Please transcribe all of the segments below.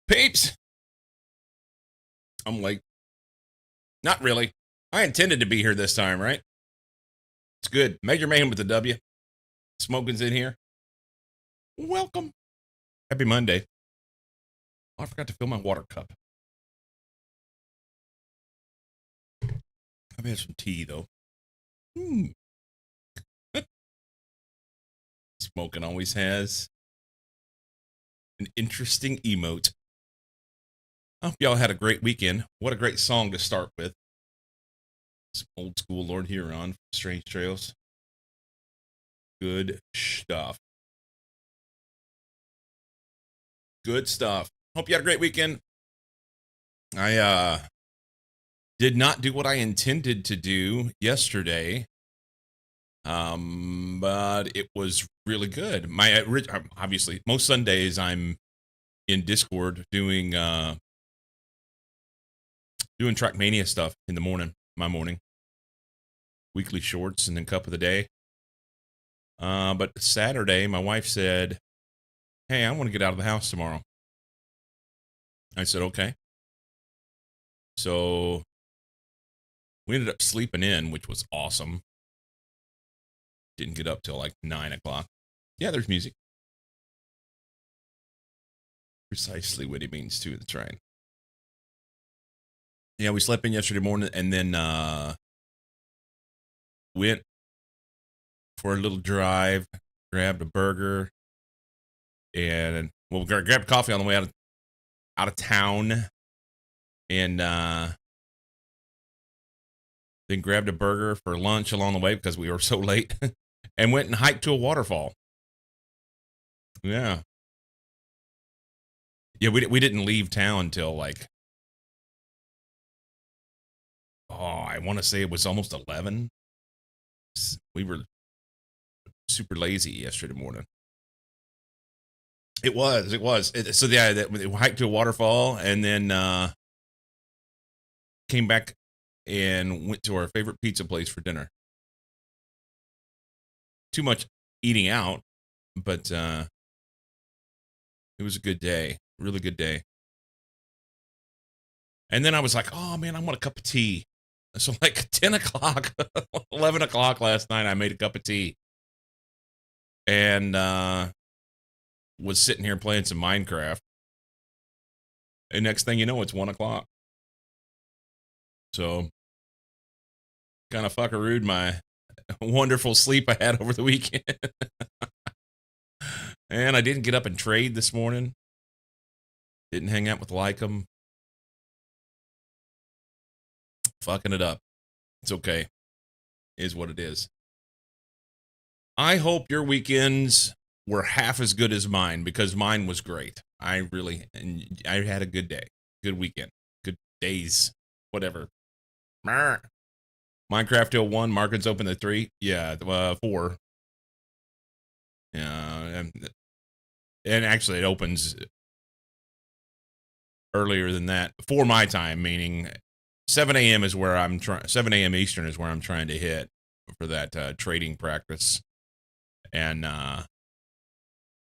Peeps, I'm late. Not really. I intended to be here this time, right? It's good. Major Mayhem with the W. Smoking's in here. Welcome. Happy Monday. Oh, I forgot to fill my water cup. I've had some tea, though. Smoking always has an interesting emote. I hope y'all had a great weekend. What a great song to start with. Some old school Lord Huron, Strange Trails. Good stuff. Good stuff. Hope you had a great weekend. I did not do what I intended to do yesterday. But it was really good. My obviously most Sundays I'm in Discord doing Trackmania stuff in the morning, my morning. Weekly shorts and then cup of the day. But Saturday my wife said, "Hey, I want to get out of the house tomorrow." I said, "Okay." So we ended up sleeping in, which was awesome. Didn't get up till like 9 o'clock. Yeah, there's music. Precisely what it means too. That's right. Yeah, we slept in yesterday morning and then went for a little drive, grabbed a burger, and well, grabbed coffee on the way out of town, and then grabbed a burger for lunch along the way because we were so late, and went and hiked to a waterfall. Yeah, we didn't leave town till like, I want to say it was almost 11. We were super lazy yesterday morning. It was. So yeah, we hiked to a waterfall and then came back and went to our favorite pizza place for dinner. Too much eating out, but it was a good day. Really good day. And then I was like, oh man, I want a cup of tea. So like 10 o'clock, 11 o'clock last night, I made a cup of tea. And was sitting here playing some Minecraft. And next thing you know, it's 1 o'clock. So kind of fuckarooed my wonderful sleep I had over the weekend. And I didn't get up and trade this morning. Didn't hang out with Lycum. Fucking it up. It's okay. It is what it is. I hope your weekends were half as good as mine because mine was great. I had a good day. Good weekend. Good days. Whatever. Minecraft till 1, Markets open at 3. Yeah, 4. Yeah, and actually it opens earlier than that for my time, meaning 7 a.m. is where 7 a.m. Eastern is where I'm trying to hit for that trading practice. And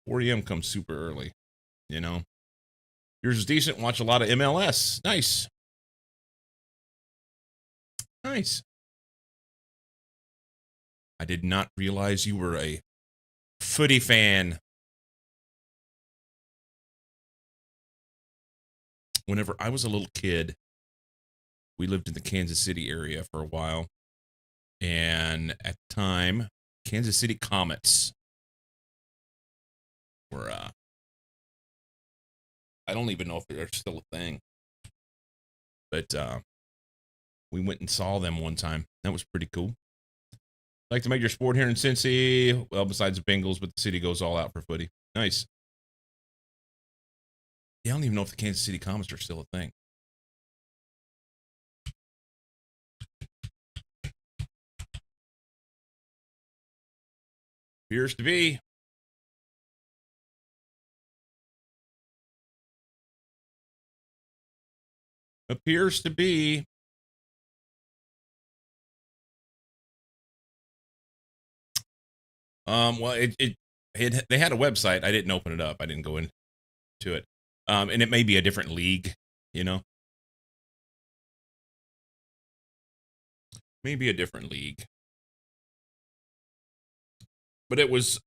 4 a.m. comes super early, you know. Yours is decent. Watch a lot of MLS. Nice. I did not realize you were a footy fan. Whenever I was a little kid, we lived in the Kansas City area for a while. And at the time, Kansas City Comets were, I don't even know if they're still a thing. But we went and saw them one time. That was pretty cool. Like to make your sport here in Cincy. Well, besides the Bengals, but the city goes all out for footy. Nice. Yeah, I don't even know if the Kansas City Comets are still a thing. Appears to be. Appears to be. Well, they had a website. I didn't open it up. I didn't go into it. And it may be a different league, you know, maybe a different league, but it was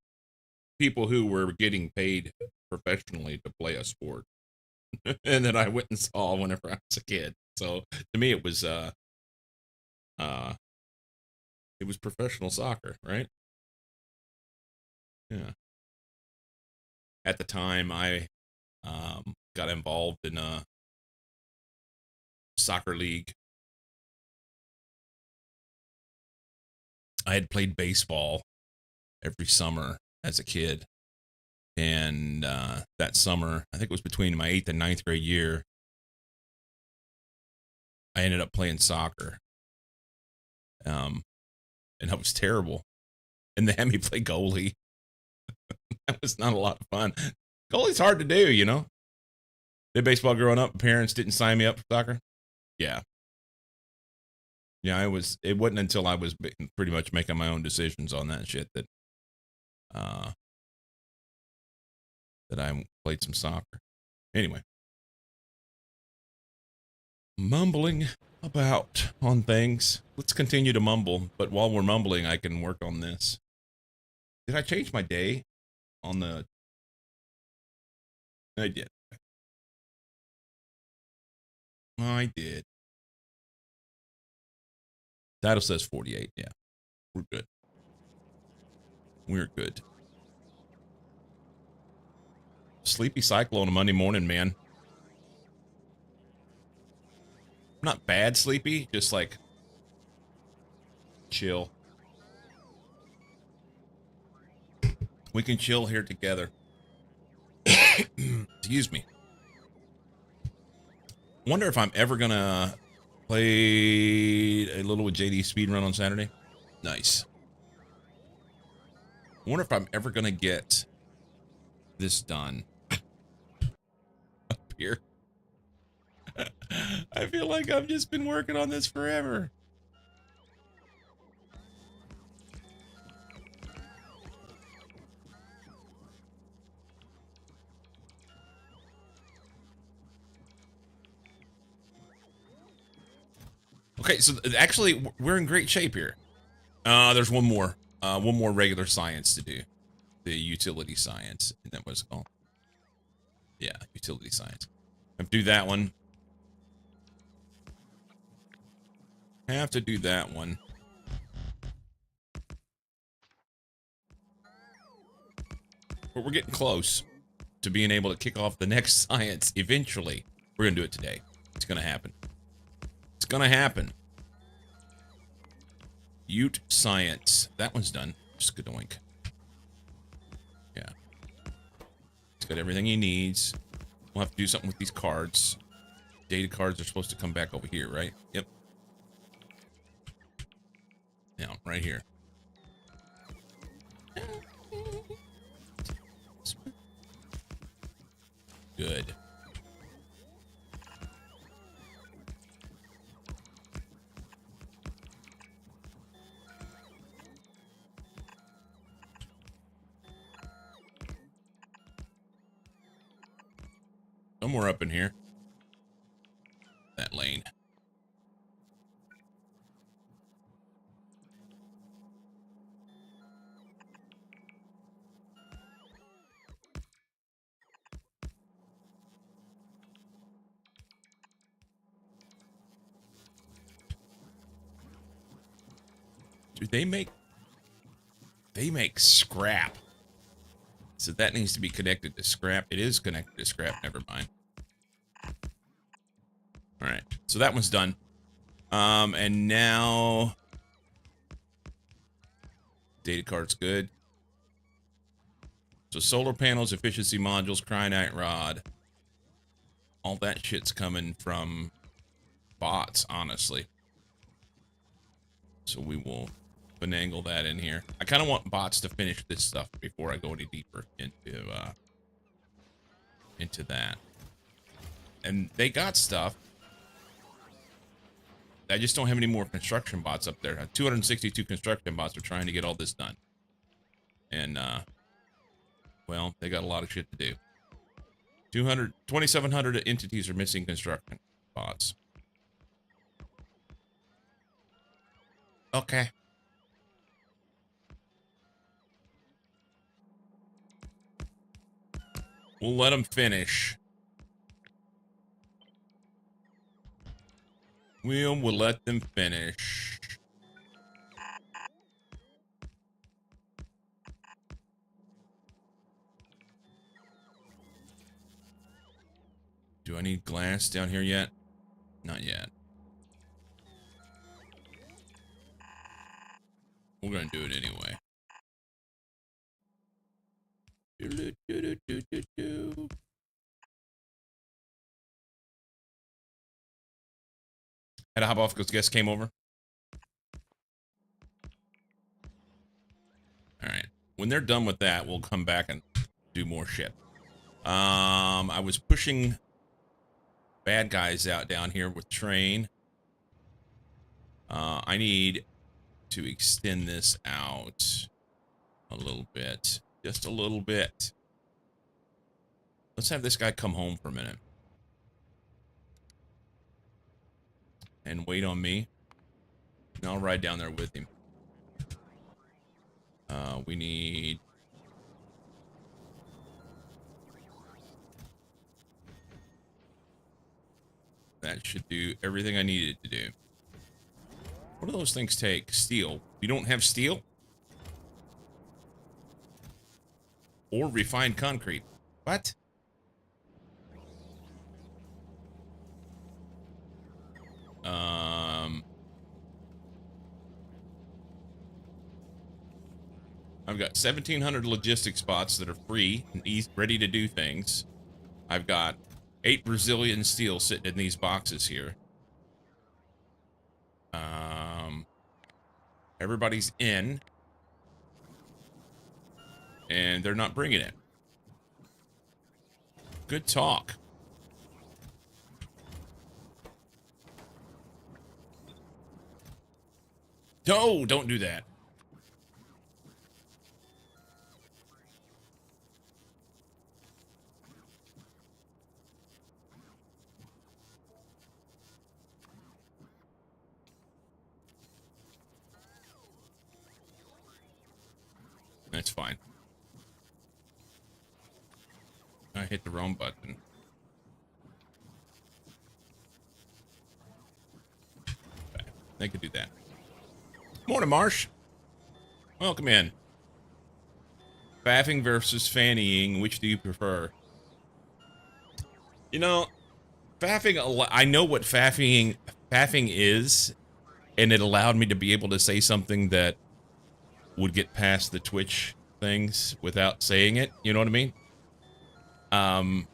people who were getting paid professionally to play a sport and that I went and saw whenever I was a kid. So to me, uh, it was professional soccer, right? Yeah. At the time, I got involved in a soccer league. I had played baseball every summer as a kid. And that summer, I think it was between my 8th and ninth grade year, I ended up playing soccer. And that was terrible. And they had me play goalie. That was not a lot of fun. Goalie's hard to do, you know? Did baseball growing up, parents didn't sign me up for soccer. Yeah. Yeah, it wasn't until I was pretty much making my own decisions on that shit that I played some soccer. Anyway. Mumbling about on things. Let's continue to mumble, but while we're mumbling, I can work on this. Did I change my day on the... I did. I did. Title says 48. Yeah. We're good. We're good. Sleepy cycle on a Monday morning, man. Not bad sleepy, just like chill. We can chill here together. Excuse me. Wonder if I'm ever gonna play a little with JD speedrun on Saturday. Nice. Wonder if I'm ever gonna get this done up here. I feel like I've just been working on this forever. Okay, so actually we're in great shape here. There's one more regular science to do. The utility science. And that was called. Yeah, utility science. I have to do that one. Have to do that one. But we're getting close to being able to kick off the next science eventually. We're gonna do it today. It's gonna happen. It's gonna happen. Ute science. That one's done. Just good oink. Yeah. It's got everything he needs. We'll have to do something with these cards. Data cards are supposed to come back over here, right? Yep. Now, right here. Good. Somewhere up in here. That lane. Dude, they make scrap. So that needs to be connected to scrap. It is connected to scrap. Never mind. All right. So that one's done. And now data card's good. So solar panels, efficiency modules, cryonite rod. All that shit's coming from bots, honestly. So we will finagle that in here. I kind of want bots to finish this stuff before I go any deeper into that. And they got stuff. I just don't have any more construction bots up there. 262 construction bots are trying to get all this done. And, well, they got a lot of shit to do. 2,700 entities are missing construction spots. Okay. We'll let them finish. We'll let them finish. Do I need glass down here yet? Not yet. We're gonna do it anyway. Had to hop off because guests came over. Alright. When they're done with that, we'll come back and do more shit. I was pushing bad guys out down here with train. I need to extend this out a little bit. Just a little bit. Let's have this guy come home for a minute. And wait on me. And I'll ride down there with him. We need... That should do everything I needed to do. What do those things take? Steel. You don't have steel? Or refined concrete. What? I've got 1,700 logistic spots that are free and ready to do things. I've got 8 Brazilian steel sitting in these boxes here. Everybody's in. And they're not bringing it. Good talk. No, don't do that. That's fine. I hit the wrong button. They could do that. Morning, Marsh. Welcome in. Faffing versus fannying, which do you prefer? You know, faffing, I know what faffing is, and it allowed me to be able to say something that would get past the Twitch things without saying it. You know what I mean? I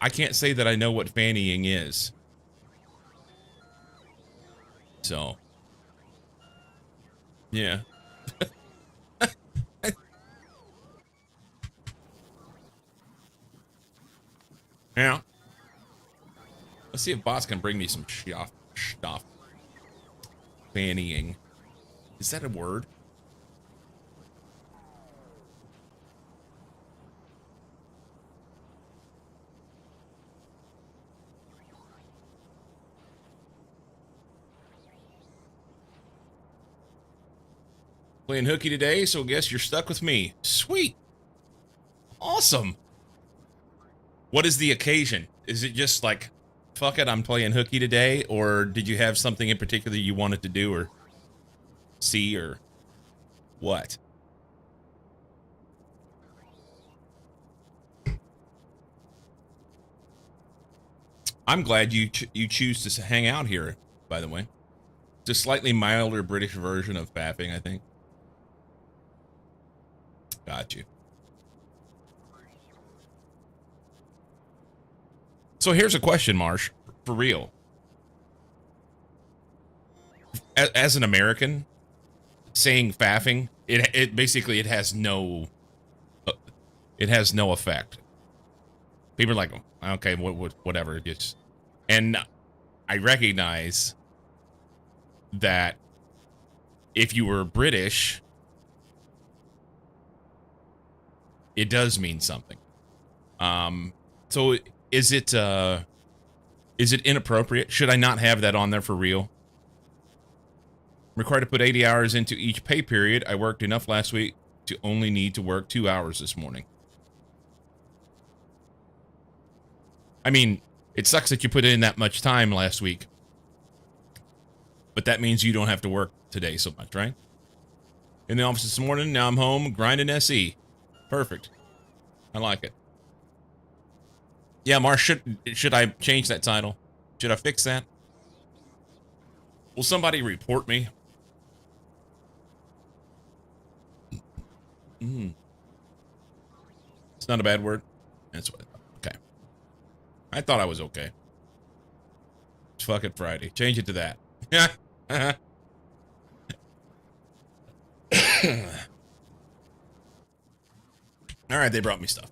can't say that I know what fannying is. So, yeah. Yeah. Let's see if bots can bring me some stuff. Fannying. Is that a word? Playing hooky today, so I guess you're stuck with me. Sweet. Awesome. What is the occasion? Is it just like, fuck it, I'm playing hooky today? Or did you have something in particular you wanted to do or see or what? I'm glad you choose to hang out here, by the way. It's a slightly milder British version of faffing, I think. Got you. So here's a question, Marsh, for real. As an American, saying faffing, it basically it has no effect. People are like, okay, whatever, just. And I recognize that if you were British, it does mean something. So is it inappropriate? Should I not have that on there for real? I'm required to put 80 hours into each pay period. I worked enough last week to only need to work 2 hours this morning. I mean, it sucks that you put in that much time last week. But that means you don't have to work today so much, right? In the office this morning, now I'm home grinding SE. Perfect. I like it. Yeah, Marsh, should I change that title? Should I fix that? Will somebody report me? It's not a bad word. That's what I thought. Okay. I thought I was okay. It's fucking Friday. Change it to that. Yeah. All right, they brought me stuff.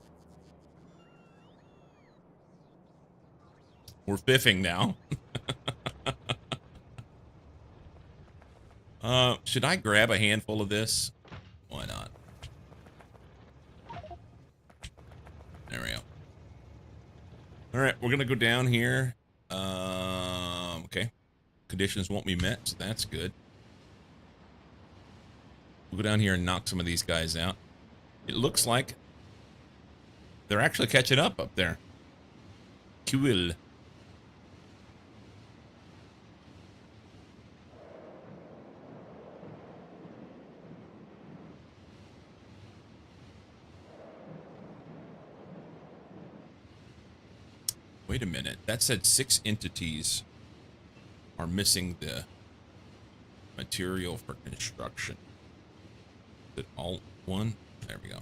We're biffing now. Should I grab a handful of this? Why not? There we go. All right, we're gonna go down here. Okay. Conditions won't be met, so that's good. We'll go down here and knock some of these guys out. It looks like they're actually catching up there. Cool. Wait a minute. That said 6 entities are missing the material for construction. Is it all one? There we go.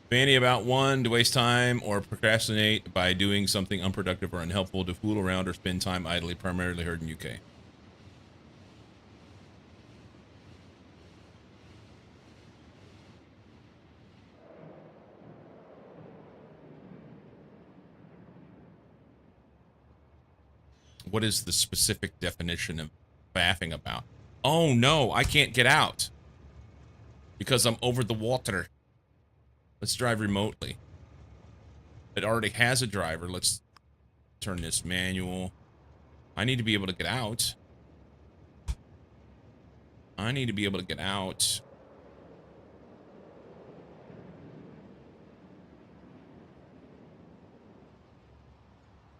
Fanny about one, to waste time or procrastinate by doing something unproductive or unhelpful, to fool around or spend time idly, primarily heard in UK. What is the specific definition of faffing about? Oh no, I can't get out because I'm over the water. Let's drive remotely. It already has a driver. Let's turn this manual. I need to be able to get out. I need to be able to get out.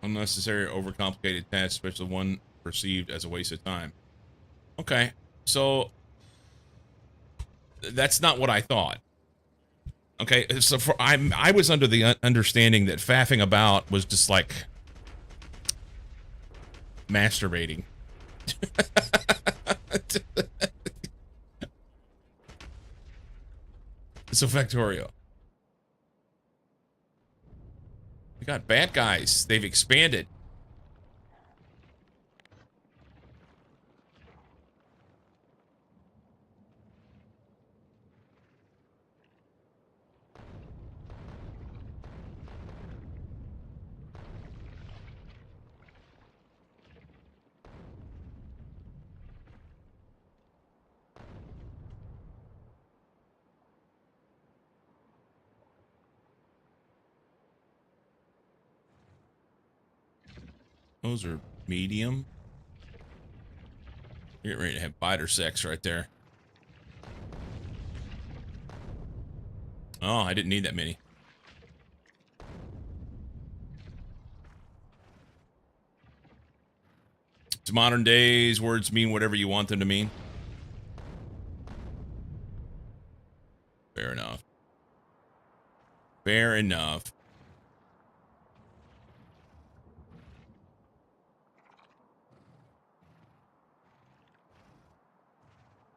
Unnecessary or overcomplicated tasks, especially one perceived as a waste of time. Okay, so that's not what I thought. Okay, so I was under the understanding that faffing about was just like masturbating. So Factorio. We got bad guys. They've expanded. Those are medium. You're getting ready to have biter sex right there. Oh, I didn't need that many. To modern days, words mean whatever you want them to mean. Fair enough. Fair enough.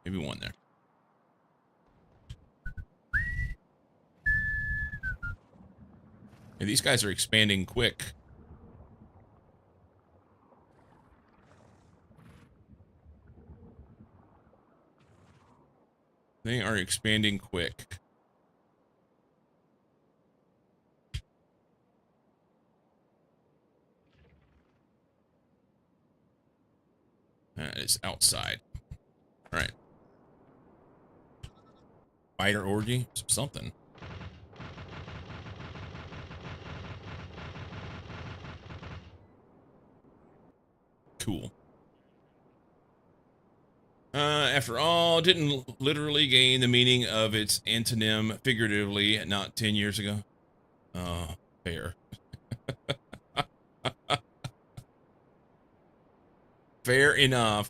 Maybe one there. Hey, these guys are expanding quick. They are expanding quick. That is outside. All right. Biter orgy? Something. Cool. After all, didn't literally gain the meaning of its antonym figuratively not 10 years ago. Oh, fair. Fair enough.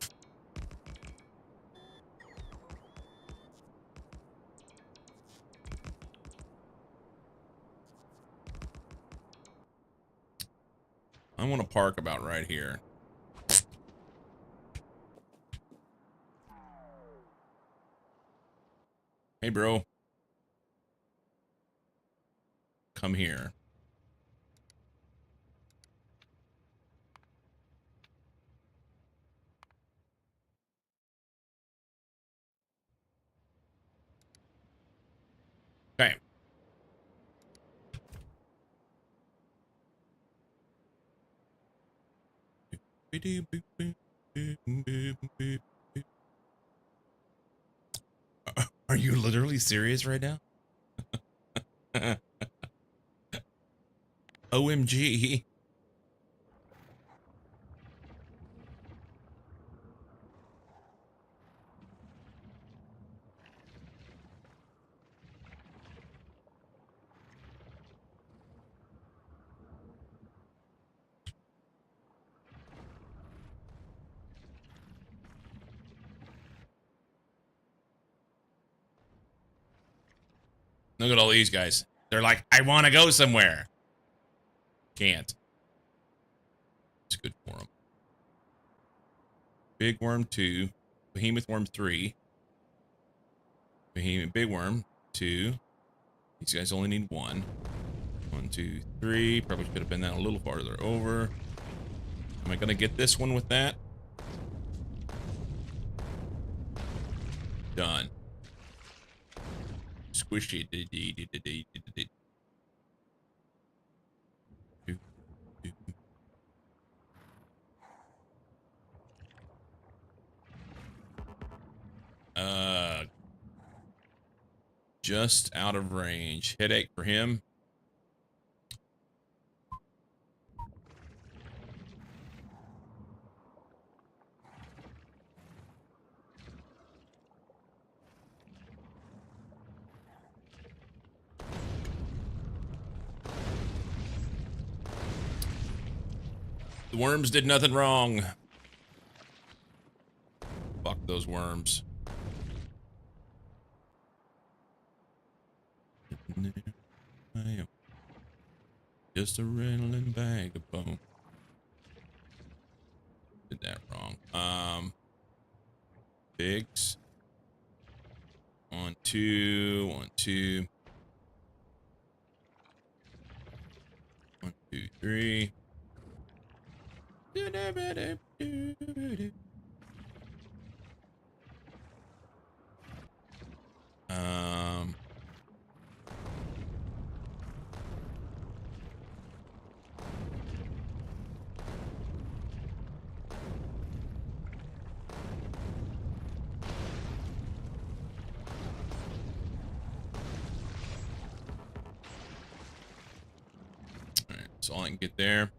I want to park about right here. Hey, bro. Come here. Okay. Are you literally serious right now? OMG. Look at all these guys. They're like, I want to go somewhere. Can't. It's good for them. Big worm 2. Behemoth worm 3. Behemoth big worm 2. These guys only need 1. 1, 2, 3. Probably should have been that a little farther over. Am I going to get this one with that? Done. Squishy. Just out of range. Headache for him. The worms did nothing wrong. Fuck those worms. Just a rattling bag of bone. Did that wrong. Bigs. 1, 2, 1, 2. 1, 2, 3. Alright, that's all I can get there.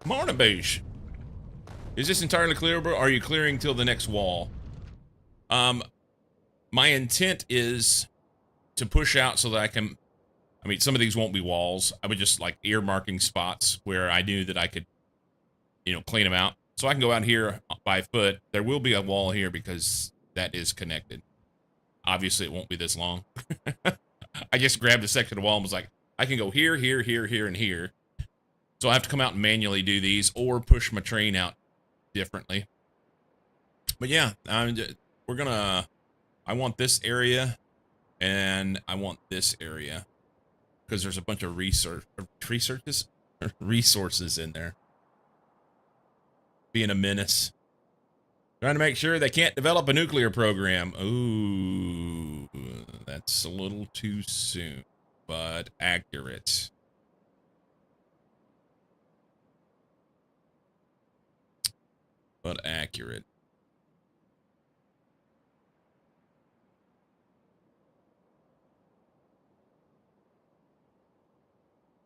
Morning, beige. Is this entirely clear, bro? Are you clearing till the next wall? My intent is to push out so that I can... I mean, some of these won't be walls. I would just like earmarking spots where I knew that I could, you know, clean them out. So I can go out here by foot. There will be a wall here because that is connected. Obviously, it won't be this long. I just grabbed a section of wall and was like, I can go here, here, here, here, and here. So I have to come out and manually do these or push my train out differently. But yeah, we're gonna... I want this area and I want this area because there's a bunch of resources in there. Being a menace. Trying to make sure they can't develop a nuclear program. Ooh, that's a little too soon, but accurate. But accurate.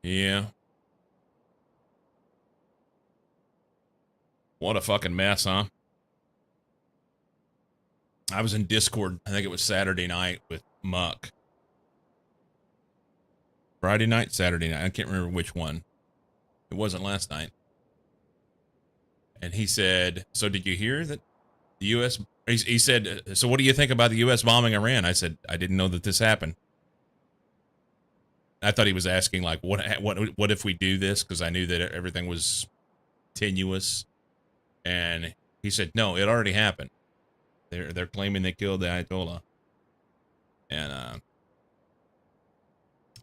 Yeah. What a fucking mess, huh? I was in Discord, I think it was Saturday night with Muck. Friday night, Saturday night. I can't remember which one. It wasn't last night. And he said, "So did you hear that the U.S.?" He said, "So what do you think about the U.S. bombing Iran?" I said, "I didn't know that this happened." I thought he was asking like, "What if we do this?" Because I knew that everything was tenuous. And he said, "No, it already happened. They're claiming they killed the Ayatollah." And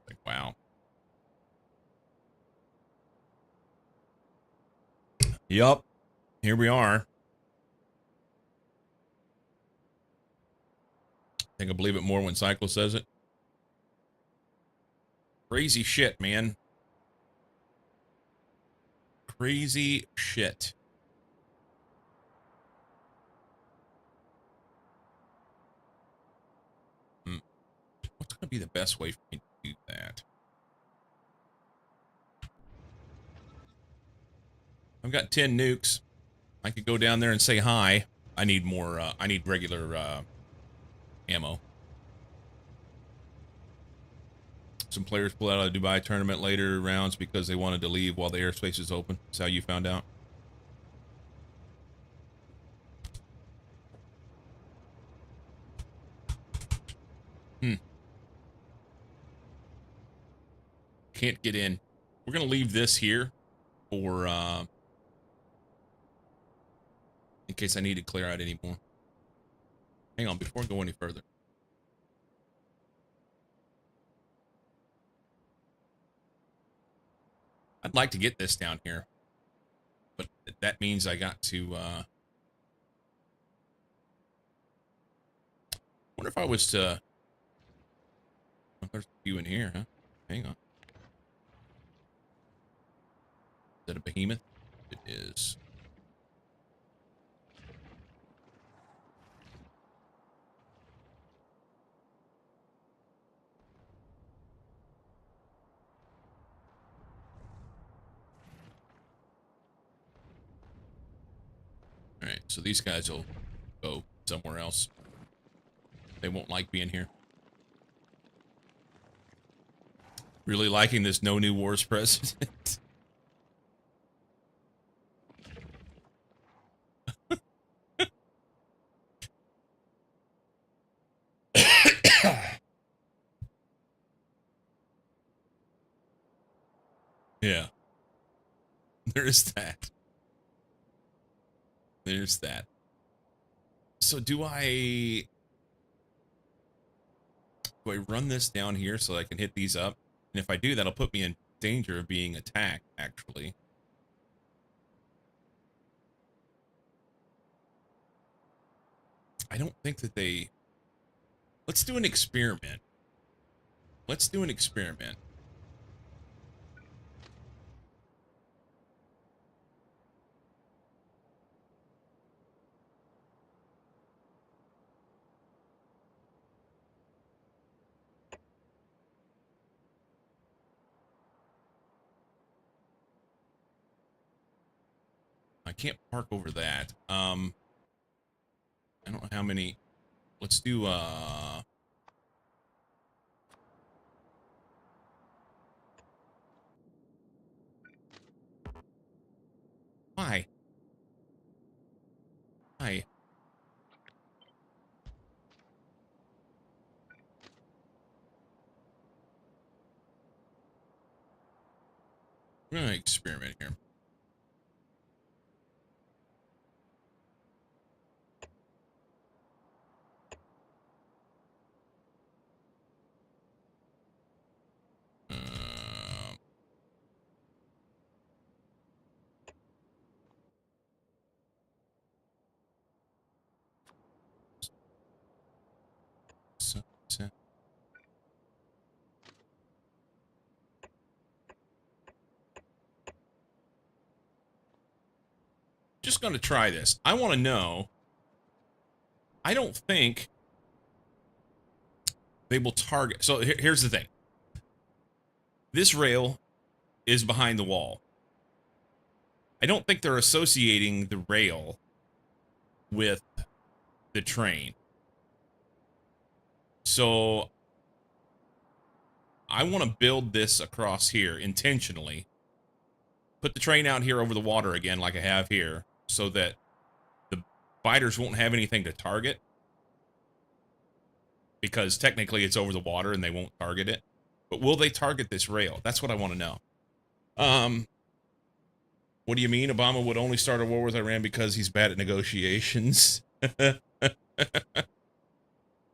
like, wow. Yup. Here we are. I think I believe it more when Cyclo says it. Crazy shit, man. Crazy shit. What's going to be the best way for me to do that? I've got 10 nukes. I could go down there and say hi. I need more, I need regular, ammo. Some players pull out of the Dubai tournament later rounds because they wanted to leave while the airspace is open. That's how you found out. Can't get in. We're going to leave this here for, in case I need to clear out any more. Hang on, before I go any further. I'd like to get this down here, but that means I got to, wonder if I was to, oh, there's a few in here, huh? Hang on. Is that a behemoth? It is. All right, so these guys will go somewhere else. They won't like being here. Really liking this no new wars president. Yeah. There's that. There's that. So do I run this down here so I can hit these up? And if I do, that'll put me in danger of being attacked, actually. I don't think that they... Let's do an experiment. Let's do an experiment. I can't park over that. I don't know how many... Let's do, Why? Why? We're gonna experiment here. So, just gonna try this. I want to know. I don't think they will target. So here's the thing. This rail is behind the wall. I don't think they're associating the rail with the train. So I want to build this across here intentionally. Put the train out here over the water again like I have here so that the fighters won't have anything to target. Because technically it's over the water and they won't target it. But will they target this rail? That's what I want to know. What do you mean Obama would only start a war with Iran because he's bad at negotiations? To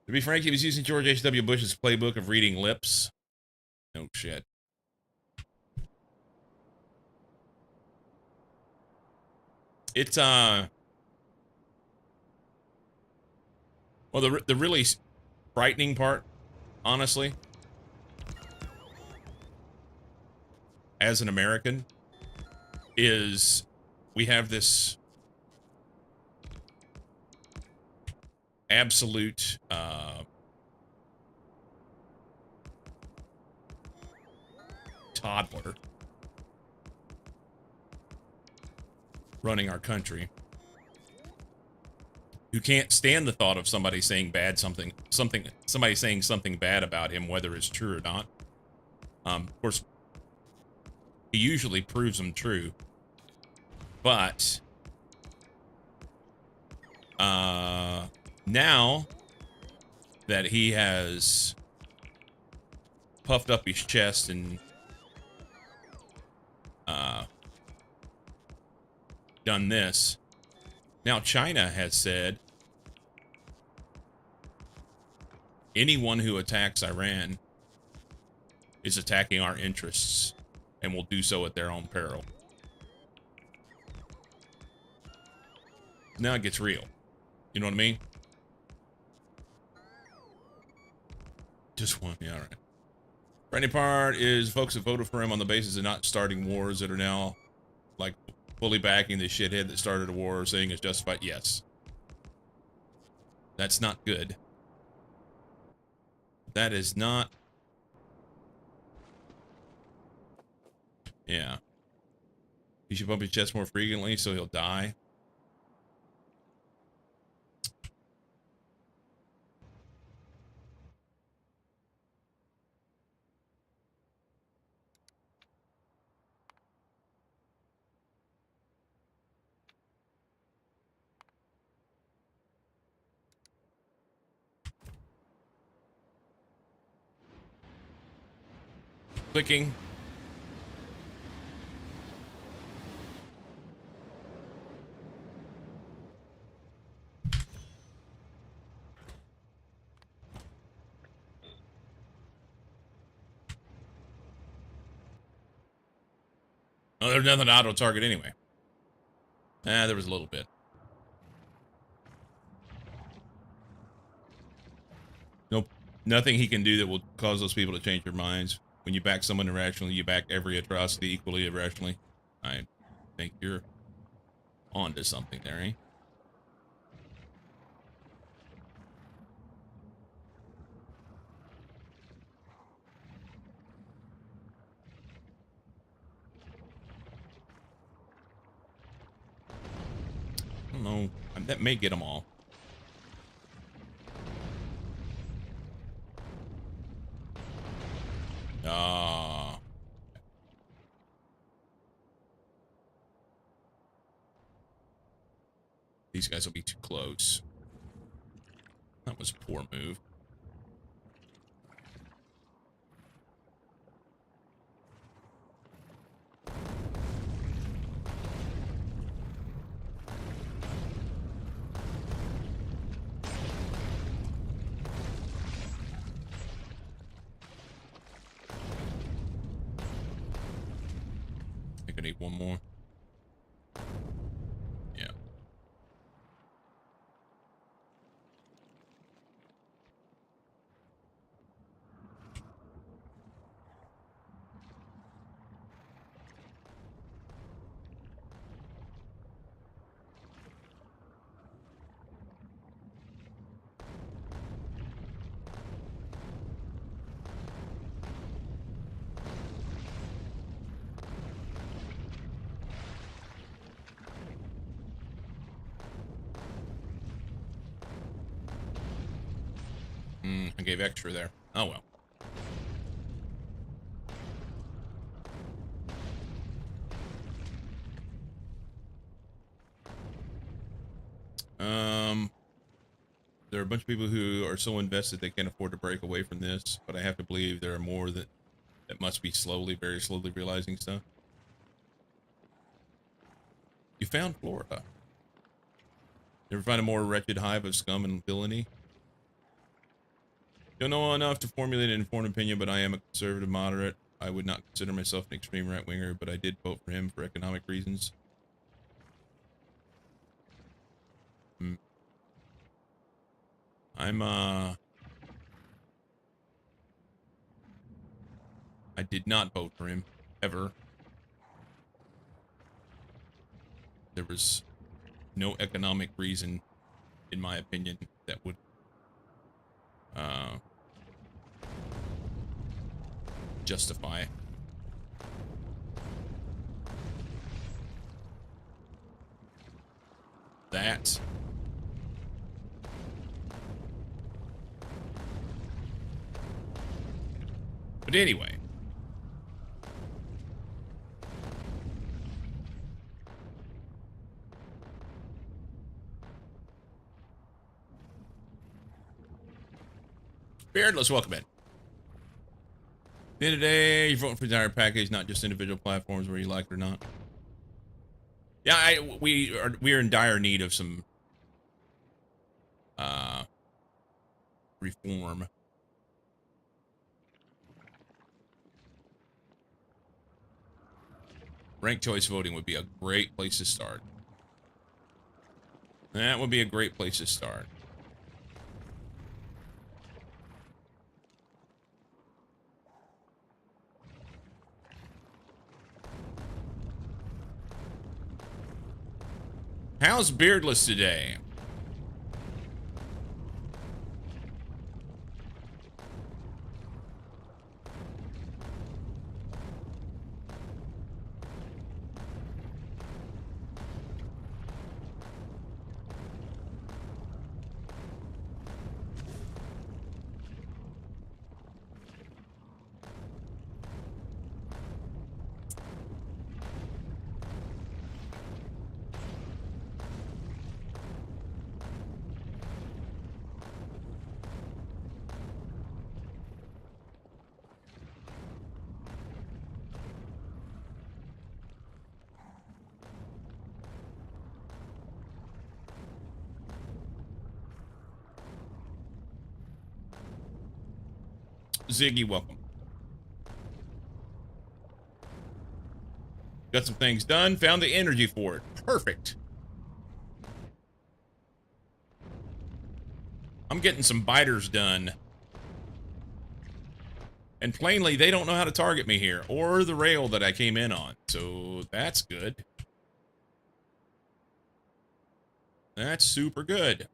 be frank, he was using George H.W. Bush's playbook of reading lips. No shit. It's, well, the really frightening part, honestly, as an American, is we have this absolute toddler running our country who can't stand the thought of somebody saying somebody saying something bad about him, whether it's true or not. Of course, he usually proves them true, but now that he has puffed up his chest and done this, now China has said anyone who attacks Iran is attacking our interests and will do so at their own peril. Now it gets real. You know what I mean? Just one. Yeah, all right. Friendly part is folks that voted for him on the basis of not starting wars that are now, like, fully backing the shithead that started a war, saying it's justified. Yes. That's not good. That is not. Yeah. He should bump his chest more frequently so he'll die. Clicking. Oh, there's nothing auto target anyway. There was a little bit. Nope. Nothing he can do that will cause those people to change their minds. When you back someone irrationally, you back every atrocity equally irrationally. I think you're onto something there, eh? I don't know. That may get them all. Ah. These guys will be too close. That was a poor move. I think I need one more. Yeah. I gave extra there. Oh well. There are a bunch of people who are so invested they can't afford to break away from this, but I have to believe there are more that must be slowly, very slowly realizing stuff. You found Florida. Never find a more wretched hive of scum and villainy? Don't know enough to formulate an informed opinion, but I am a conservative moderate. I would not consider myself an extreme right-winger, but I did vote for him for economic reasons. I did not vote for him, ever. There was no economic reason, in my opinion, that would, justify that. But anyway. Beardless, welcome in. The end of the day, you're voting for the entire package, not just individual platforms where you like it or not. Yeah, we are in dire need of some reform. Ranked choice voting would be a great place to start. That would be a great place to start. How's Beardless today? Ziggy, welcome. Got some things done. Found the energy for it. Perfect. I'm getting some biters done. And plainly, they don't know how to target me here, or the rail that I came in on. So that's good. That's super good.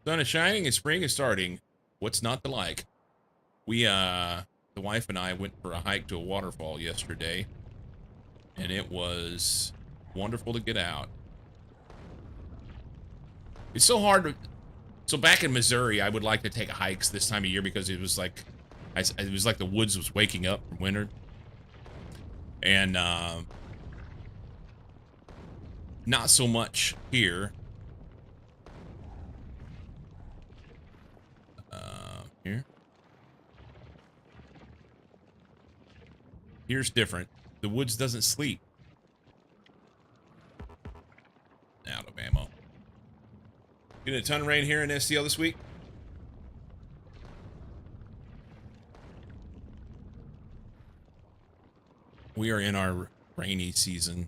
Sun is shining and spring is starting. What's not to like? We, the wife and I went for a hike to a waterfall yesterday. And it was wonderful to get out. It's so hard to... So back in Missouri, I would like to take hikes this time of year because it was like... It was like the woods was waking up from winter. And, not so much here. Here. Here's different. The woods doesn't sleep. Out of ammo. Getting a ton of rain here in STL this week. We are in our rainy season.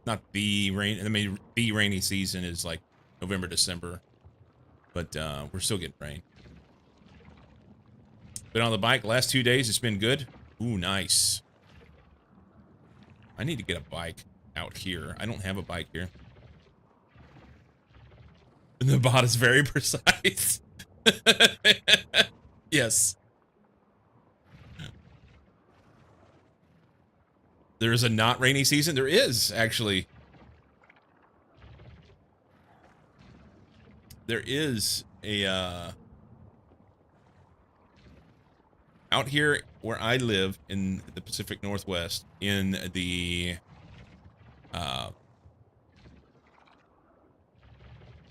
Not the rain. I mean, the rainy season is like November, December. But we're still getting rain. Been on the bike last 2 days. It's been good. Ooh, nice. I need to get a bike out here. I don't have a bike here. And the bot is very precise. Yes. There is a not rainy season? There is, actually. There is a, out here where I live in the Pacific Northwest, in the, I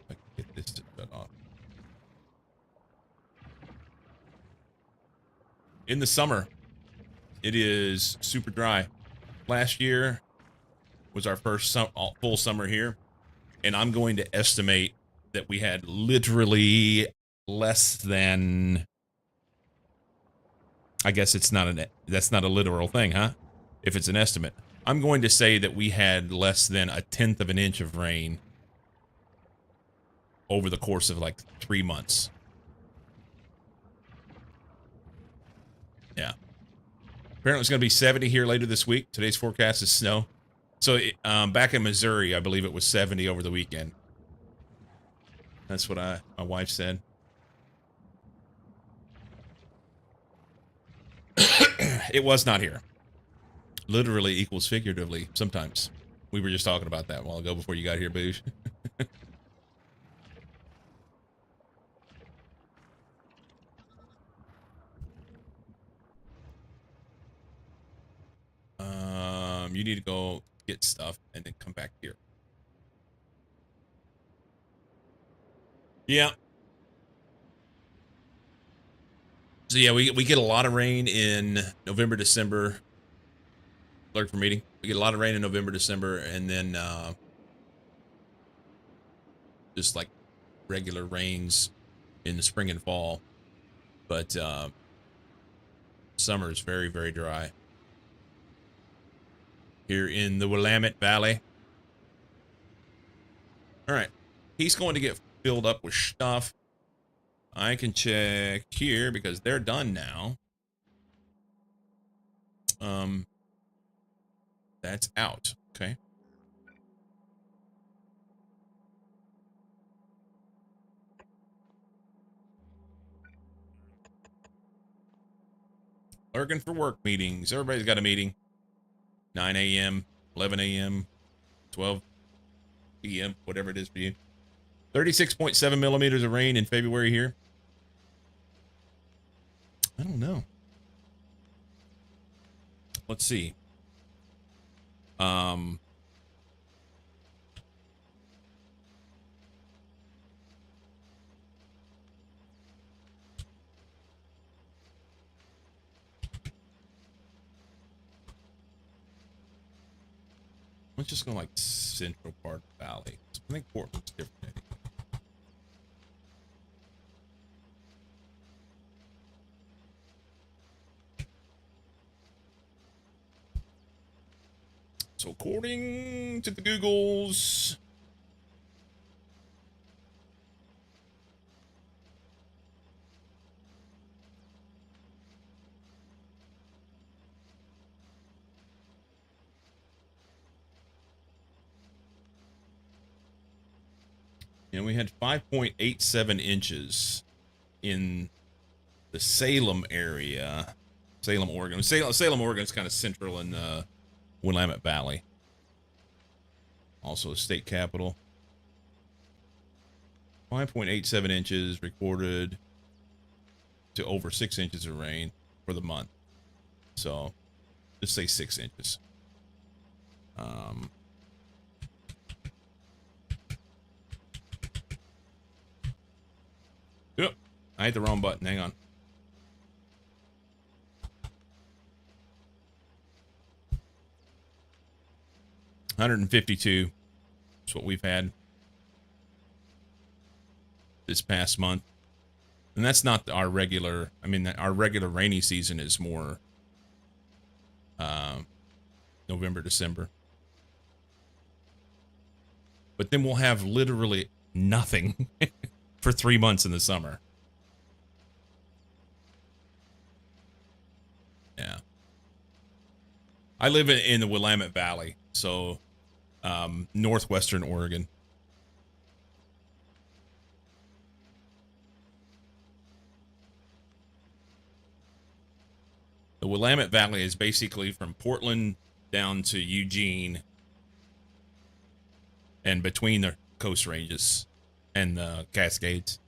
can get this to shut off. In the summer, it is super dry. Last year was our first full summer here, and I'm going to estimate that we had literally less than, I guess it's not that's not a literal thing, huh? If it's an estimate. I'm going to say that we had less than 1/10 of an inch of rain over the course of like 3 months. Yeah. Apparently it's going to be 70 here later this week. Today's forecast is snow. So back in Missouri, I believe it was 70 over the weekend. That's what my wife said. It was not here. Literally equals figuratively sometimes. We were just talking about that a while ago before you got here, Boosh. You need to go get stuff and then come back here. Yeah. So yeah, we get a lot of rain in November, December. Clerk for meeting. We get a lot of rain in November, December, and then just like regular rains in the spring and fall. But summer is very, very dry here in the Willamette Valley. All right, he's going to get filled up with stuff. I can check here because they're done now. That's out. Okay. Lurking for work meetings. Everybody's got a meeting. 9 a.m., 11 a.m., 12 p.m., whatever it is for you. 36.7 millimeters of rain in February here. I don't know. Let's see. Let's just go like central part of the valley. I think Portland's different. So according to the Googles, we had 5.87 inches in the Salem area. Salem, Oregon. Salem, Oregon is kind of central in the Willamette Valley. Also a state capital. 5.87 inches recorded to over 6 inches of rain for the month. So, just say 6 inches. Yep, I hit the wrong button. Hang on. $152 is what we've had this past month. And that's not our regular, I mean, our regular rainy season is more November, December. But then we'll have literally nothing for 3 months in the summer. Yeah. I live in the Willamette Valley, so northwestern Oregon. The Willamette Valley is basically from Portland down to Eugene and between the Coast Ranges and the Cascades.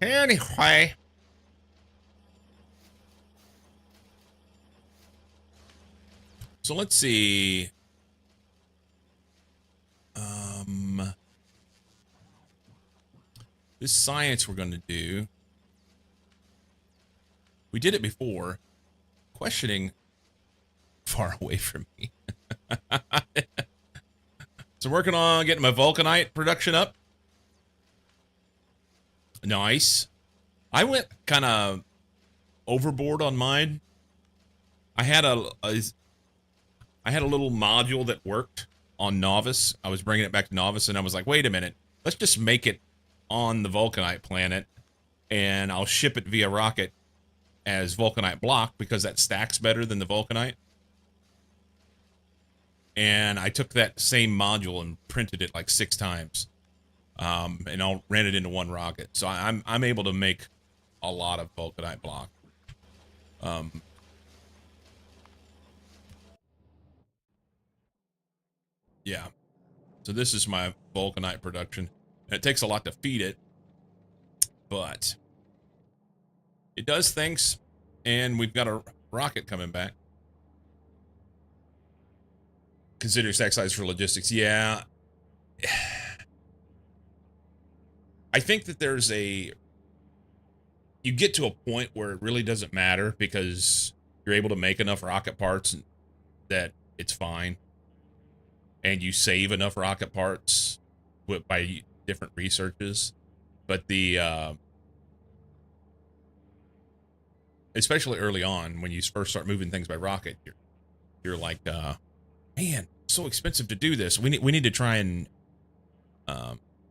Anyway. So let's see. This science we're going to do. We did it before. Questioning far away from me. So working on getting my vulcanite production up. Nice. I went kind of overboard on mine. I had a little module that worked on Novice. I was bringing it back to Novice, and I was like, wait a minute. Let's just make it on the vulcanite planet, and I'll ship it via rocket as vulcanite block because that stacks better than the vulcanite. And I took that same module and printed it like 6 times, and I'll ran it into one rocket. So I'm able to make a lot of vulcanite block. Yeah. So this is my vulcanite production. And it takes a lot to feed it, but it does things. And we've got a rocket coming back. Consider stack size for logistics. Yeah. I think that there's you get to a point where it really doesn't matter because you're able to make enough rocket parts that it's fine. And you save enough rocket parts by different researches. But especially early on when you first start moving things by rocket, you're like, man, it's so expensive to do this. We need to try and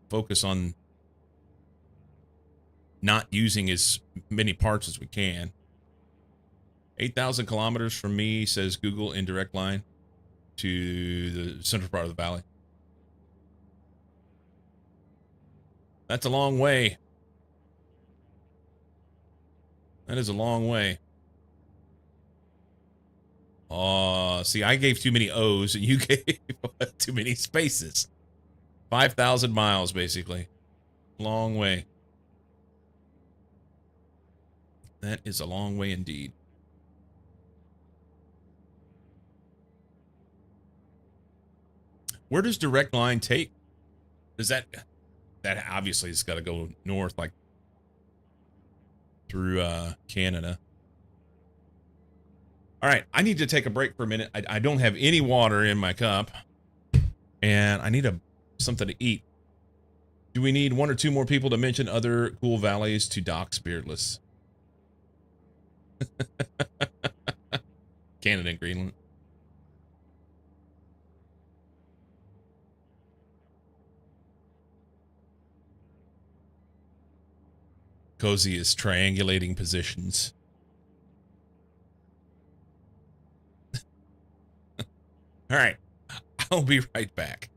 focus on not using as many parts as we can. 8,000 kilometers from me, says Google, in direct line to the central part of the valley. That's a long way. That is a long way. See, I gave too many O's and you gave too many spaces. 5,000 miles, basically. Long way. That is a long way indeed. Where does direct line take? Does that obviously it's got to go north, like through Canada. All right, I need to take a break for a minute. I don't have any water in my cup, and I need something to eat. Do we need 1 or 2 more people to mention other cool valleys to dock Spiritless? Canada and Greenland. Cozy is triangulating positions. All right, I'll be right back.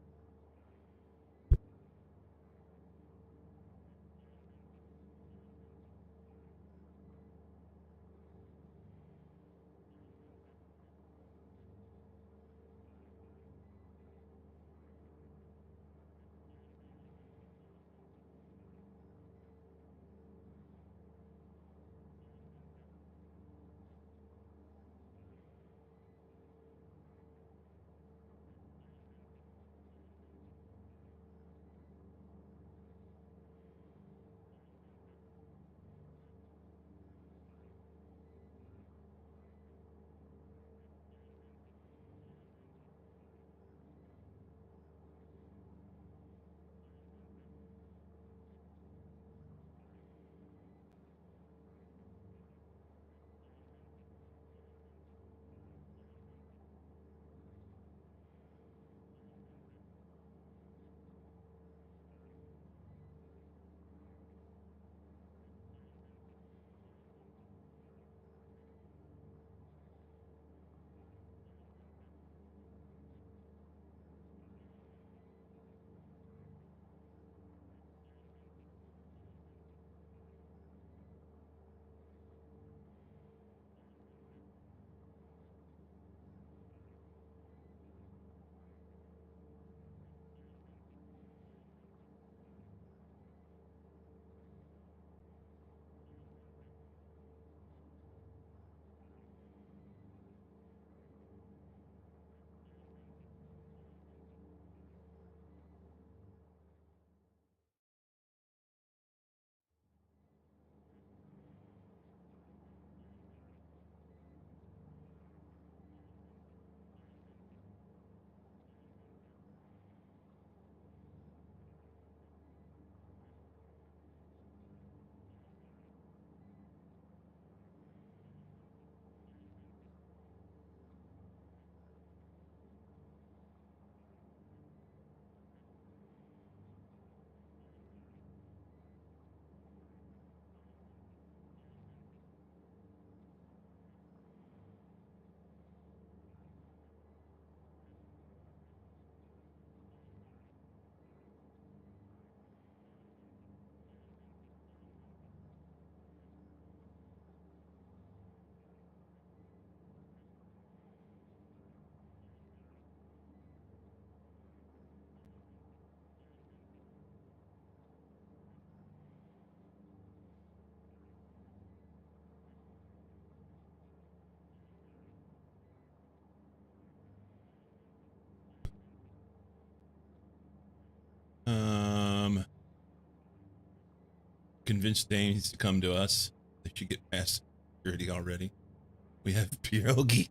Convince Danes to come to us. They should get past security already. We have pierogi.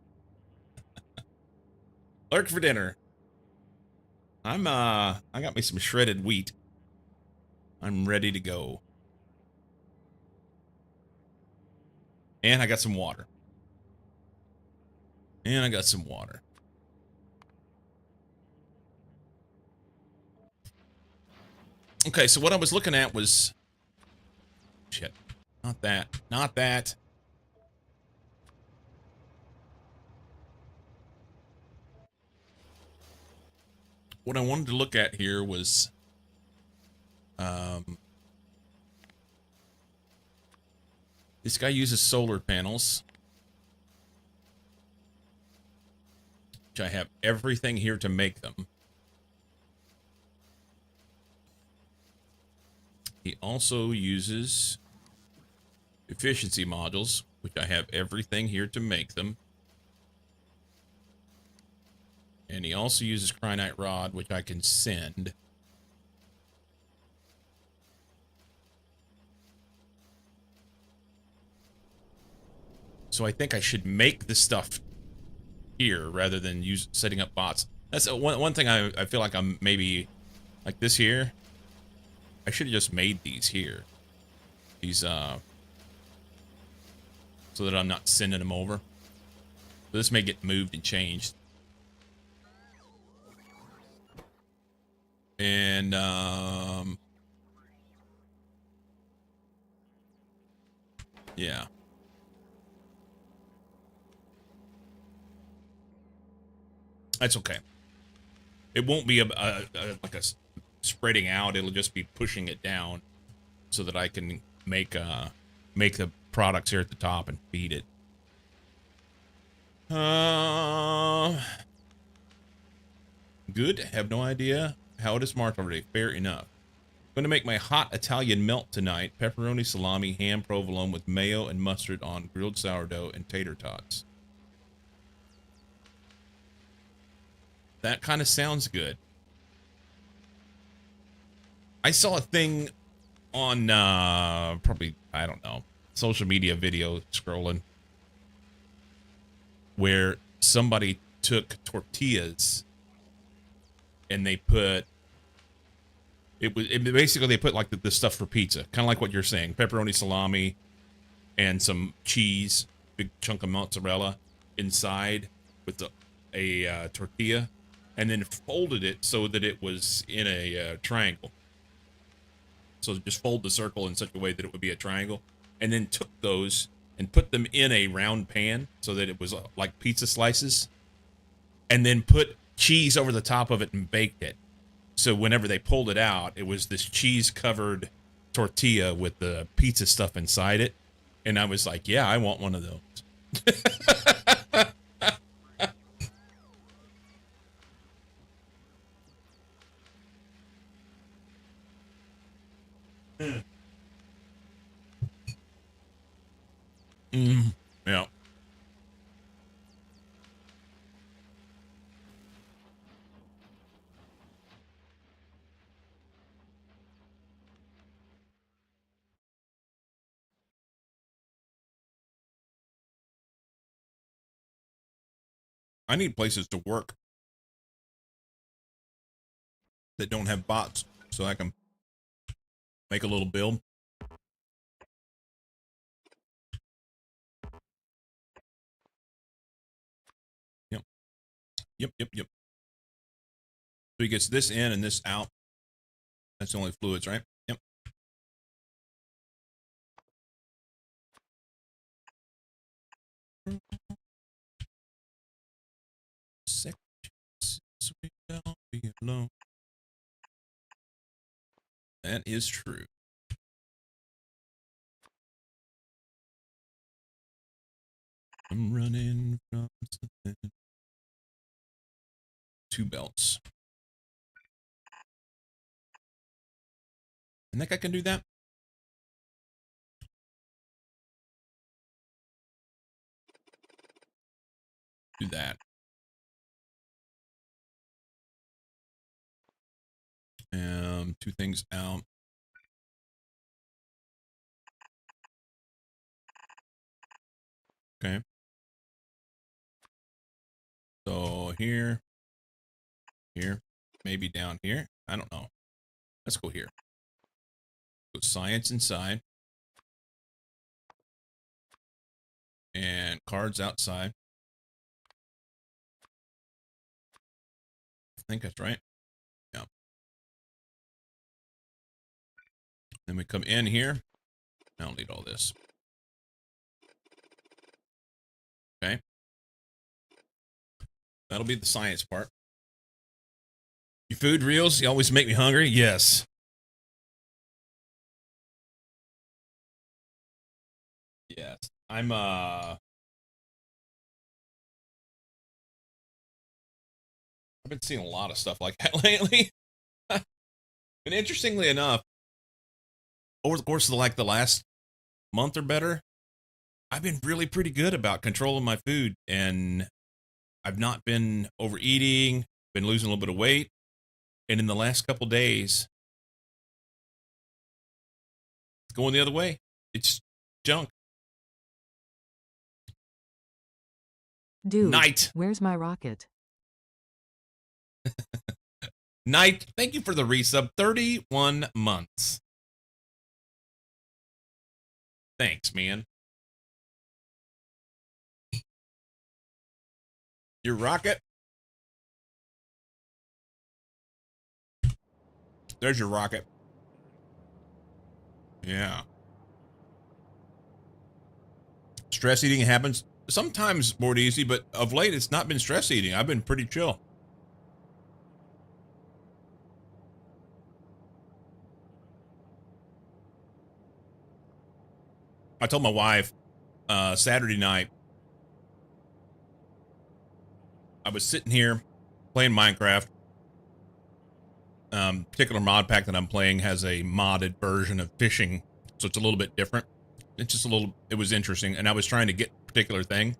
Lurk for dinner. I got me some shredded wheat. I'm ready to go. And I got some water. And I got some water. Okay, so what I was looking at was... Shit. Not that. Not that. What I wanted to look at here was... this guy uses solar panels. Which I have everything here to make them. He also uses efficiency modules, which I have everything here to make them. And he also uses cryonite rod, which I can send. So I think I should make the stuff here rather than setting up bots. That's one thing I feel like I'm maybe like this here. I should have just made these here. These so that I'm not sending them over. So this may get moved and changed. And yeah. That's okay. It won't be like a spreading out. It'll just be pushing it down so that I can make the products here at the top and feed it. Good. Have no idea how it is marked already. Fair enough. I'm going to make my hot Italian melt tonight. Pepperoni, salami, ham, provolone with mayo and mustard on grilled sourdough and tater tots. That kind of sounds good. I saw a thing on probably, I don't know, social media video scrolling where somebody took tortillas and they put basically they put like the stuff for pizza, kind of like what you're saying, pepperoni, salami, and some cheese, big chunk of mozzarella inside with a tortilla, and then folded it so that it was in a triangle. So just fold the circle in such a way that it would be a triangle, and then took those and put them in a round pan so that it was like pizza slices, and then put cheese over the top of it and baked it. So whenever they pulled it out, it was this cheese-covered tortilla with the pizza stuff inside it. And I was like, yeah, I want one of those. Yeah. I need places to work that don't have bots so I can make a little build. Yep. Yep. So he gets this in and this out. That's the only fluids, right? Yep. Sections, we shall be alone. That is true. I'm running from something. 2 belts. I think I can do that. Do that. Two things out. Okay. So here, maybe down here. I don't know. Let's go here. Go science inside. And cards outside. I think that's right. Yeah. Then we come in here. I don't need all this. Okay. That'll be the science part. Your food reels, you always make me hungry? Yes. Yes. I've been seeing a lot of stuff like that lately. And interestingly enough, over the course of like the last month or better, I've been really pretty good about controlling my food, and I've not been overeating, been losing a little bit of weight. And in the last couple days, it's going the other way. It's junk. Dude, Night. where's my rocket? Night, thank you for the resub. 31 months. Thanks, man. Your rocket. There's your rocket. Yeah. Stress eating happens sometimes more easy, but of late it's not been stress eating. I've been pretty chill. I told my wife Saturday night, I was sitting here playing Minecraft. Particular mod pack that I'm playing has a modded version of fishing, so it's a little bit different. It's just a little, it was interesting, and I was trying to get a particular thing.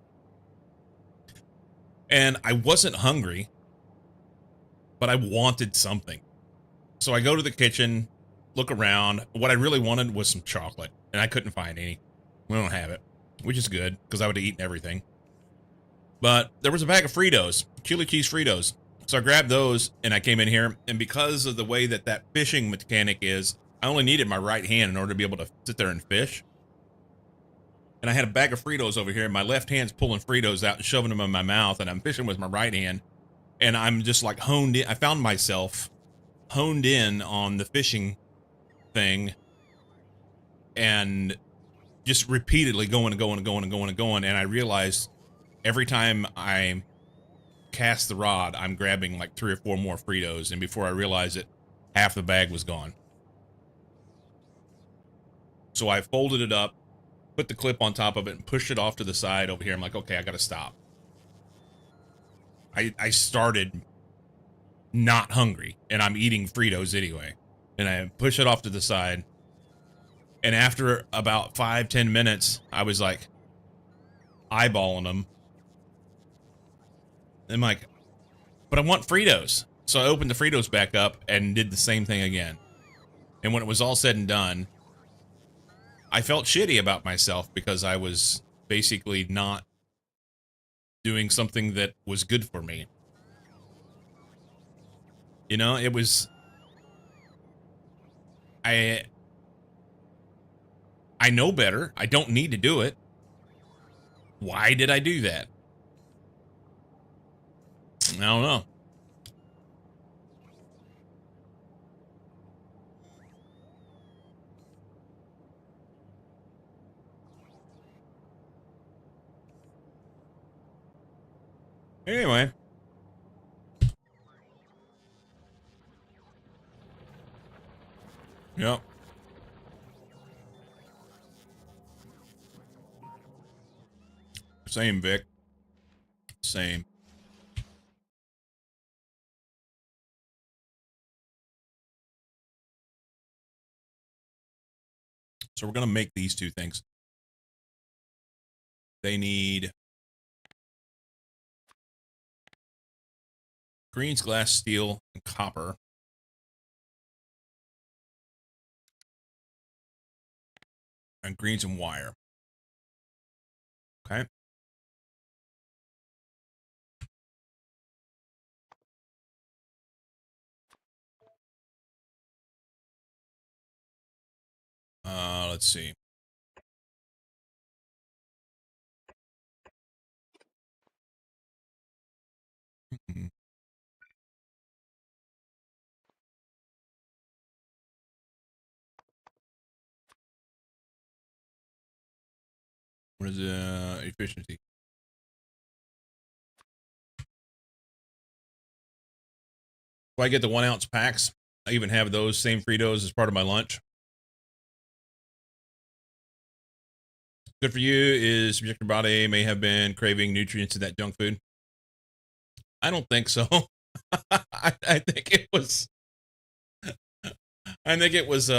And I wasn't hungry, but I wanted something. So I go to the kitchen, look around. What I really wanted was some chocolate, and I couldn't find any. We don't have it, which is good, because I would have eaten everything. But there was a bag of Fritos, chili cheese Fritos. So I grabbed those, and I came in here, and because of the way that that fishing mechanic is, I only needed my right hand in order to be able to sit there and fish. And I had a bag of Fritos over here, and my left hand's pulling Fritos out and shoving them in my mouth, and I'm fishing with my right hand. And I'm just like honed in. I found myself honed in on the fishing thing and just repeatedly going and going and going and going and going. And I realized every time I cast the rod, I'm grabbing like 3 or 4 more Fritos. And before I realized it, half the bag was gone. So I folded it up, put the clip on top of it, and pushed it off to the side over here. I'm like, okay, I got to stop. I started not hungry, and I'm eating Fritos anyway. And I push it off to the side. And after about 5-10 minutes, I was like eyeballing them. I'm like, but I want Fritos. So I opened the Fritos back up and did the same thing again. And when it was all said and done, I felt shitty about myself because I was basically not doing something that was good for me. You know, it was, I know better. I don't need to do it. Why did I do that? I don't know. Anyway. Yep. Same, Vic. Same. So we're going to make these two things. They need greens, glass, steel, and copper. And greens and wire. Okay. Let's see. What is efficiency? If I get the 1 ounce packs, I even have those same Fritos as part of my lunch. Good for you is your body may have been craving nutrients in that junk food. I don't think so. I think it was. I think it was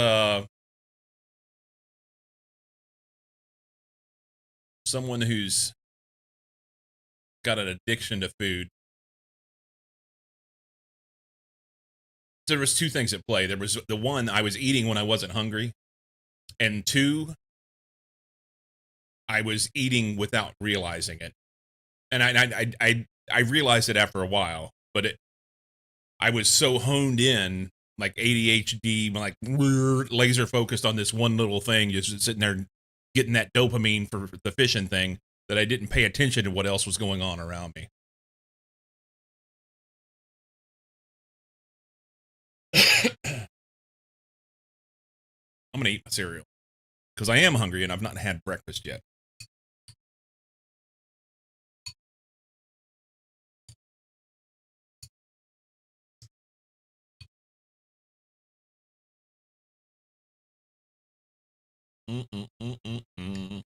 someone who's got an addiction to food. There was two things at play. There was the one, I was eating when I wasn't hungry, and two, I was eating without realizing it. And I realized it after a while, but I was so honed in, like ADHD, like laser focused on this one little thing, just sitting there getting that dopamine for the fishing thing, that I didn't pay attention to what else was going on around me. I'm gonna eat my cereal because I am hungry and I've not had breakfast yet. Mm-mm-mm-mm-mm.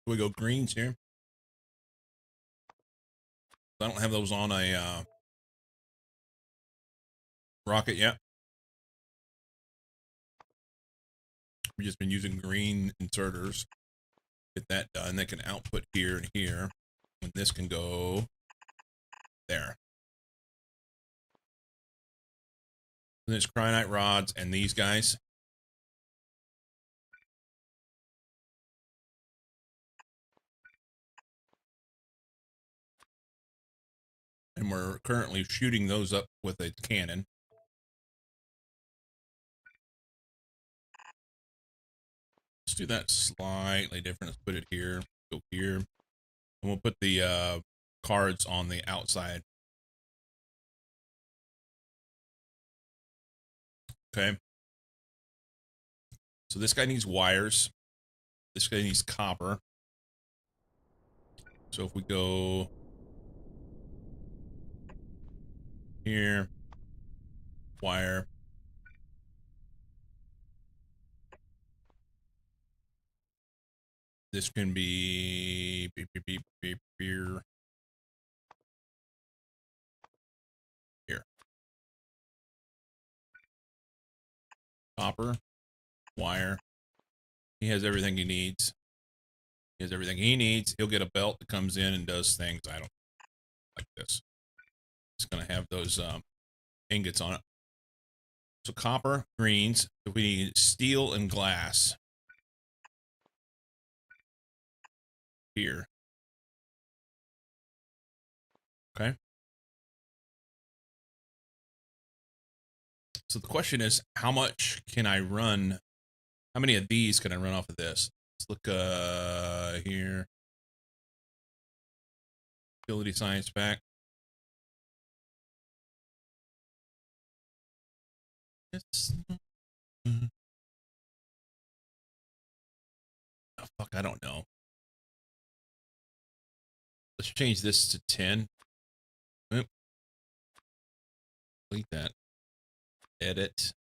We go greens here. I don't have those on a rocket yet. We've just been using green inserters. Get that done. They can output here and here. And this can go there. And there's cryonite rods and these guys. And we're currently shooting those up with a cannon. Let's do that slightly different. Let's put it here. Go here. And we'll put the cards on the outside. Okay. So this guy needs wires. This guy needs copper. So if we go here, wire. This can be here. Copper, wire. He has everything he needs. He has everything he needs. He'll get a belt that comes in and does things. I don't like this. It's going to have those ingots on it. So copper, greens. So we need steel and glass. Here. Okay. So the question is, how much can I run? How many of these can I run off of this? Let's look here. Ability science pack. I don't know. Let's change this to 10. Oop. Delete that. Edit.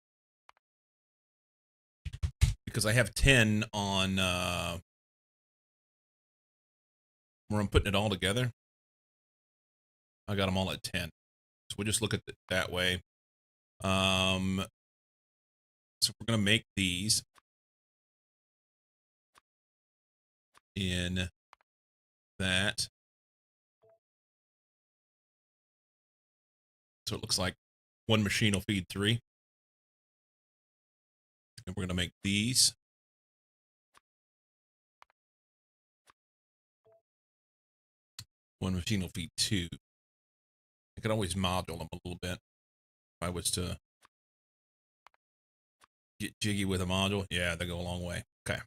Because I have 10 on where I'm putting it all together. I got them all at 10. So we'll just look at it that way. So we're going to make these in that. So it looks like one machine will feed 3. And we're going to make these. One machine will feed 2. I could always module them a little bit. If I was to get jiggy with a module, yeah, they go a long way. Okay.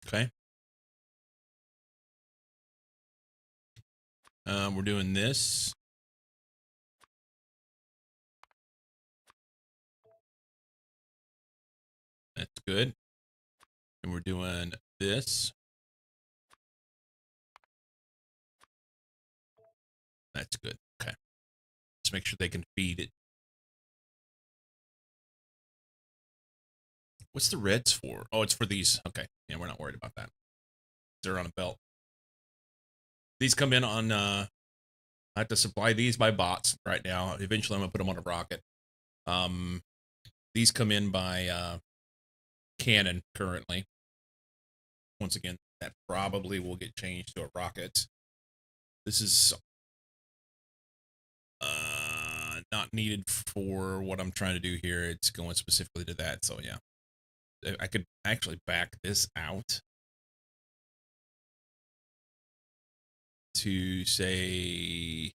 Okay. We're doing this. That's good. And we're doing this. That's good. Okay. Let's make sure they can feed it. What's the reds for? Oh, it's for these. Okay. Yeah, we're not worried about that. They're on a belt. These come in on, I have to supply these by bots right now. Eventually, I'm going to put them on a rocket. These come in by Canon currently. Once again, that probably will get changed to a rocket. This is not needed for what I'm trying to do here. It's going specifically to that. So yeah, I could actually back this out to say,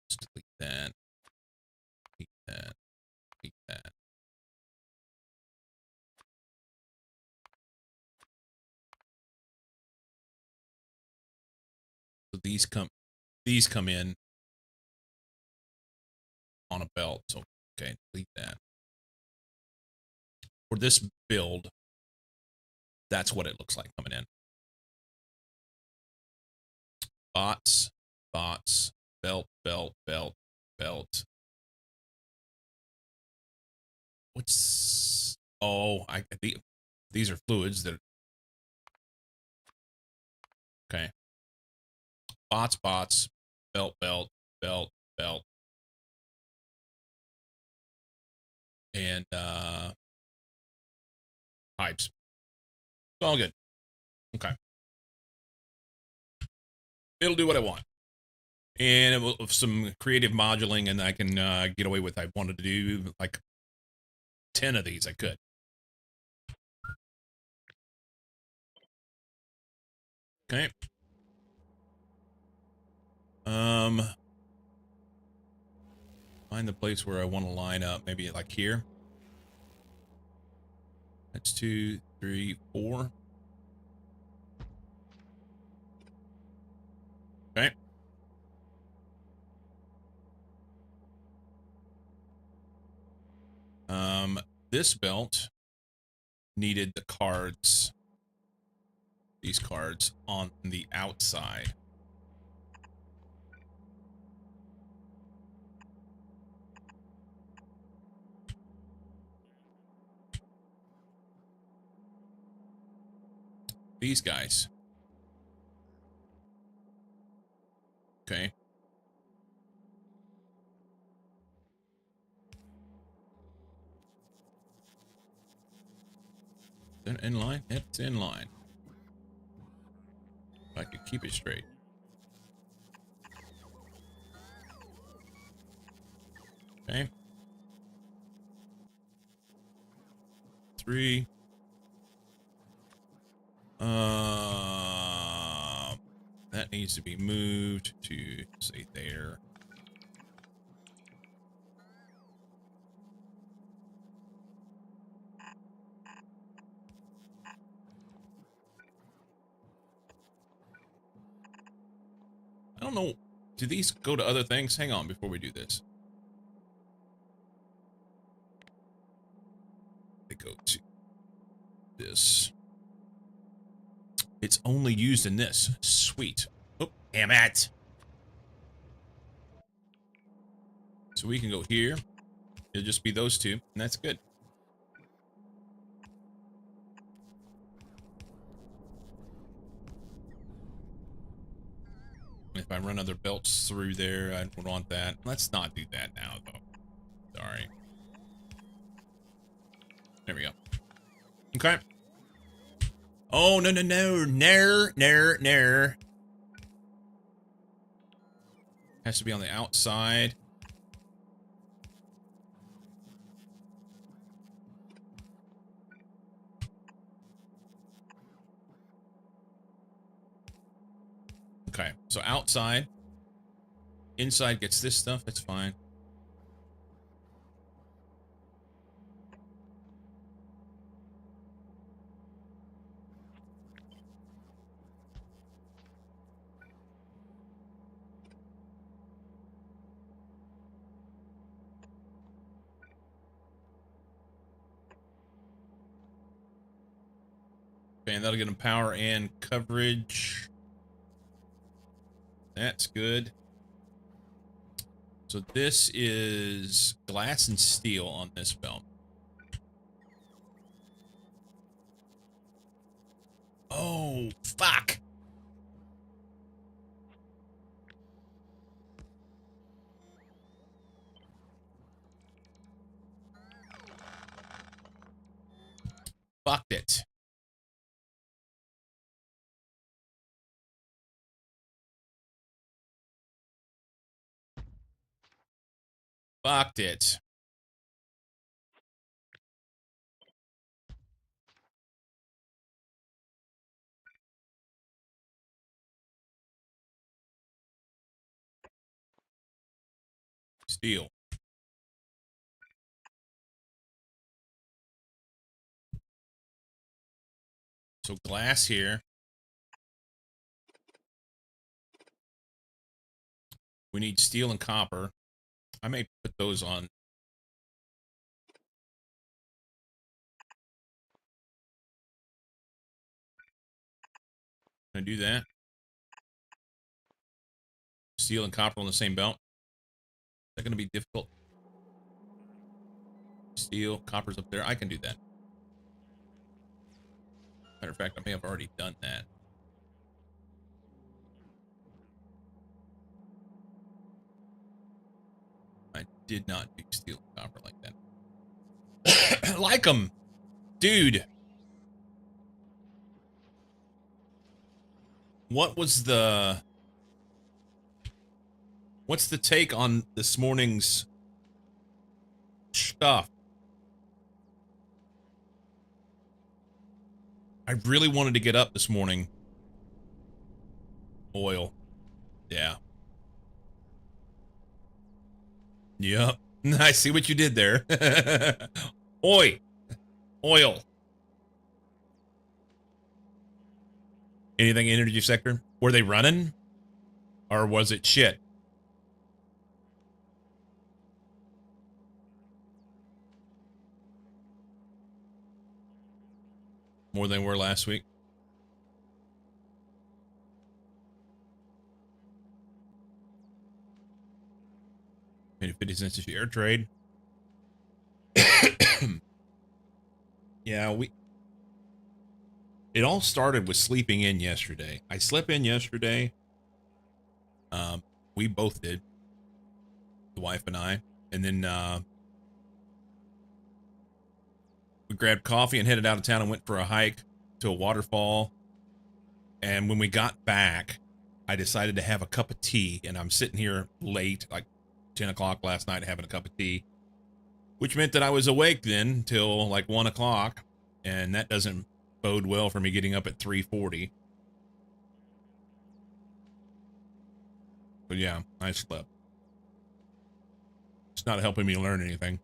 let's delete that, delete that, delete that. So these come in on a belt. So okay, delete that. For this build, that's what it looks like coming in. Bots, bots, belt, belt, belt, belt. What's, oh, these are fluids that, okay. Bots, bots, belt, belt, belt, belt. And pipes. It's all good. Okay. It'll do what I want. And it will, with some creative moduling, and I can get away with, I wanted to do like 10 of these. I could. Okay. Find the place where I want to line up. Maybe like here. That's 2, 3, 4. Okay. This belt needed the cards, these cards on the outside. These guys. Okay. Is it in line? It's in line. If I could keep it straight. Okay. 3. That needs to be moved to say there. I don't know. Do these go to other things? Hang on before we do this. this. It's only used in this. Sweet. Oh, damn it. So we can go here. It'll just be those two, and that's good. If I run other belts through there, I would want that. Let's not do that now, though. Sorry. There we go. Okay. Oh, no, no, no. No. Has to be on the outside. Okay, so outside. Inside gets this stuff. That's fine. Okay, and that'll get them power and coverage. That's good. So this is glass and steel on this belt. Oh, fuck. Fucked it. Fucked it. Steel. So glass here. We need steel and copper. I may put those on. Can I do that? Steel and copper on the same belt. Is that going to be difficult? Steel, copper's up there. I can do that. Matter of fact, I may have already done that. I did not do steel and copper like that. Like them. Dude. What's the take on this morning's stuff? I really wanted to get up this morning. Oil. Yeah. Yep. I see what you did there. Oi. Oil. Anything energy sector? Were they running? Or was it shit? More than they were last week? Maybe 50 cents a share trade. Yeah, it all started with sleeping in yesterday. I slept in yesterday. We both did. The wife and I. And then we grabbed coffee and headed out of town and went for a hike to a waterfall. And when we got back, I decided to have a cup of tea. And I'm sitting here late, like 10 o'clock last night, having a cup of tea, which meant that I was awake then till like 1 o'clock. And that doesn't bode well for me getting up at 3:40. But yeah, I slept. It's not helping me learn anything.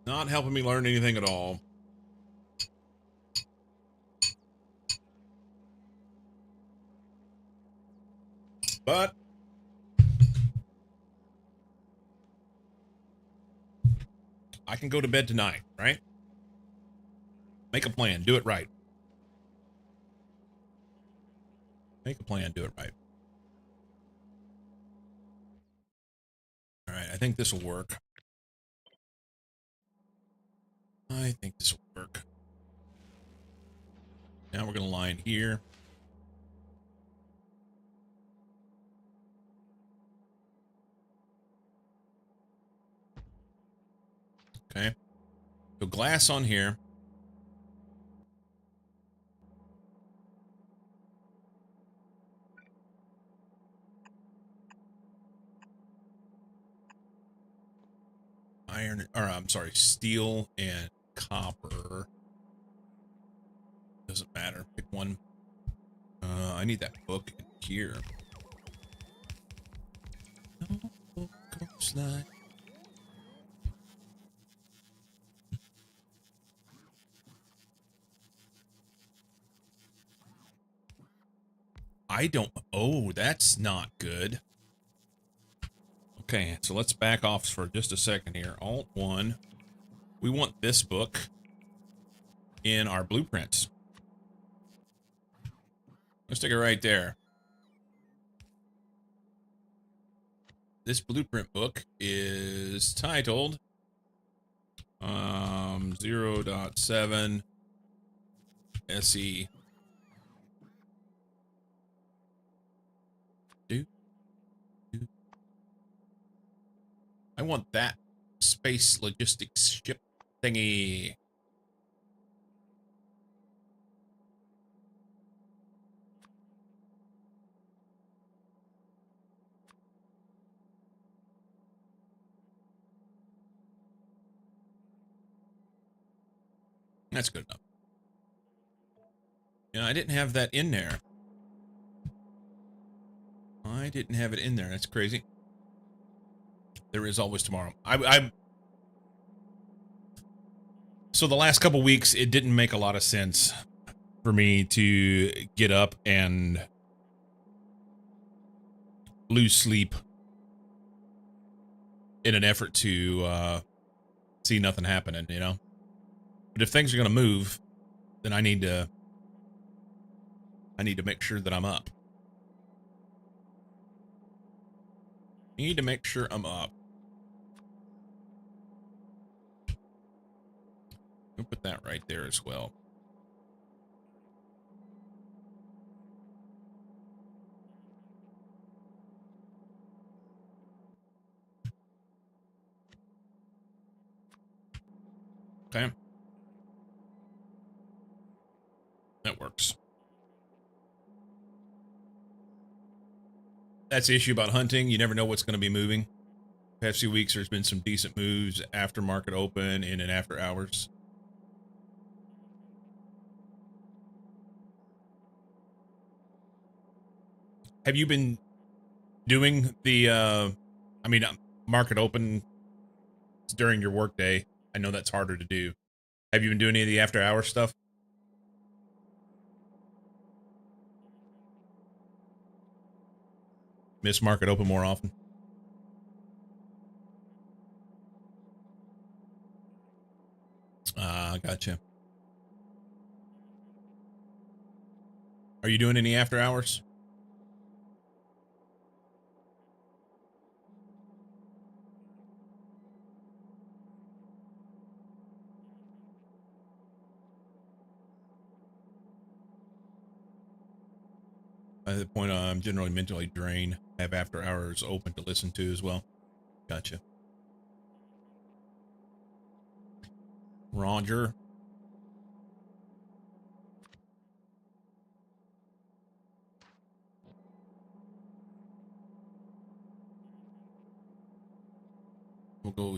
Not helping me learn anything at all. But I can go to bed tonight, right? Make a plan. Do it right. Make a plan. Do it right. All right. I think this will work. I think this will work. Now we're going to line here. Okay. So glass on here. Iron, or I'm sorry, steel and copper. Doesn't matter. Pick one. I need that book in here. No book goes like. I don't. Oh, that's not good. Okay, so let's back off for just a second here. Alt 1. We want this book in our blueprints. Let's stick it right there. This blueprint book is titled 0.7 SE. I want that space logistics ship thingy. That's good enough. Yeah, I didn't have that in there. I didn't have it in there. That's crazy. There is always tomorrow. So the last couple weeks, it didn't make a lot of sense for me to get up and lose sleep in an effort to see nothing happening, you know? But if things are going to move, then I need to make sure that I'm up. I need to make sure I'm up. We'll put that right there as well. Okay. That works. That's the issue about hunting. You never know what's going to be moving. Past few weeks, there's been some decent moves after market open and after hours. Have you been doing the, market open during your workday? I know that's harder to do. Have you been doing any of the after hours stuff? Miss market open more often? Gotcha. Are you doing any after hours? At the point I'm generally mentally drained. I have after hours open to listen to as well. Gotcha. Roger. We'll go.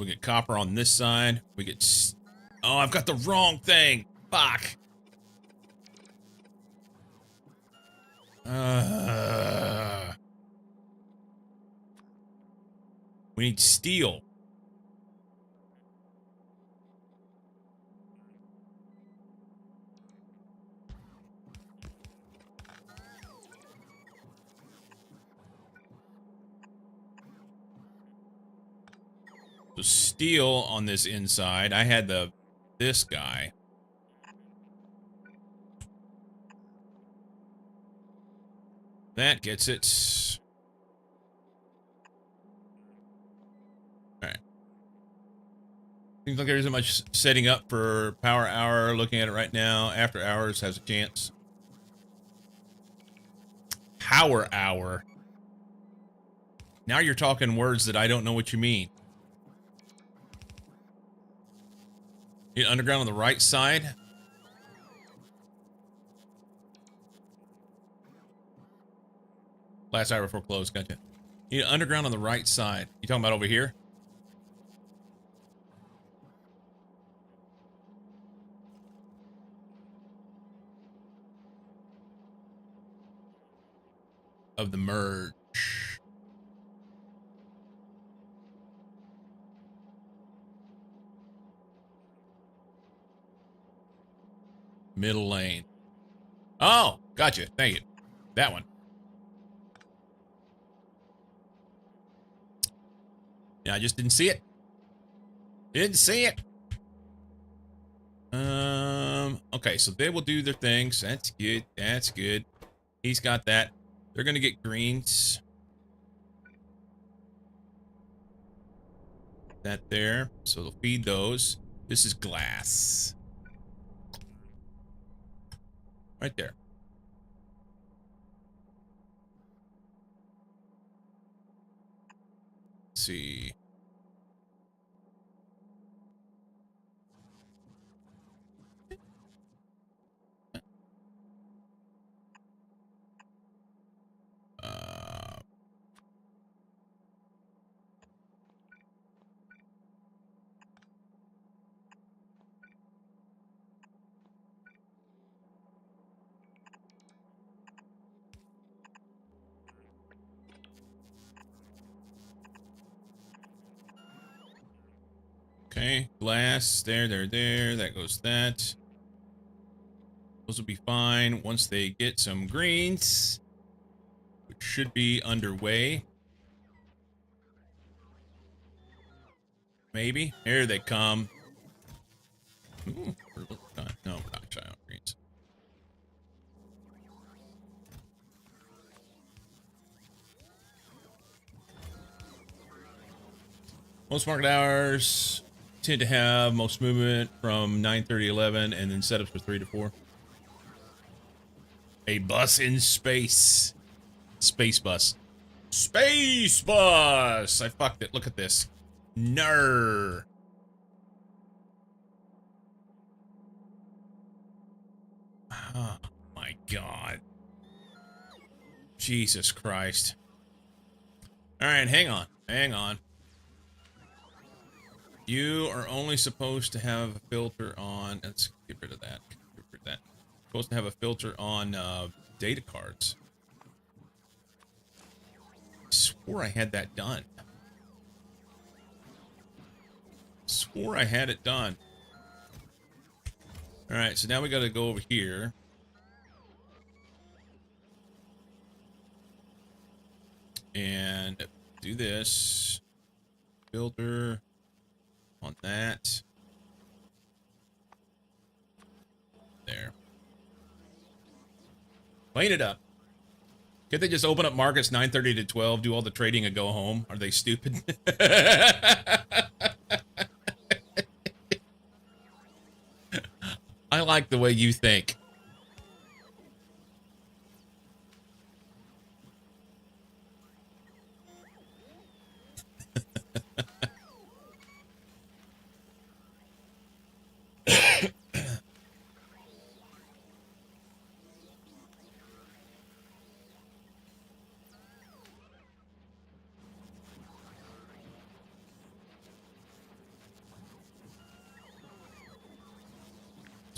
We get copper on this side. We get... Oh, I've got the wrong thing. Fuck. We need steel. So steel on this inside. I had this guy. That gets it. Alright. Seems like there isn't much setting up for power hour. Looking at it right now. After hours has a chance. Power hour. Now you're talking words that I don't know what you mean. You underground on the right side? Last hour before close, gotcha. You underground on the right side. You talking about over here? Of the merge. Middle lane. Oh, gotcha. Thank you. That one. Yeah, I just didn't see it. Didn't see it. Okay, so they will do their things. That's good. That's good. He's got that. They're gonna get greens. That there. So they'll feed those. This is glass. Right there. Let's see. Okay, glass, there, that goes that. Those will be fine once they get some greens, which should be underway. Maybe. Here they come. Ooh, no, we're not shy on greens. Most market hours tend to have most movement from 9:30, 11, and then setups for 3 to 4. A bus in space. Space bus. Space bus! I fucked it. Look at this. Ner. Oh my god. Jesus Christ. Alright, hang on. Hang on. You are only supposed to have a filter on. Let's get rid of that. Get rid of that. Supposed to have a filter on data cards. I swore I had that done. Swore I had it done. Alright, so now we gotta go over here. And do this. Filter on that. There. Clean it up. Can't they just open up markets 9:30 to 12, do all the trading and go home? Are they stupid? I like the way you think.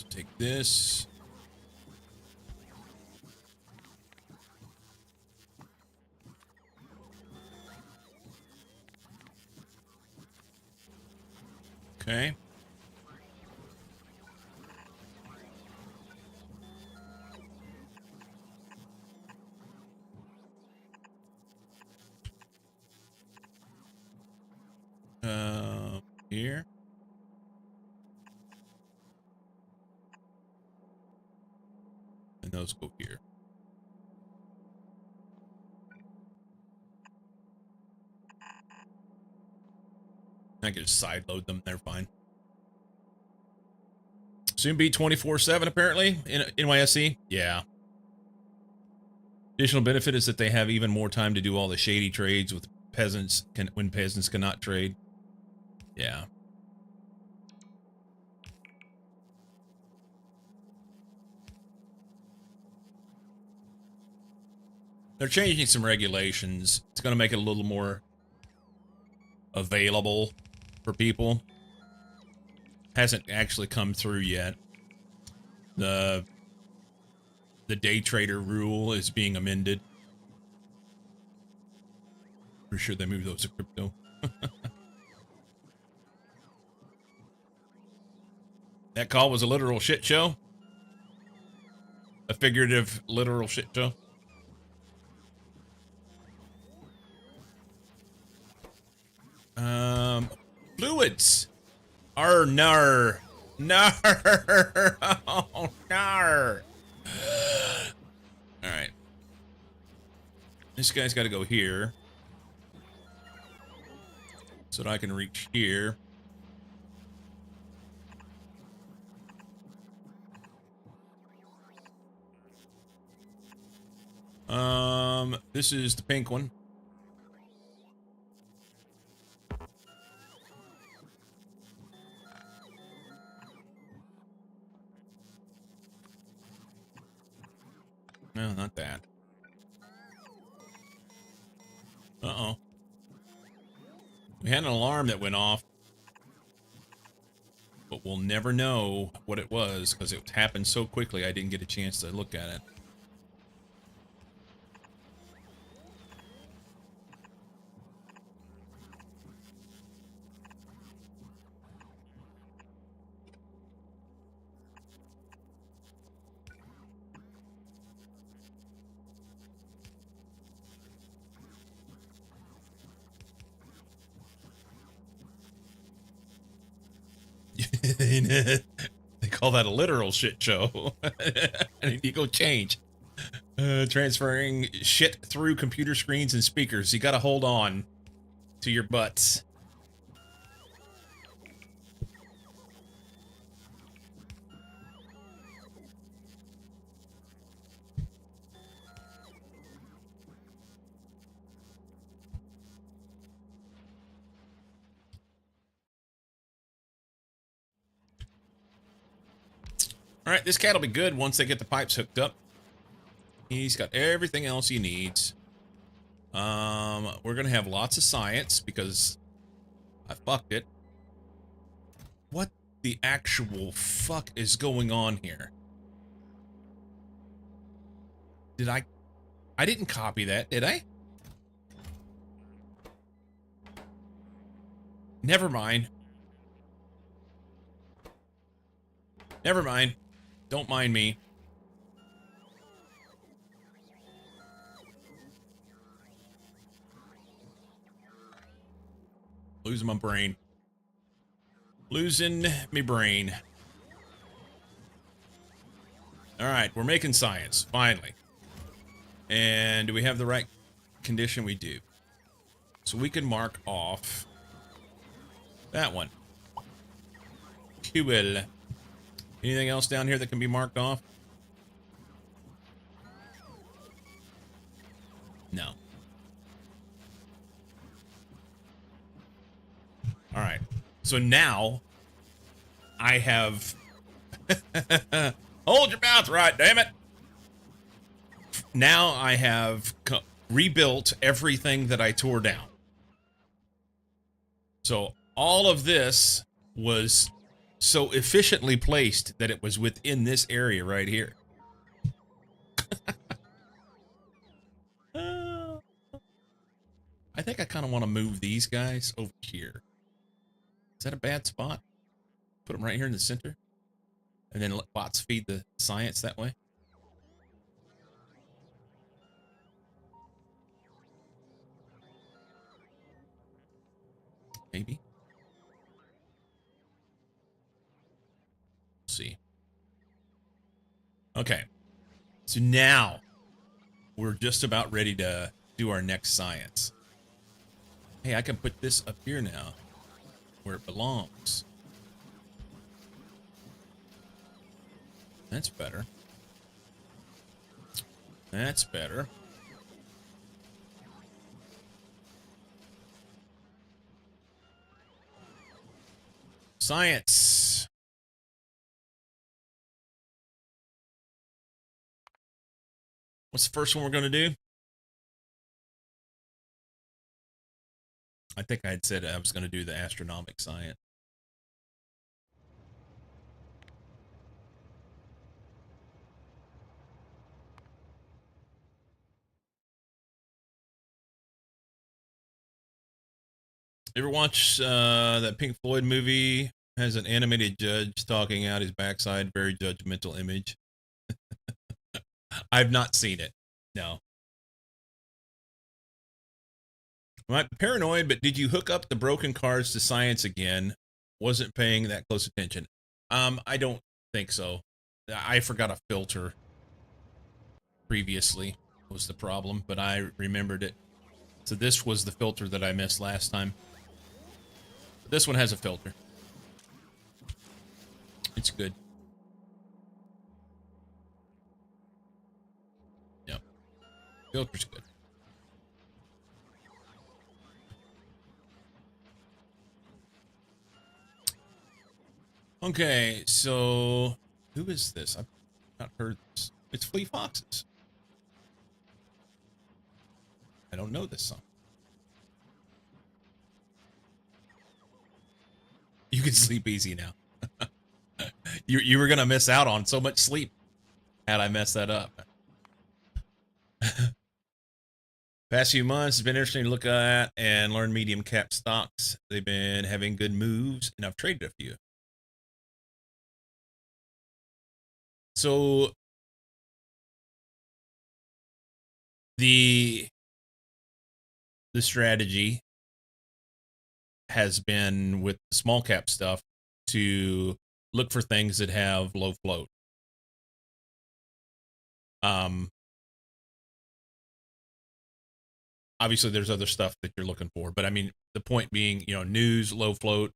to take this. Okay. Here. And those go here. I can just side load them. They're fine. Soon be 24/7 apparently in NYSE. Yeah. Additional benefit is that they have even more time to do all the shady trades with peasants when peasants cannot trade. Yeah. They're changing some regulations. It's going to make it a little more available for people. Hasn't actually come through yet. The day trader rule is being amended. For sure they moved those to crypto. That call was a literal shit show. A figurative, literal shit show. Fluids. Nar. Oh, nar. Alright. This guy's got to go here. So that I can reach here. This is the pink one. No, not that. Uh-oh. We had an alarm that went off. But we'll never know what it was because it happened so quickly I didn't get a chance to look at it. They call that a literal shit show. I need to go change. Transferring shit through computer screens and speakers. You gotta hold on to your butts. All right, this cat will be good once they get the pipes hooked up. He's got everything else he needs. We're gonna have lots of science because I fucked it. What the actual fuck is going on here? Did I didn't copy that, did I? Never mind. Never mind. Don't mind me. Losing my brain. Losing me brain. Alright, we're making science, finally. And do we have the right condition? We do. So we can mark off that one. Cool. Anything else down here that can be marked off? No. All right. So now I have hold your mouth right, damn it. Now I have rebuilt everything that I tore down. So all of this was so efficiently placed that it was within this area right here. I think I kind of want to move these guys over here. Is that a bad spot? Put them right here in the center, and then let bots feed the science that way. Maybe. Let's see. Okay. So now we're just about ready to do our next science. Hey, I can put this up here now where it belongs. That's better. That's better. Science. What's the first one we're going to do? I think I had said I was going to do the astronomic science. Ever watch that Pink Floyd movie? Has an animated judge talking out his backside, very judgmental image. I've not seen it. No. I'm paranoid, but did you hook up the broken cards to science again? Wasn't paying that close attention. I don't think so. I forgot a filter previously was the problem, but I remembered it. So this was the filter that I missed last time. But this one has a filter. It's good. Yep. Filter's good. Okay, so who is this? I've not heard this. It's Fleet Foxes. I don't know this song. You can sleep easy now. You were gonna miss out on so much sleep had I messed that up. Past few months has been interesting to look at and learn medium cap stocks. They've been having good moves, and I've traded a few. So the strategy has been with the small cap stuff to look for things that have low float. Obviously there's other stuff that you're looking for, but I mean, the point being, news, low float,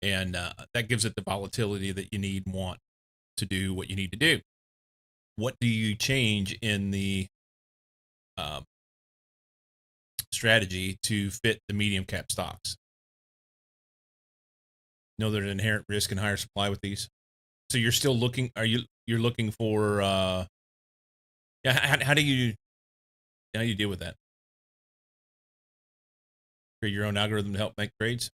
and that gives it the volatility that you need and want to do what you need to do. What do you change in the strategy to fit the medium cap stocks? Know there's an inherent risk and higher supply with these. So you're still looking, you're looking for, how do you deal with that? Create your own algorithm to help make trades?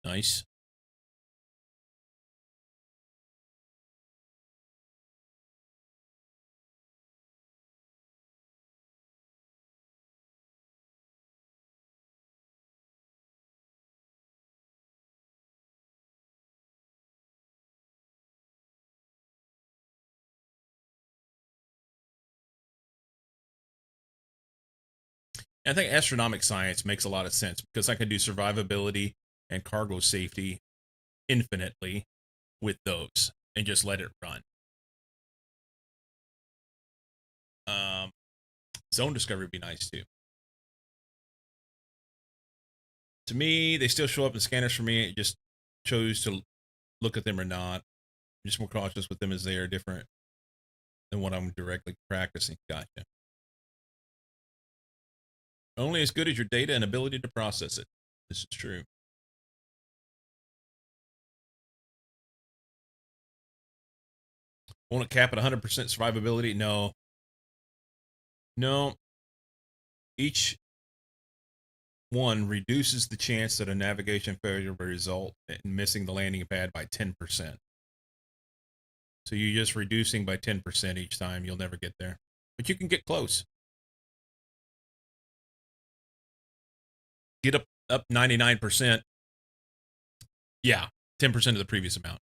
Nice. I think astronomic science makes a lot of sense because I can do survivability and cargo safety infinitely with those and just let it run. Zone discovery would be nice too. To me, they still show up in scanners for me. It just chose to look at them or not. I'm just more cautious with them as they are different than what I'm directly practicing. Gotcha. Only as good as your data and ability to process it. This is true. Won't it cap at 100% survivability? No. No. Each one reduces the chance that a navigation failure will result in missing the landing pad by 10%. So you're just reducing by 10% each time. You'll never get there, but you can get close. Get up 99%. Yeah, 10% of the previous amount.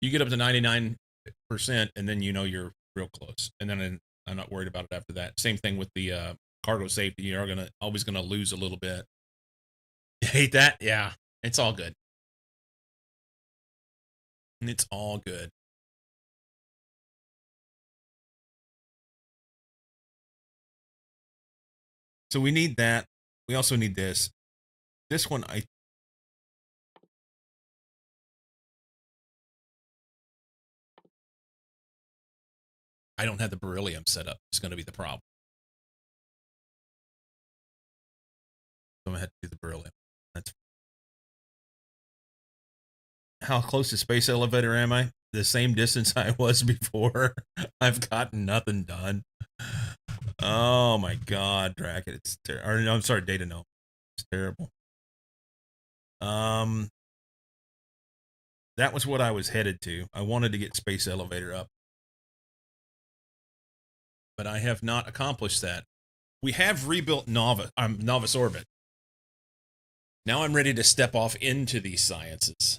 You get up to 99%, and then you know you're real close. And then I'm not worried about it after that. Same thing with the cargo safety. You're always gonna lose a little bit. You hate that? Yeah, it's all good. It's all good. So we need that. We also need this. This one, I don't have the beryllium set up. It's going to be the problem. So I'm going to have to do the beryllium. That's how close to space elevator am I? The same distance I was before. I've gotten nothing done. Oh my God, Dracket. It's terrible. Or no, I'm sorry, Data No. It's terrible. That was what I was headed to. I wanted to get space elevator up, but I have not accomplished that. We have rebuilt Novice Orbit. Now I'm ready to step off into these sciences.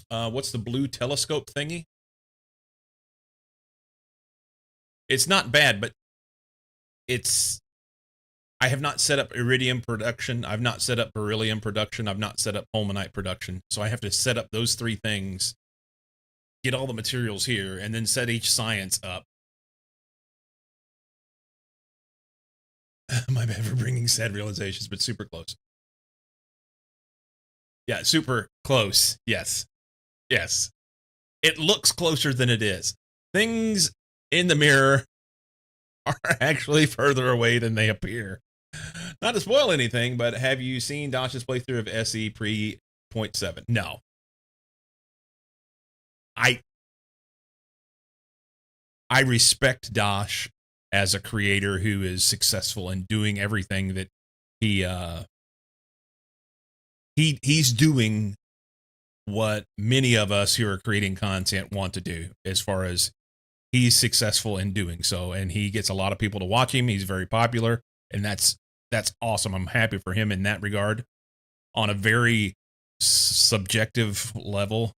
What's the blue telescope thingy? It's not bad, but I have not set up iridium production. I've not set up beryllium production. I've not set up holmanite production. So I have to set up those three things, get all the materials here, and then set each science up. My bad for bringing sad realizations, but super close. Yeah, super close. Yes. Yes. It looks closer than it is. Things in the mirror are actually further away than they appear. Not to spoil anything, but have you seen Dosh's playthrough of SE pre 0.7? No. I respect Dosh as a creator who is successful in doing everything that he's doing what many of us who are creating content want to do, as far as he's successful in doing so, and he gets a lot of people to watch him. He's very popular, and that's awesome. I'm happy for him in that regard. On a very subjective level,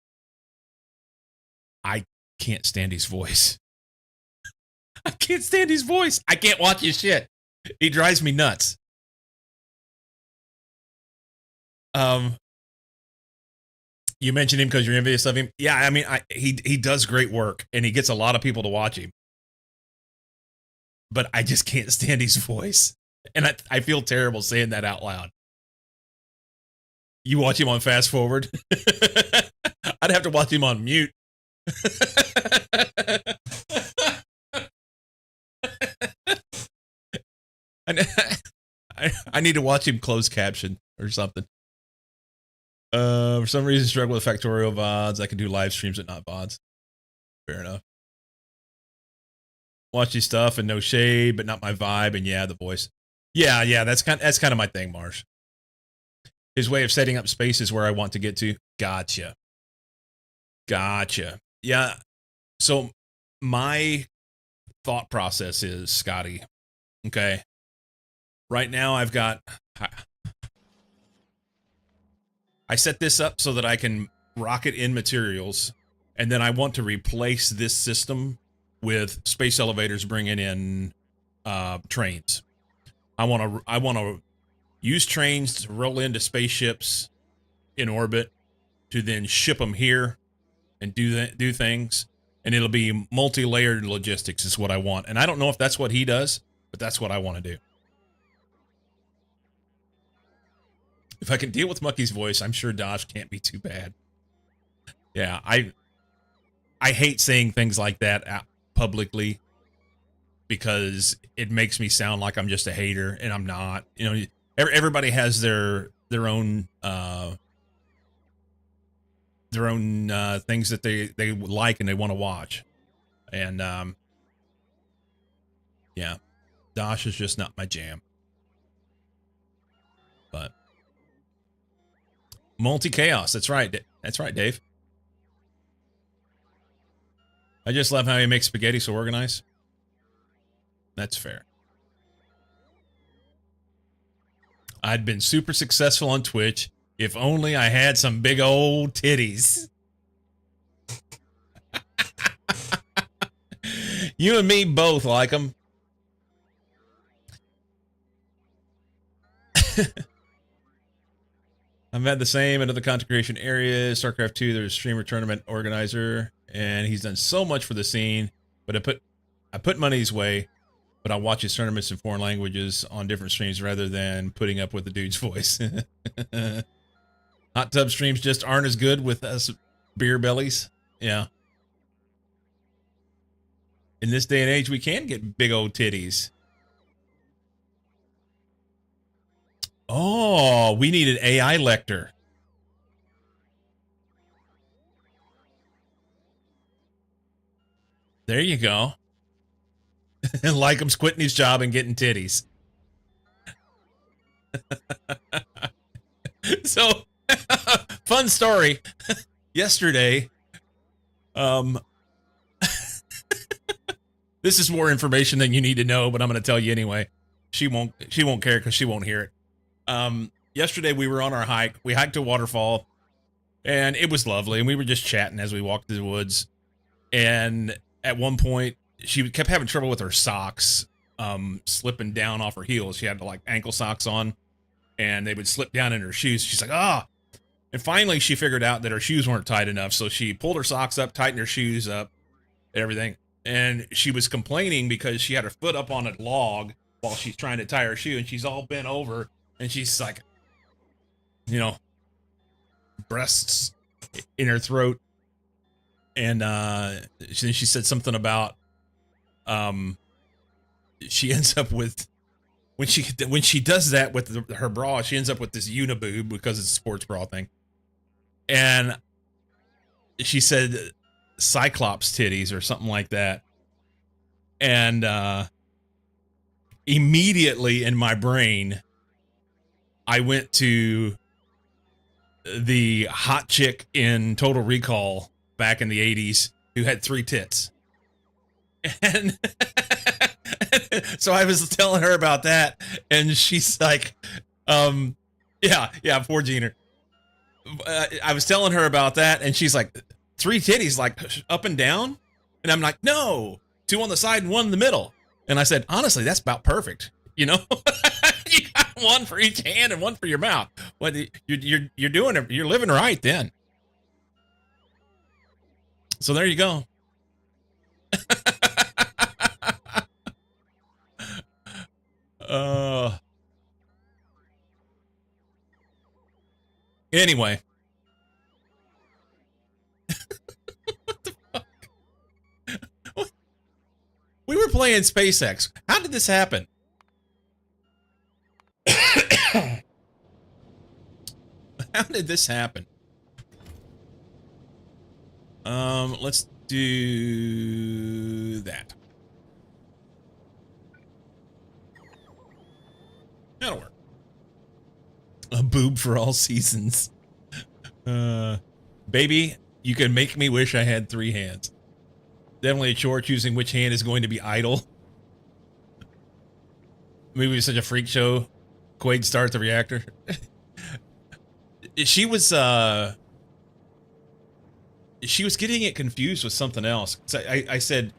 I can't stand his voice. I can't stand his voice. I can't watch his shit. He drives me nuts. You mentioned him because you're envious of him. Yeah, I mean, he does great work, and he gets a lot of people to watch him. But I just can't stand his voice, and I feel terrible saying that out loud. You watch him on fast forward. I'd have to watch him on mute. I need to watch him closed caption or something. For some reason, struggle with factorial VODs. I can do live streams, but not VODs. Fair enough. Watch his stuff and no shade, but not my vibe. And yeah, the voice. Yeah, that's kind of my thing, Marsh. His way of setting up space is where I want to get to. Gotcha. Yeah. So my thought process is, Scotty, okay, right now I set this up so that I can rocket in materials, and then I want to replace this system with space elevators bringing in trains. I want to use trains to roll into spaceships in orbit to then ship them here and do things, and it'll be multi-layered logistics is what I want. And I don't know if that's what he does, but that's what I want to do. If I can deal with Mucky's voice, I'm sure Dosh can't be too bad. Yeah, I hate saying things like that out publicly because it makes me sound like I'm just a hater, and I'm not. You know, everybody has their own things that they like and they want to watch, and Yeah. Dosh is just not my jam. But multi-chaos. That's right. That's right, Dave. I just love how he makes spaghetti so organized. That's fair. I'd been super successful on Twitch if only I had some big old titties. You and me both like them. I've had the same in other content creation areas. StarCraft 2, there's a streamer tournament organizer, and he's done so much for the scene. But I put money his way, but I watch his tournaments in foreign languages on different streams rather than putting up with the dude's voice. Hot tub streams just aren't as good with us beer bellies. Yeah. In this day and age, we can get big old titties. Oh, we need an AI lector. There you go. Like him's quitting his job and getting titties. So, fun story. Yesterday, this is more information than you need to know, but I'm going to tell you anyway. She won't care because she won't hear it. Yesterday we were on our hike. We hiked a waterfall, and it was lovely. And we were just chatting as we walked through the woods. And at one point, she kept having trouble with her socks, slipping down off her heels. She had like ankle socks on, and they would slip down in her shoes. She's like, ah. And finally, she figured out that her shoes weren't tight enough, so she pulled her socks up, tightened her shoes up, everything. And she was complaining because she had her foot up on a log while she's trying to tie her shoe, and she's all bent over, and she's like, you know, breasts in her throat. And she said something about she ends up with when she does that with her bra, she ends up with this uniboob because it's a sports bra thing. And she said Cyclops titties or something like that. And immediately in my brain, I went to the hot chick in Total Recall back in the 80s who had 3 tits. And so I was telling her about that, and she's like, yeah, poor Jeaner. I was telling her about that, and she's like, 3 titties, like up and down? And I'm like, no, 2 on the side and 1 in the middle. And I said, honestly, that's about perfect. You know, you got 1 for each hand and 1 for your mouth. Well, you're doing it. You're living right then. So there you go. Anyway. What the fuck? We were playing SpaceX. How did this happen? How did this happen? Let's do that. That'll work. A boob for all seasons. Baby, you can make me wish I had 3 hands. Definitely a chore choosing which hand is going to be idle. Maybe it's such a freak show. Quaid start the reactor. She was getting it confused with something else. So I said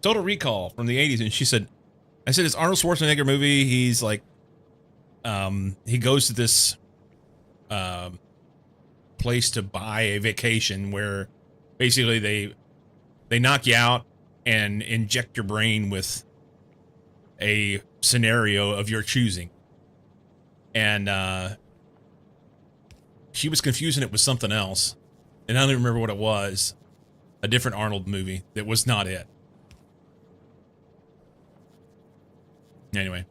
Total Recall from the 80s, and she said, I said, it's Arnold Schwarzenegger movie. He's like, he goes to this place to buy a vacation where basically they knock you out and inject your brain with a scenario of your choosing. And she was confusing it with something else, and I don't even remember what it was. A different Arnold movie that was not it. Anyway.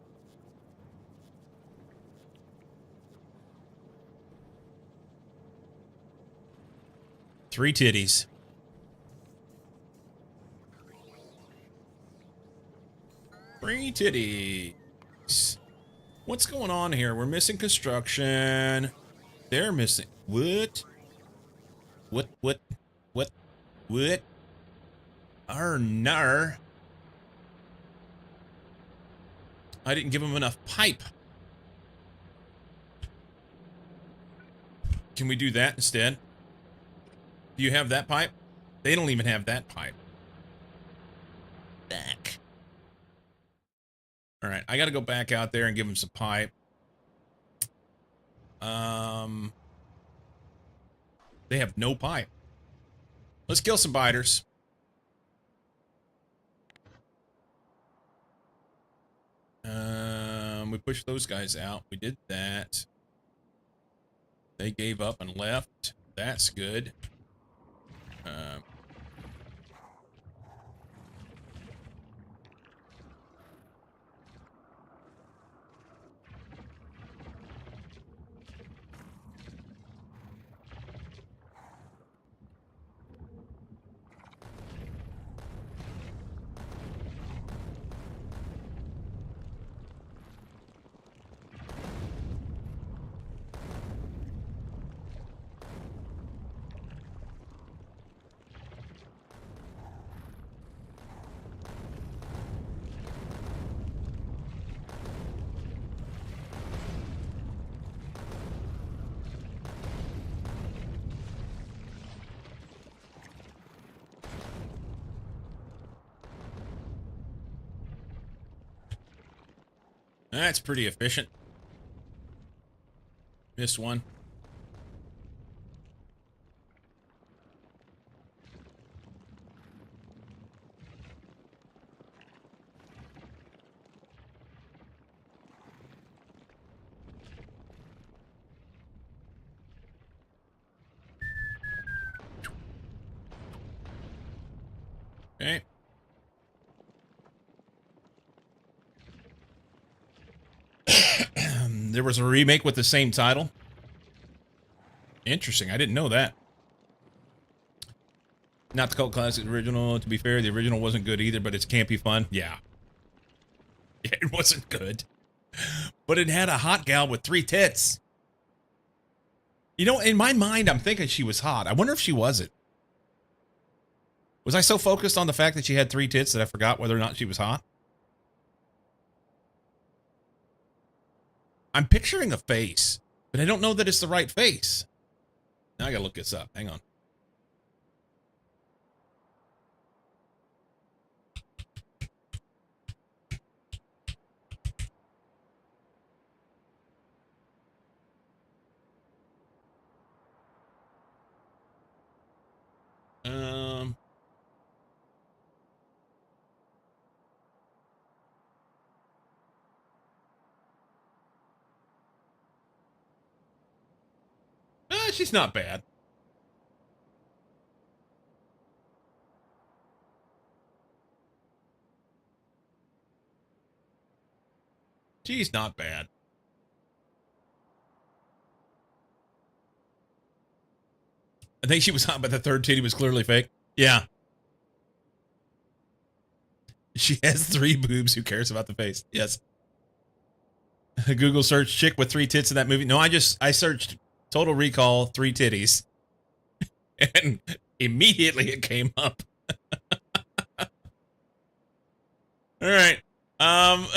Three titties. Free titties. What's going on here? We're missing construction. They're missing. What? What? What? What? What? Nar. I didn't give them enough pipe. Can we do that instead? Do you have that pipe? They don't even have that pipe. Back. All right, I got to go back out there and give them some pipe. They have no pipe. Let's kill some biters. We pushed those guys out. We did that. They gave up and left. That's good. That's pretty efficient. Missed one. Okay. There was a remake with the same title. Interesting. I didn't know that. Not the cult classic original. To be fair, the original wasn't good either, but it's campy fun. Yeah. It wasn't good. But it had a hot gal with 3 tits. You know, in my mind, I'm thinking she was hot. I wonder if she wasn't. Was I so focused on the fact that she had 3 tits that I forgot whether or not she was hot? I'm picturing a face, but I don't know that it's the right face. Now I gotta look this up. Hang on. She's not bad. She's not bad. I think she was hot, but the third titty was clearly fake. Yeah. She has 3 boobs. Who cares about the face? Yes. Google search chick with 3 tits in that movie. No, I searched Total Recall 3 titties. And immediately it came up. All right. Oh,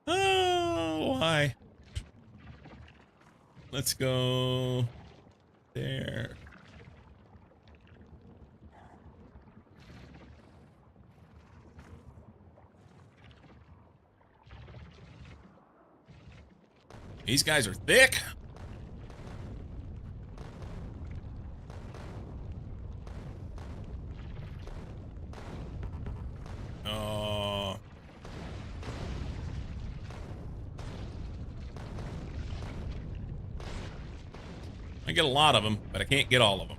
why? Let's go there. These guys are thick. Oh. I get a lot of them, but I can't get all of them.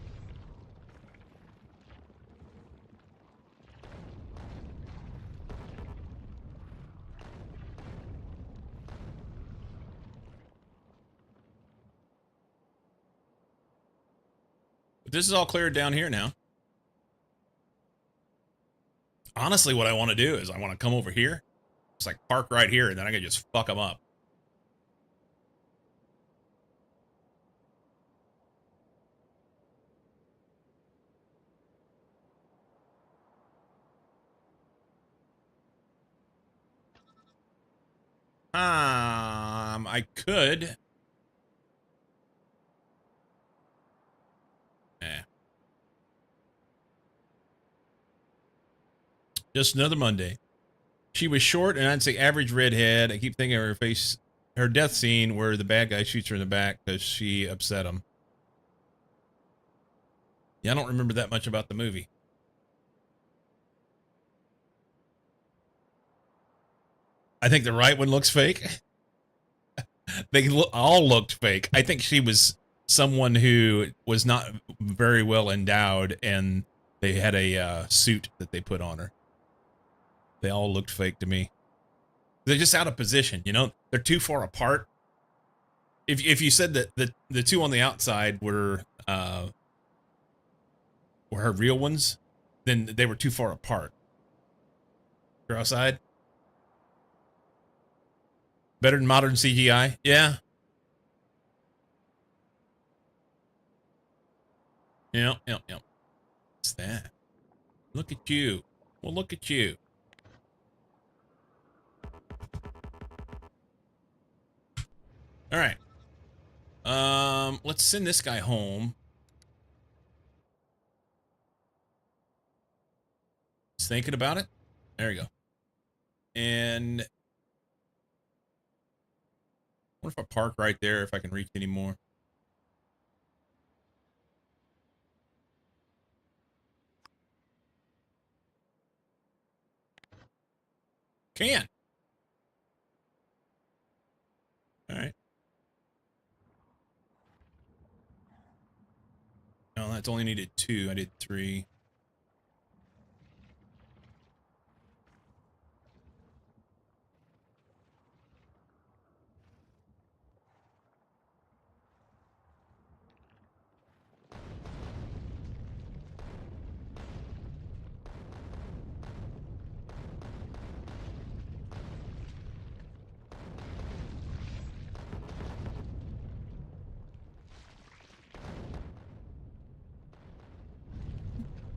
But this is all cleared down here now. Honestly, what I want to do is I want to come over here, just like park right here, and then I can just fuck them up. I could. Eh. Just another Monday. She was short and I'd say average redhead. I keep thinking of her face, her death scene where the bad guy shoots her in the back because she upset him. Yeah, I don't remember that much about the movie. I think the right one looks fake. They all looked fake. I think she was someone who was not very well endowed, and they had a suit that they put on her. They all looked fake to me. They're just out of position, you know. They're too far apart. If you said that the two on the outside were her real ones, then they were too far apart. You're outside. Better than modern CGI. Yeah. Yeah. Yeah. Yeah. What's that? Look at you. Well, look at you. All right. Let's send this guy home. He's thinking about it. There you go. And I wonder if I park right there, if I can reach any more. Can. All right. No, that's only needed 2. I did 3.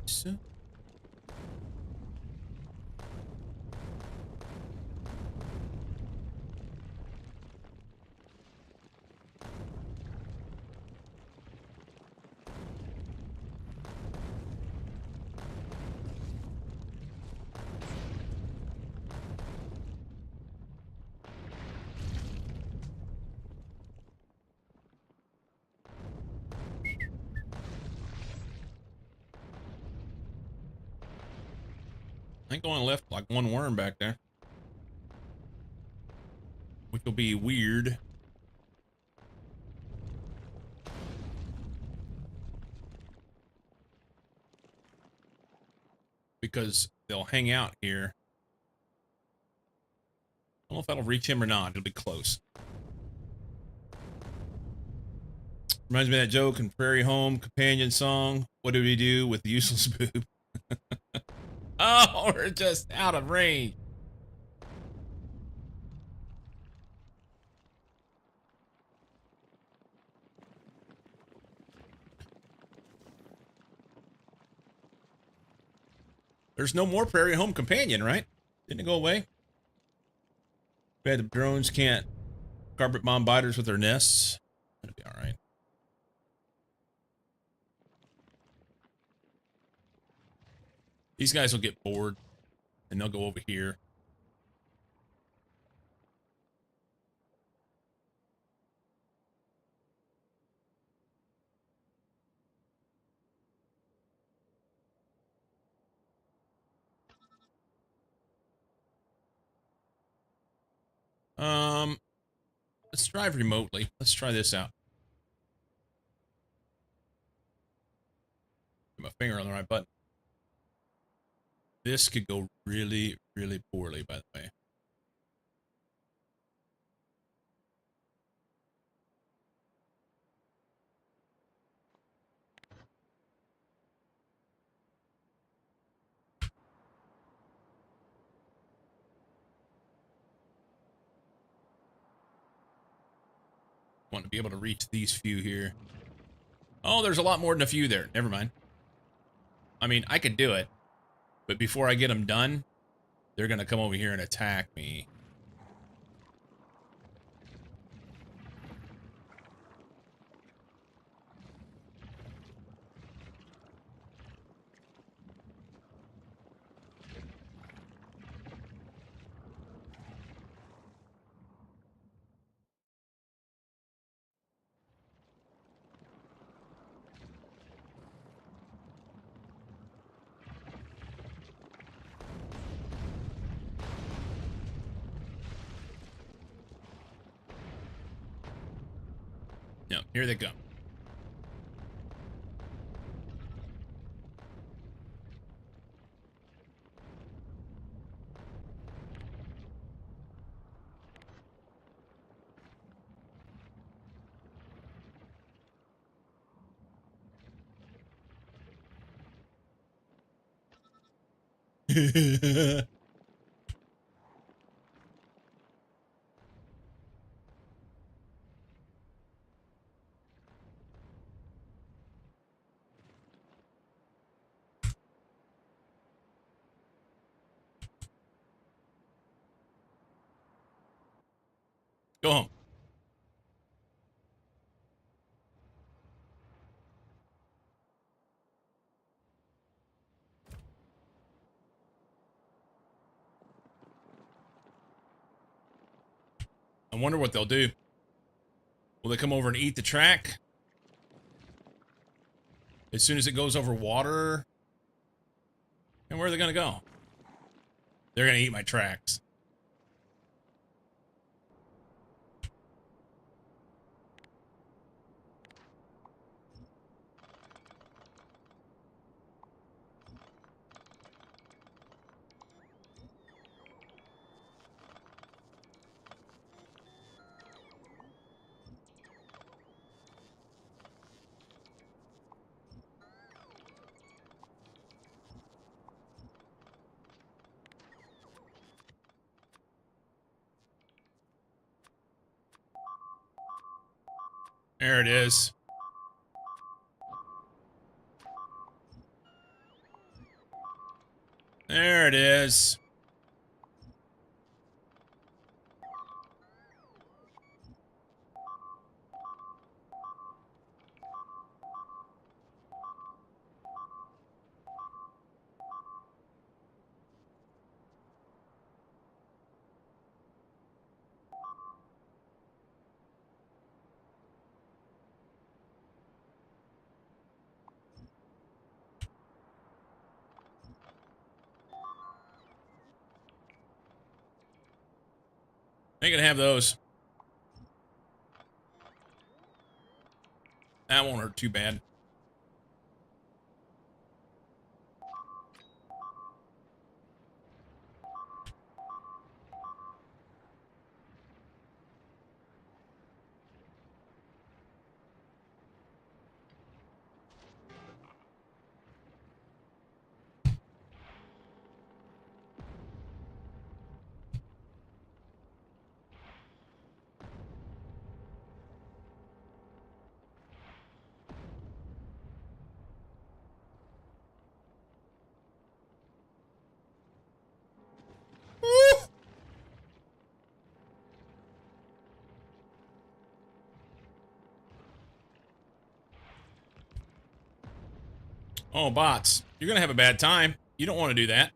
So. I think I only left like 1 worm back there, which will be weird. Because they'll hang out here. I don't know if that'll reach him or not. It'll be close. Reminds me of that joke in Prairie Home Companion song. What do we do with the useless boob? Oh, we're just out of range. There's no more Prairie Home Companion, right? Didn't it go away? Bad the drones can't carpet bomb biters with their nests. That'll be all right. These guys will get bored, and they'll go over here. Um, let's drive remotely. Let's try this out. Get my finger on the right button. This could go really, really poorly, by the way. Want to be able to reach these few here. Oh, there's a lot more than a few there. Never mind. I mean, I could do it, but before I get them done, they're going to come over here and attack me. No, here they come. Go home. I wonder what they'll do. Will they come over and eat the track? As soon as it goes over water? And where are they going to go? They're going to eat my tracks. There it is. There it is. They can have those. That won't hurt too bad. Oh, bots. You're going to have a bad time. You don't want to do that.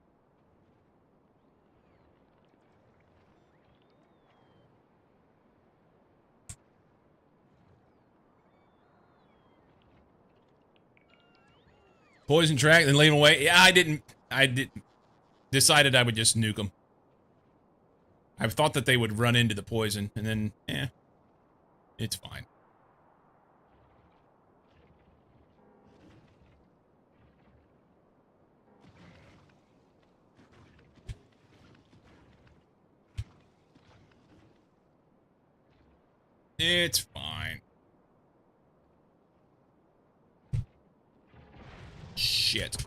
Poison track, then leave them away. Yeah, I didn't. Decided I would just nuke them. I thought that they would run into the poison, and then, it's fine. It's fine. Shit.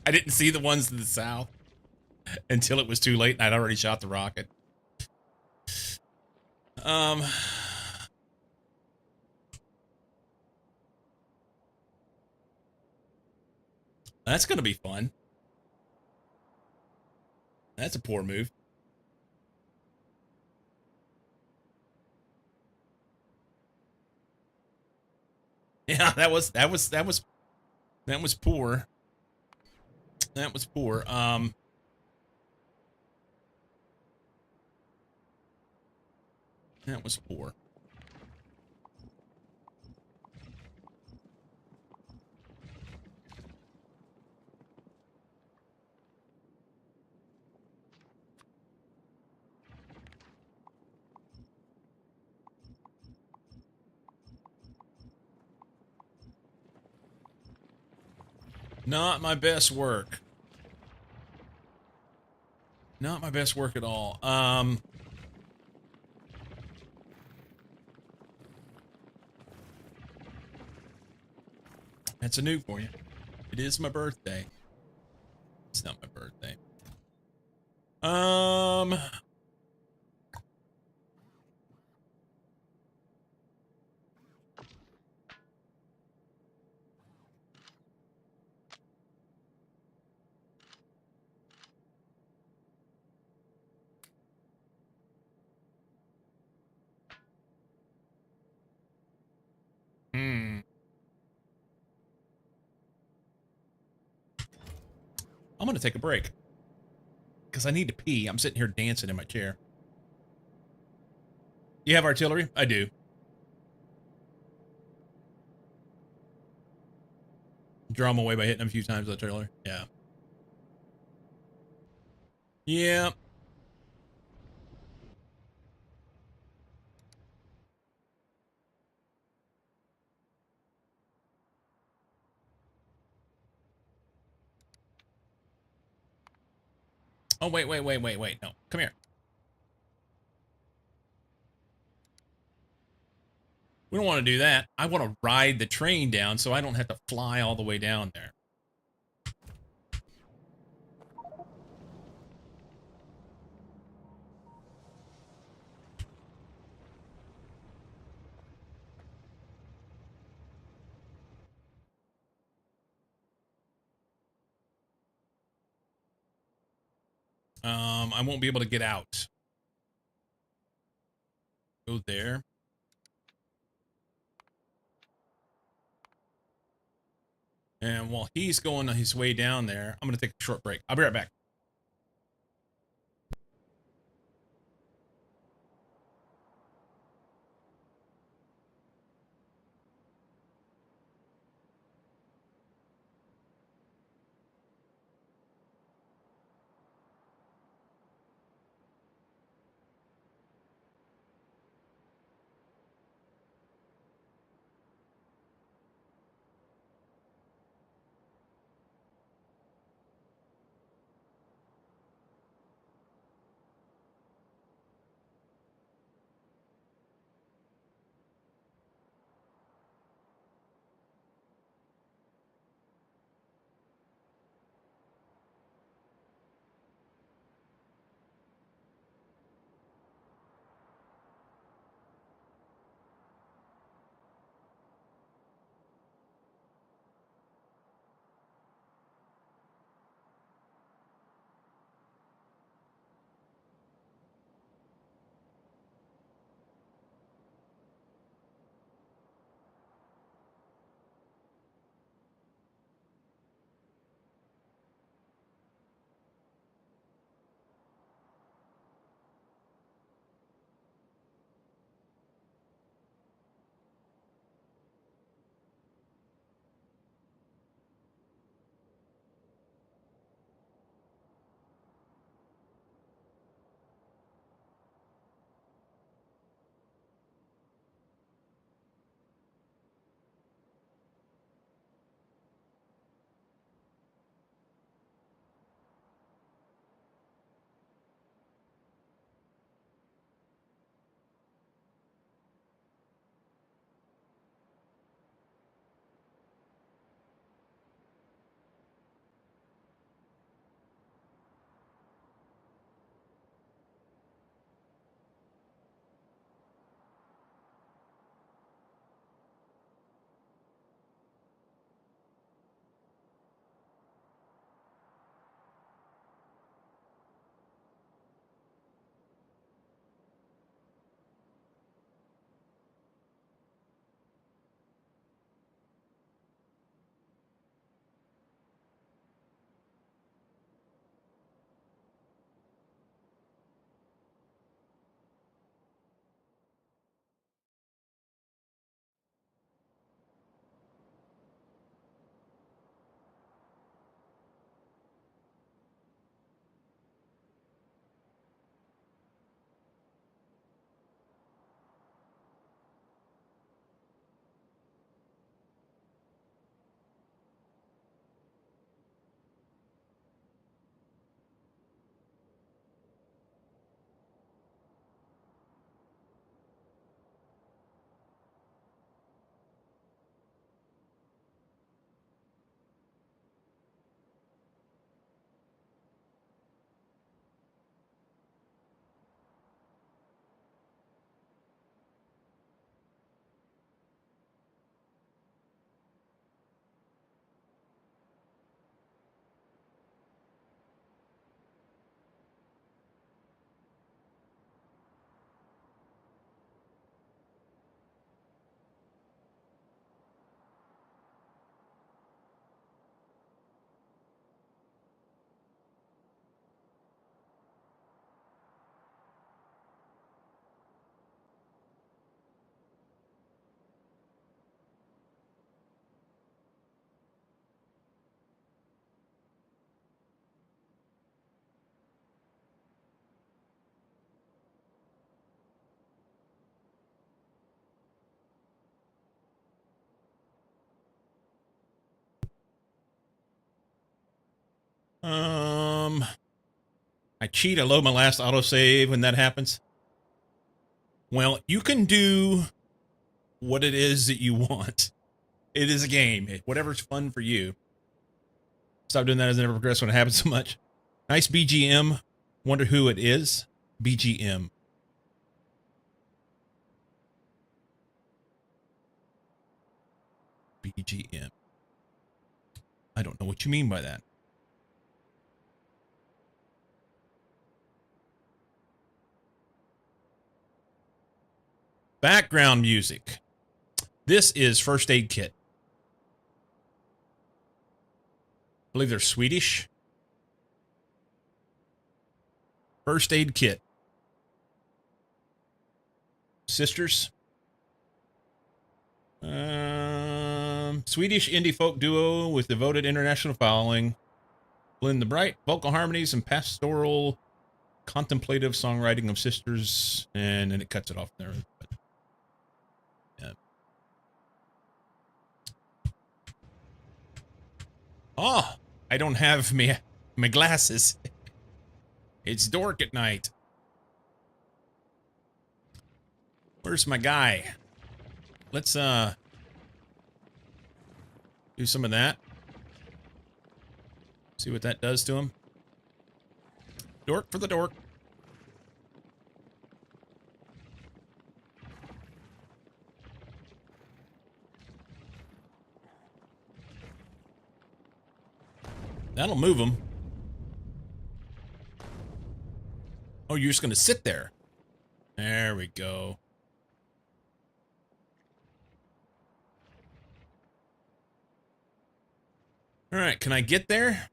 I didn't see the ones to the south until it was too late and I'd already shot the rocket. Um, that's gonna be fun. That's a poor move. Yeah, that was poor. That was poor. That was poor. Not my best work. Not my best work at all. That's a new for you. It is my birthday. It's not my birthday. Hmm. I'm gonna take a break because I need to pee. I'm sitting here dancing in my chair. You have artillery? I do. Draw them away by hitting them a few times with artillery. Yeah. Yeah. Oh, wait. No. Come here. We don't want to do that. I want to ride the train down so I don't have to fly all the way down there. I won't be able to get out. Go there. And while he's going on his way down there, I'm going to take a short break. I'll be right back. I cheat. I load my last autosave when that happens. Well, you can do what it is that you want. It is a game. Whatever's fun for you. Stop doing that as I never progress when it happens so much. Nice BGM. Wonder who it is. BGM. BGM. I don't know what you mean by that. Background music. This is First Aid Kit. I believe they're Swedish. First Aid Kit. Sisters. Swedish indie folk duo with devoted international following. Blend the bright vocal harmonies and pastoral contemplative songwriting of sisters. And then it cuts it off there. But, yeah. Oh, I don't have my glasses. It's dark at night. Where's my guy? Let's do some of that. See what that does to him. Dork for the dork. That'll move him. Oh, you're just gonna sit there. There we go. All right, can I get there?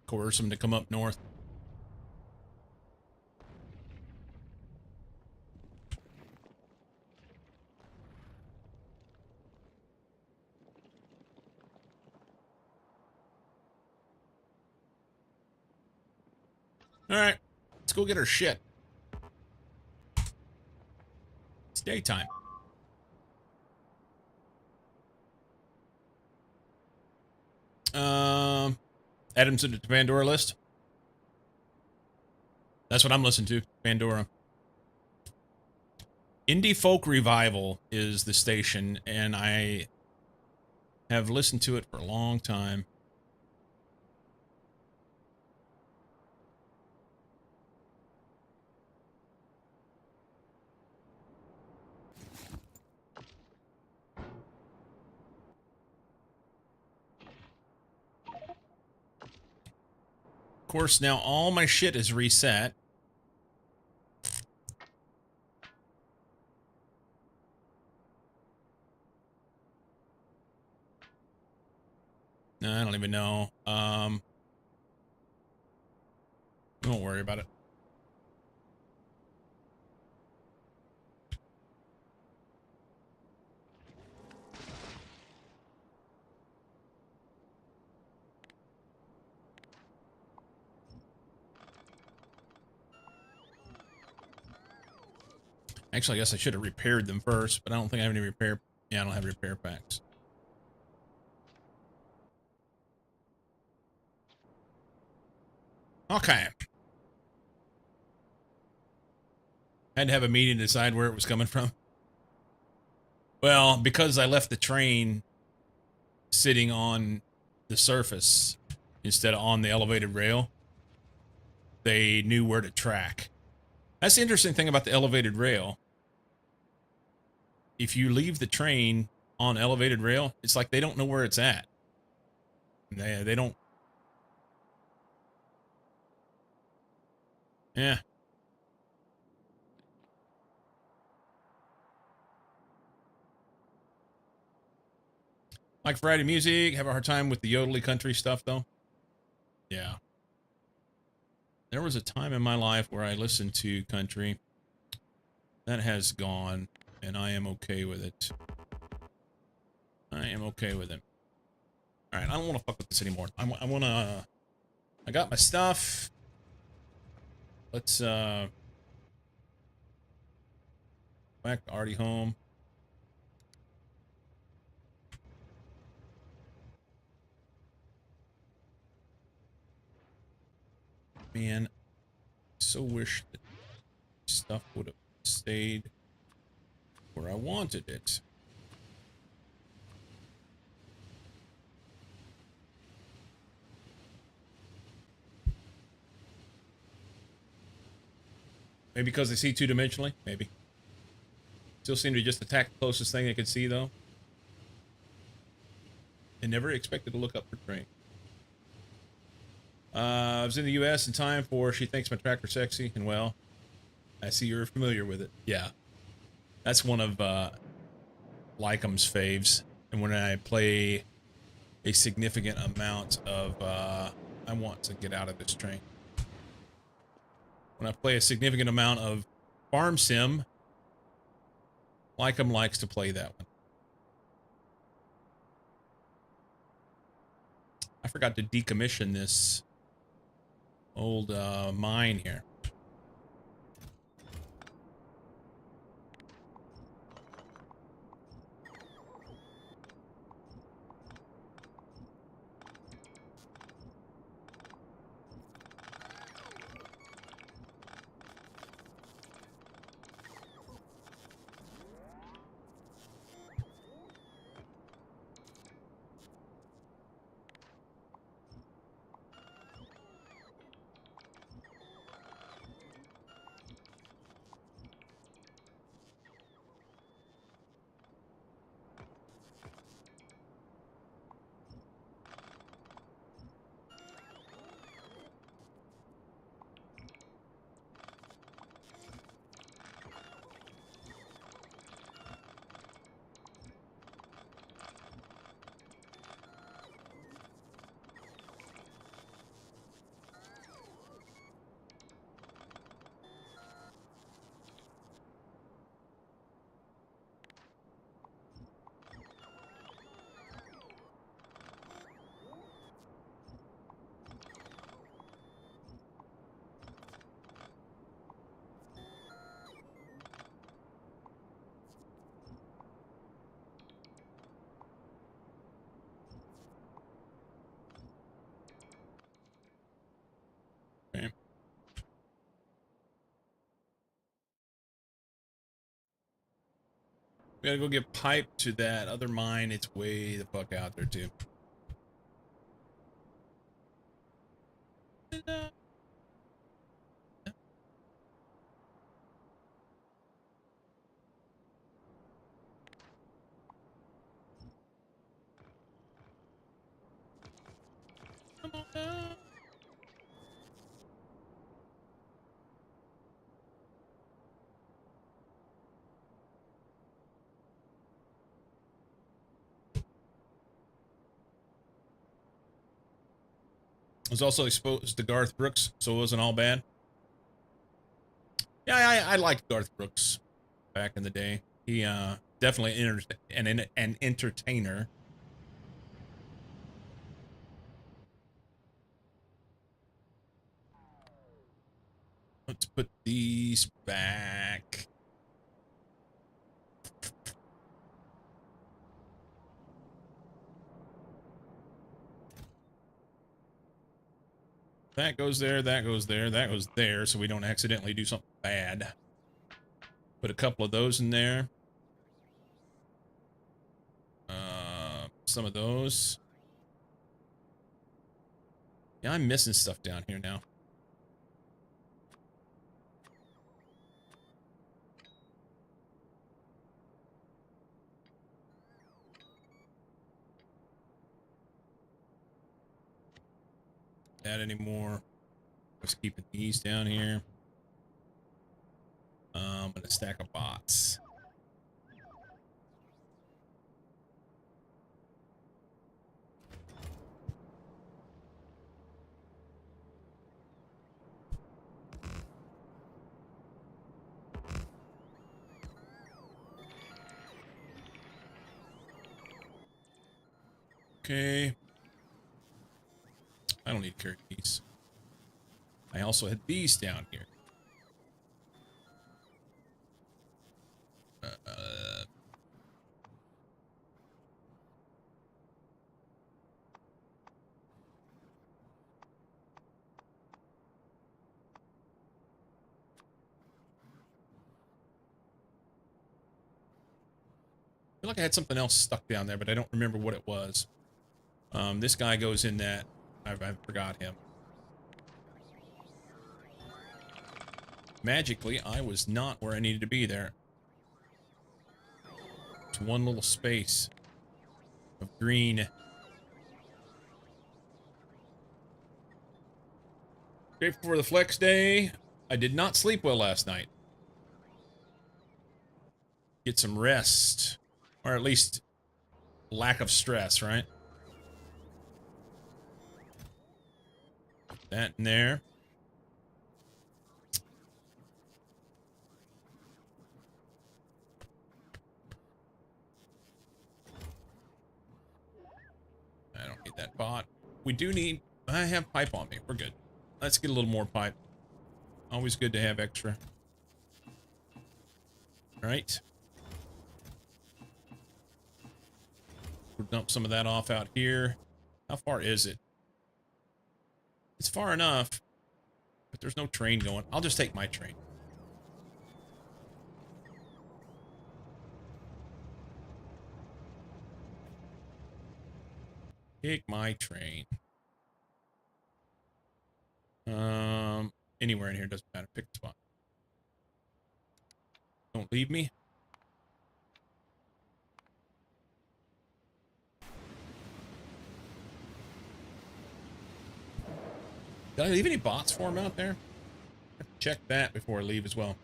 Coerce him to come up north. All right, let's go get our shit. It's daytime. Add him to the Pandora list. That's what I'm listening to, Pandora. Indie Folk Revival is the station, and I have listened to it for a long time. Of course, now all my shit is reset. No, I don't even know. Don't worry about it. Actually, I guess I should have repaired them first, but I don't think I have any repair. Yeah, I don't have repair packs. Okay. Had to have a meeting to decide where it was coming from. Well, because I left the train sitting on the surface instead of on the elevated rail, they knew where to track. That's the interesting thing about the elevated rail. If you leave the train on elevated rail, it's like they don't know where it's at. They don't. Yeah. Like Friday music, have a hard time with the yodely country stuff though. Yeah. There was a time in my life where I listened to country. That has gone, and I am okay with it. I am okay with it. Alright, I don't want to fuck with this anymore. I want to... I got my stuff. Let's, back to Artie home. Man, I so wish that stuff would have stayed where I wanted it. Maybe because they see two-dimensionally? Maybe. Still seem to just attack the closest thing they could see, though. And never expected to look up for train. I was in the U.S. in time for She Thinks My Tractor Sexy, and well, I see you're familiar with it. Yeah. That's one of Lycom's faves. And when I play a significant amount of, I want to get out of this train. When I play a significant amount of Farm Sim, Lycom likes to play that one. I forgot to decommission this old mine here. Okay. We gotta go get pipe to that other mine. It's way the fuck out there, too. Come on down. I was also exposed to Garth Brooks, so it wasn't all bad. Yeah, I liked Garth Brooks back in the day. He definitely an entertainer. Let's put these back. That goes there, that goes there, that goes there, so we don't accidentally do something bad. Put a couple of those in there. Some of those. Yeah, I'm missing stuff down here now. That anymore. Just keeping these down here. And a stack of bots. Okay. I don't need to carry these. I also had these down here. I feel like I had something else stuck down there, but I don't remember what it was. This guy goes in that. I forgot him. Magically, I was not where I needed to be there. It's one little space of green. Grateful for the flex day. I did not sleep well last night. Get some rest. Or at least lack of stress, right? Put that in there. I don't need that bot. We do need... I have pipe on me. We're good. Let's get a little more pipe. Always good to have extra. Alright. We'll dump some of that off out here. How far is it? It's far enough, but there's no train going. I'll just take my train. Take my train. Anywhere in here doesn't matter. Pick a spot. Don't leave me. Did I leave any bots for him out there? I have to check that before I leave as well.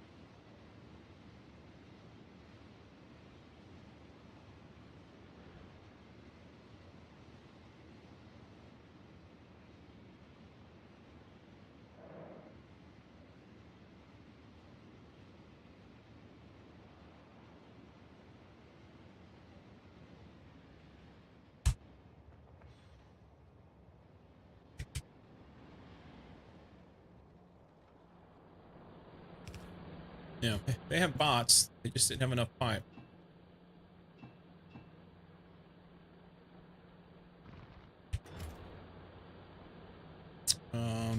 Yeah, they have bots. They just didn't have enough pipe.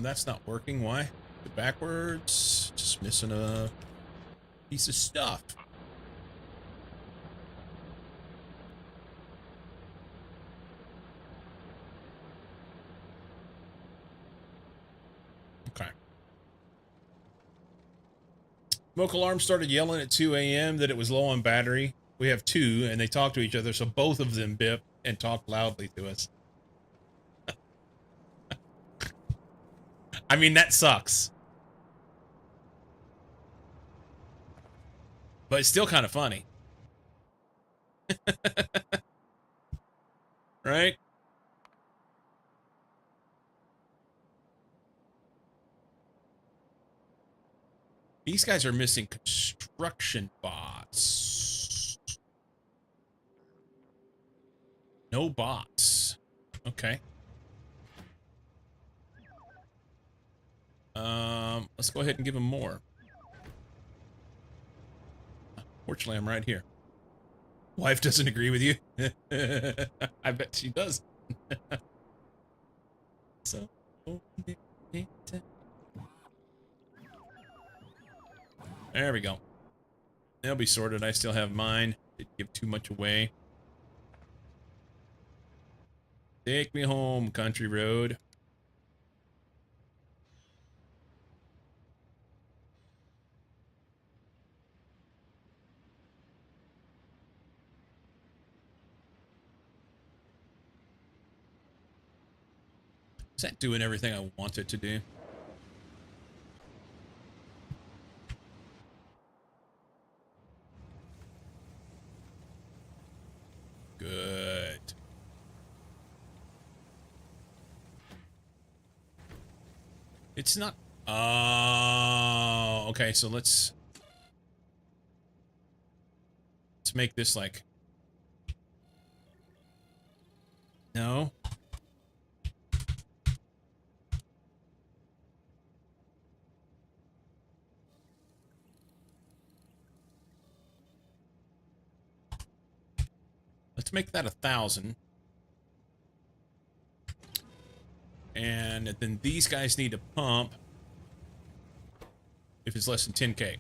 That's not working. Why? Go backwards. Just missing a piece of stuff. Okay. Smoke alarm started yelling at 2 a.m. that it was low on battery. We have two, and they talk to each other, so both of them bip and talk loudly to us. I mean, that sucks. But it's still kind of funny. Right? These guys are missing construction bots. No bots. Okay. Let's go ahead and give them more. Fortunately, I'm right here. Wife doesn't agree with you. I bet she does. So, there we go. They'll be sorted. I still have mine. Didn't give too much away. Take me home, country road. Is that doing everything I want it to do? Good. It's not... Oh, okay, so let's make this like... No. Let's make that 1,000. And then these guys need to pump if it's less than 10K.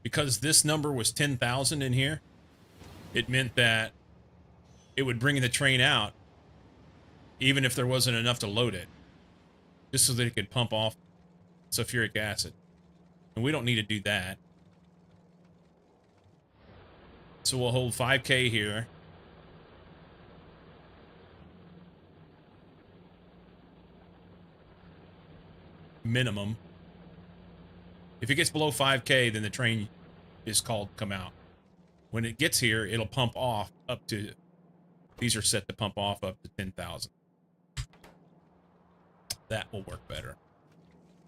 Because this number was 10,000 in here, it meant that it would bring the train out even if there wasn't enough to load it, just so that it could pump off sulfuric acid. And we don't need to do that. So we'll hold 5K here. Minimum. If it gets below 5K, then the train is called come out. When it gets here, it'll pump off up to, these are set to pump off up to 10,000. That will work better.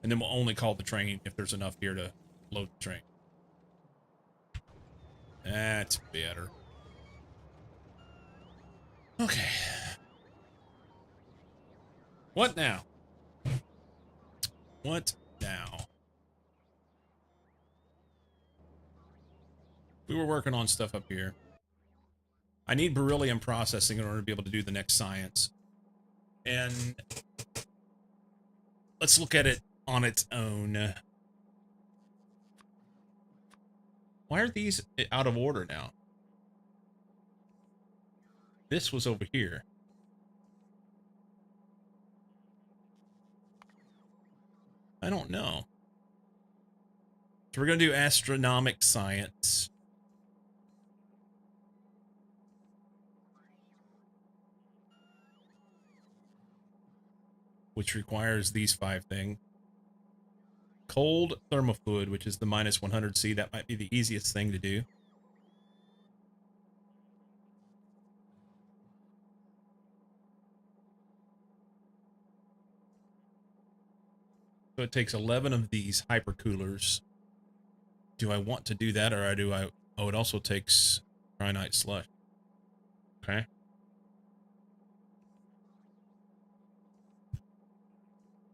And then we'll only call the train if there's enough here to load the train. That's better. Okay. What now? What now? We were working on stuff up here. I need beryllium processing in order to be able to do the next science. And let's look at it on its own. Why are these out of order now? This was over here. I don't know. So we're going to do astronomic science. Which requires these 5 things. Cold thermofluid, which is the minus 100C. That might be the easiest thing to do. So it takes 11 of these hypercoolers. Do I want to do that, or do I... Oh, it also takes cyanide slush. Okay.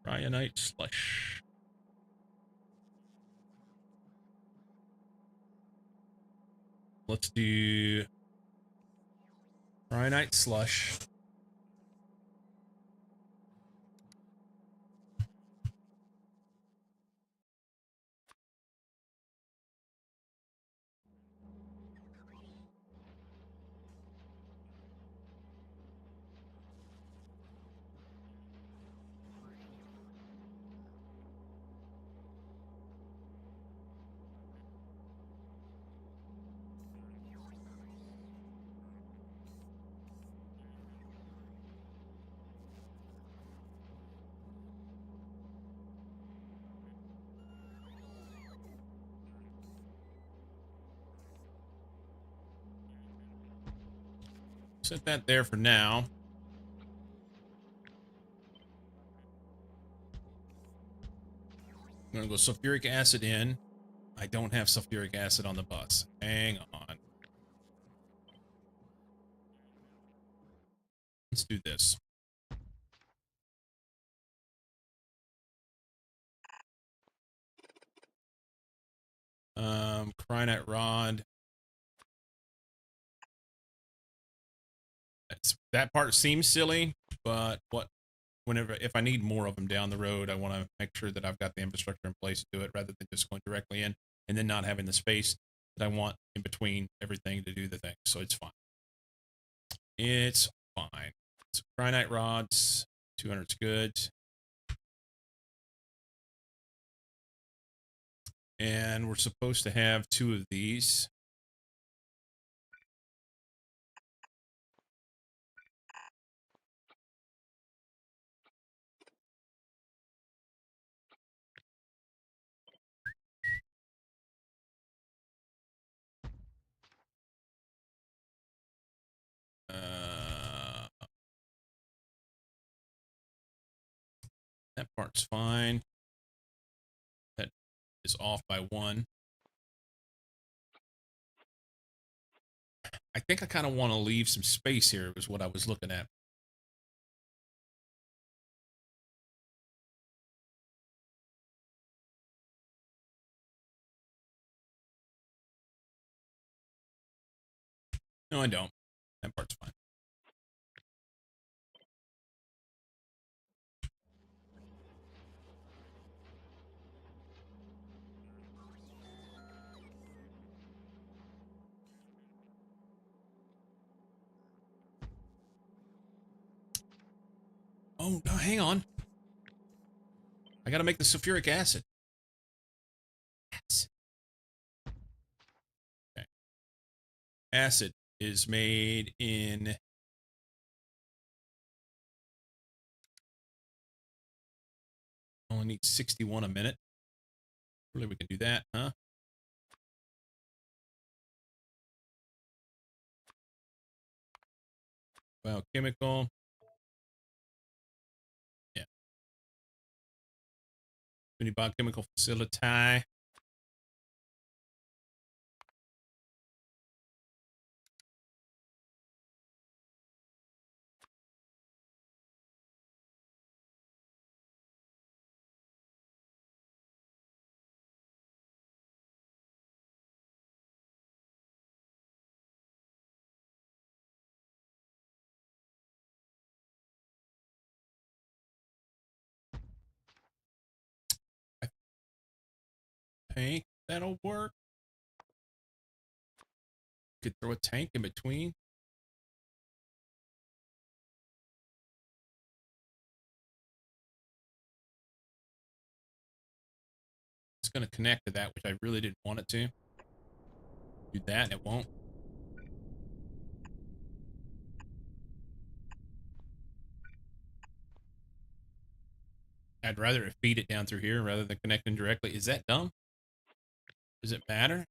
Cyanide slush. Let's do cyanide slush. Set that there for now. I'm gonna go sulfuric acid in. I don't have sulfuric acid on the bus. Hang on. Let's do this. Cryonite rod. That part seems silly, but if I need more of them down the road, I want to make sure that I've got the infrastructure in place to do it rather than just going directly in and then not having the space that I want in between everything to do the thing. So it's fine. It's fine. So cryonite rods, 200's good. And we're supposed to have 2 of these. That part's fine. That is off by 1. I think I kind of want to leave some space here, was what I was looking at. No, I don't. That part's fine. Oh, no, hang on. I gotta make the sulfuric acid. Okay. Acid is made in... Only need 61 a minute. Really, we can do that, huh? Biochemical. Yeah. We need biochemical facility. I think that'll work. Could throw a tank in between. It's going to connect to that, which I really didn't want it to. Do that, and it won't. I'd rather it feed it down through here rather than connecting directly. Is that dumb? Does it matter?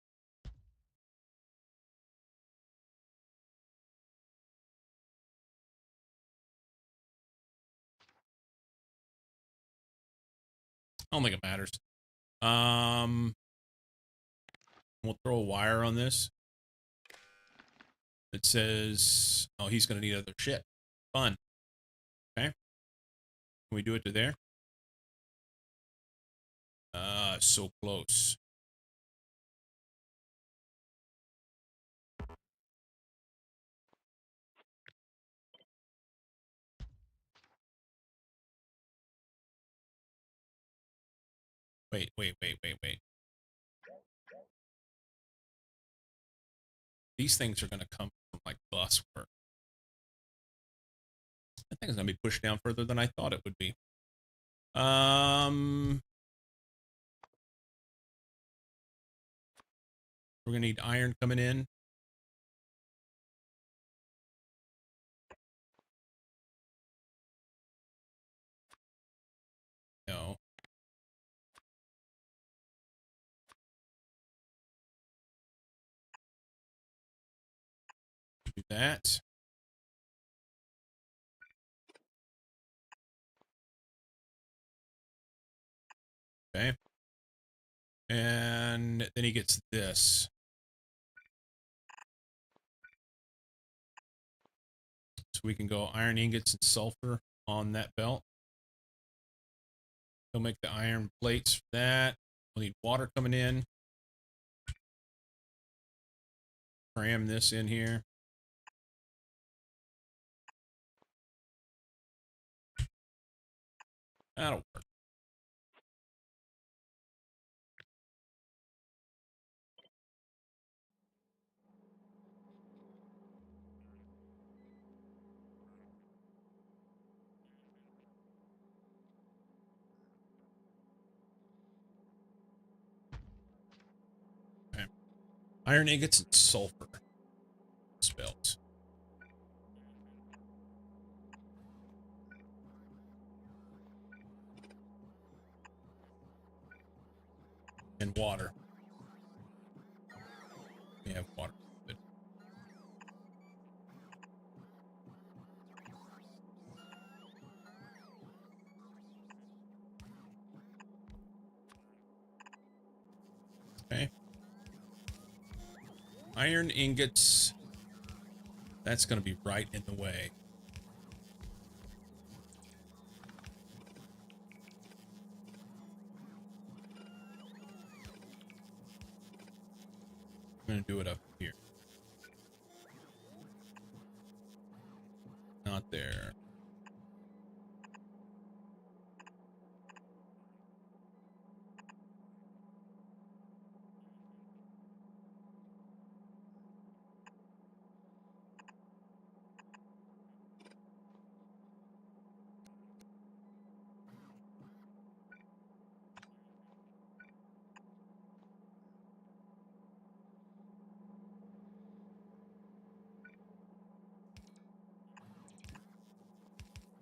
I don't think it matters. We'll throw a wire on this. It says, oh, he's going to need other shit. Fun. Okay. Can we do it to there? So close. Wait. These things are going to come from like bus work. I think it's going to be pushed down further than I thought it would be. We're going to need iron coming in. No. Do that. Okay. And then he gets this. So we can go iron ingots and sulfur on that belt. He'll make the iron plates for that. We'll need water coming in. Cram this in here. That'll work. Okay. Iron ingots and sulfur. Spelt. And water. We have water. Good. Iron ingots. That's going to be right in the way. I'm going to do it up here. Not there.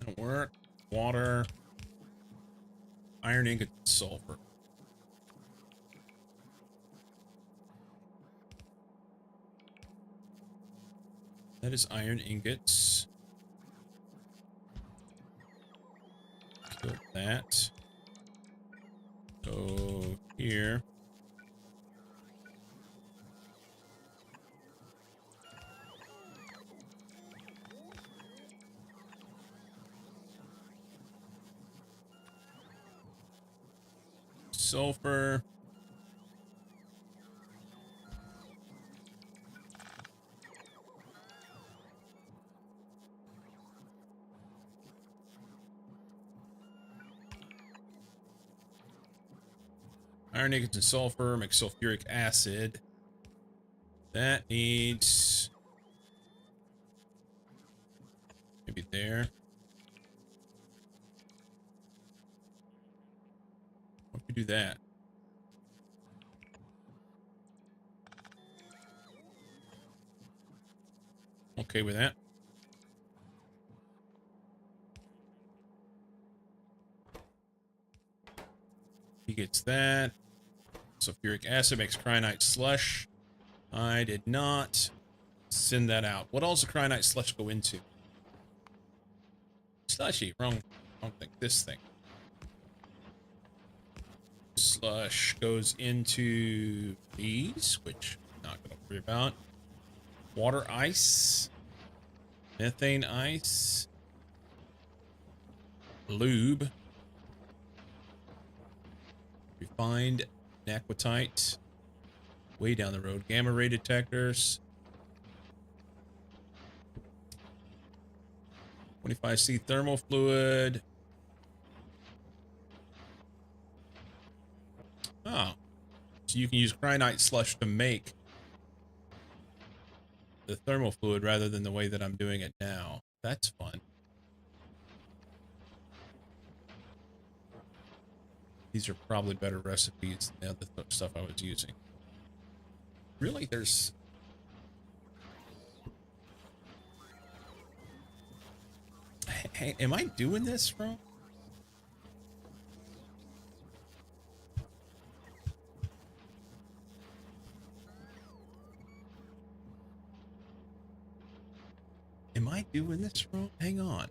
That'll work. Water. Iron ingot, sulfur. That is iron ingots. Kill that. Go here. Sulfur. Iron ingots and sulfur make sulfuric acid. That needs maybe there. What if we do that? Okay with that. He gets that. Sulfuric acid makes cyanide slush. I did not send that out. What else does cyanide slush go into? Slushy. Wrong thing. This thing. Slush goes into these, which I'm not going to worry about. Water ice. Methane ice. Lube. Refined aquatite. Way down the road. Gamma ray detectors. 25C thermal fluid. Oh. So you can use cyanide slush to make the thermal fluid rather than the way that I'm doing it now. That's fun. These are probably better recipes than the other stuff I was using. Really, there's... Hey, am I doing this wrong? Am I doing this wrong? Hang on.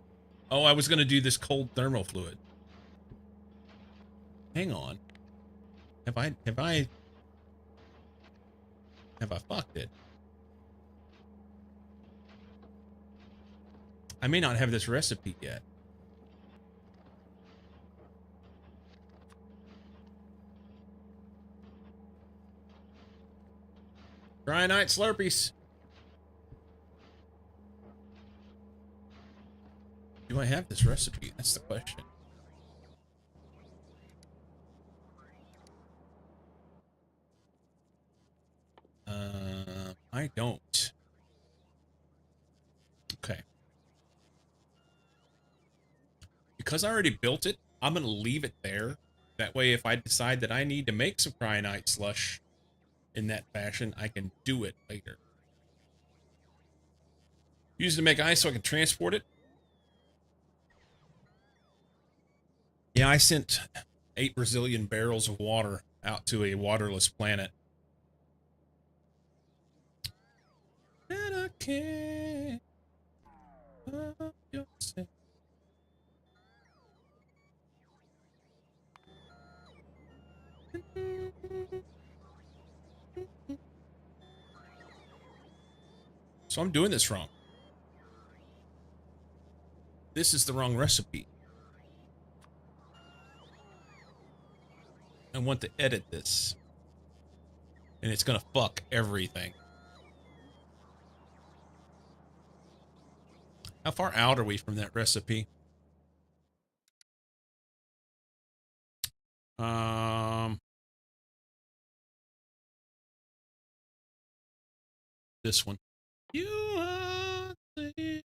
Oh, I was going to do this cold thermal fluid. Hang on. Have I fucked it? I may not have this recipe yet. Cyanide Slurpees. Do I have this recipe? That's the question. I don't. Okay. Because I already built it, I'm going to leave it there. That way, if I decide that I need to make some cyanide slush in that fashion, I can do it later. Use it to make ice so I can transport it. Yeah, I sent 8 Brazilian barrels of water out to a waterless planet. And I can't help yourself. So I'm doing this wrong. This is the wrong recipe. I want to edit this. And it's gonna fuck everything. How far out are we from that recipe? This one. You are the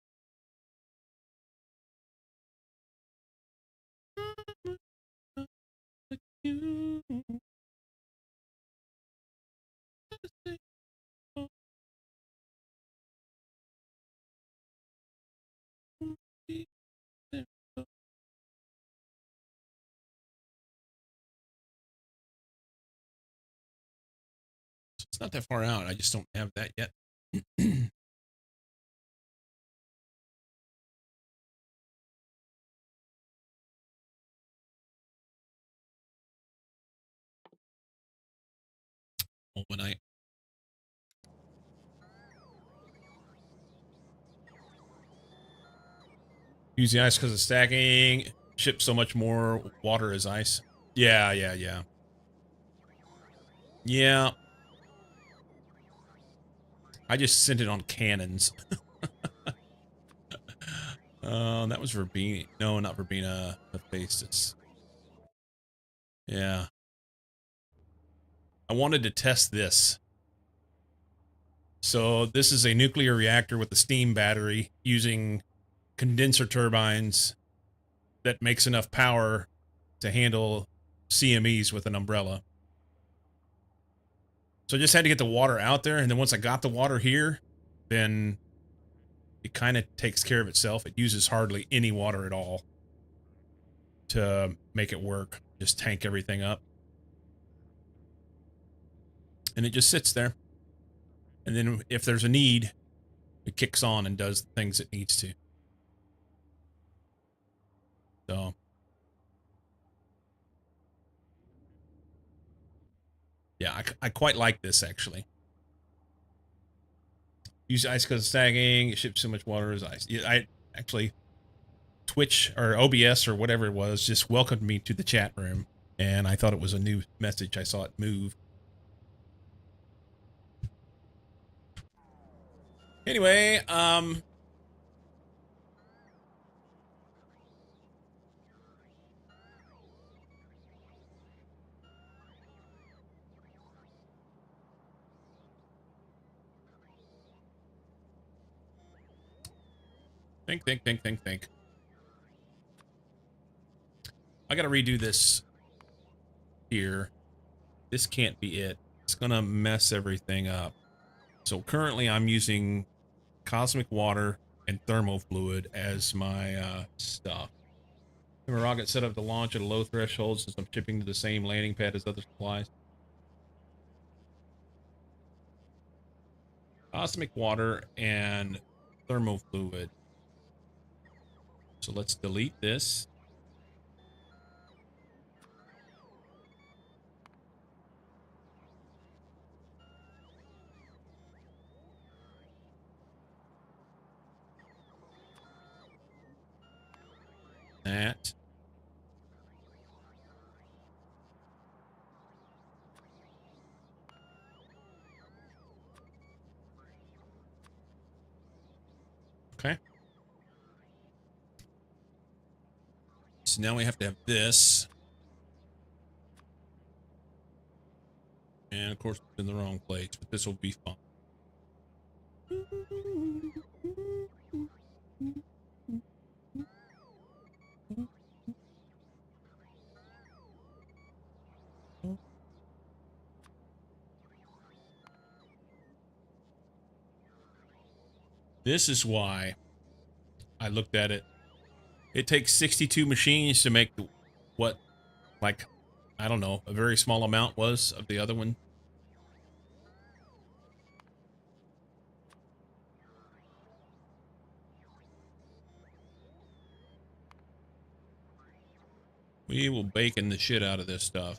you. It's not that far out. I just don't have that yet. Overnight. Use the ice because of stacking. Ship so much more water as ice. Yeah. Yeah. I just sent it on cannons. That was Verbena. No, not Verbena. Hephaestus. Yeah. I wanted to test this. So this is a nuclear reactor with a steam battery using condenser turbines that makes enough power to handle CMEs with an umbrella. So I just had to get the water out there, and then once I got the water here, then it kind of takes care of itself. It uses hardly any water at all to make it work. Just tank everything up. And it just sits there. And then if there's a need, it kicks on and does the things it needs to. So, yeah, I quite like this, actually. Use ice because of sagging. It ships so much water as ice. Yeah, I actually, Twitch or OBS or whatever it was just welcomed me to the chat room. And I thought it was a new message. I saw it move. Anyway, think. I gotta redo this here. This can't be it. It's gonna mess everything up. So currently I'm using cosmic water and thermal fluid as my stuff. The rocket set up to launch at a low threshold since I'm shipping to the same landing pad as other supplies. Cosmic water and thermal fluid. So let's delete this. That. Okay. So now we have to have this. And of course it's in the wrong place, but this will be fun. This is why I looked at it. It takes 62 machines to make what, like, I don't know, a very small amount was of the other one. We will bacon the shit out of this stuff.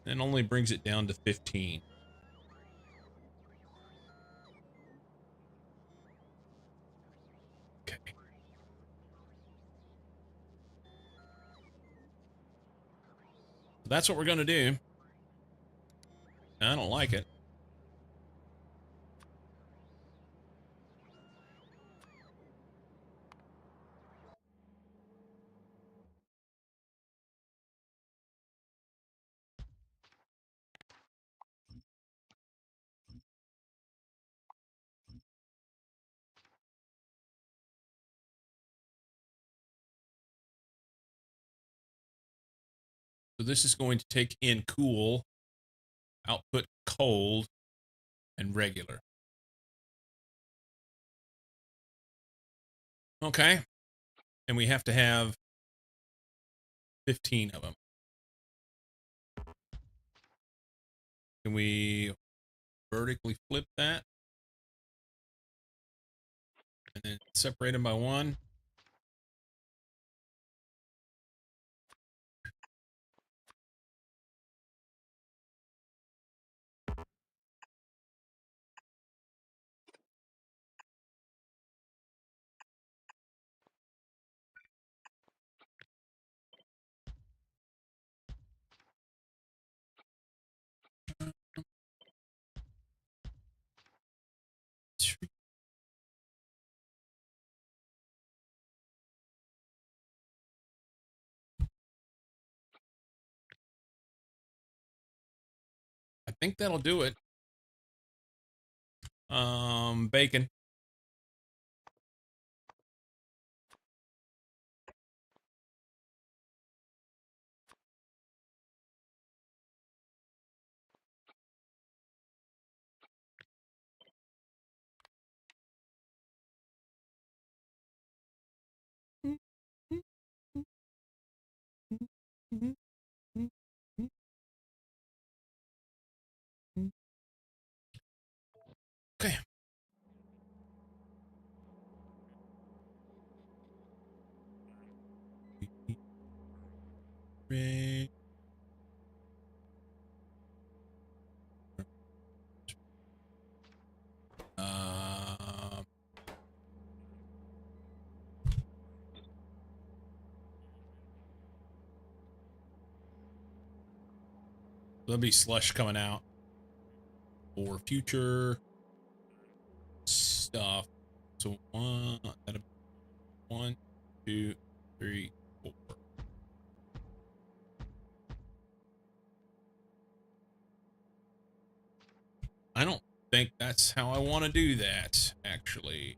And only brings it down to 15. That's what we're going to do. I don't like it. So this is going to take in cool, output cold, and regular. Okay. And we have to have 15 of them. Can we vertically flip that? And then separate them by one? I think that'll do it. Bacon. Okay. Uh, there'll be slush coming out for future stuff. So one, two, three, four. I don't think that's how I want to do that, actually.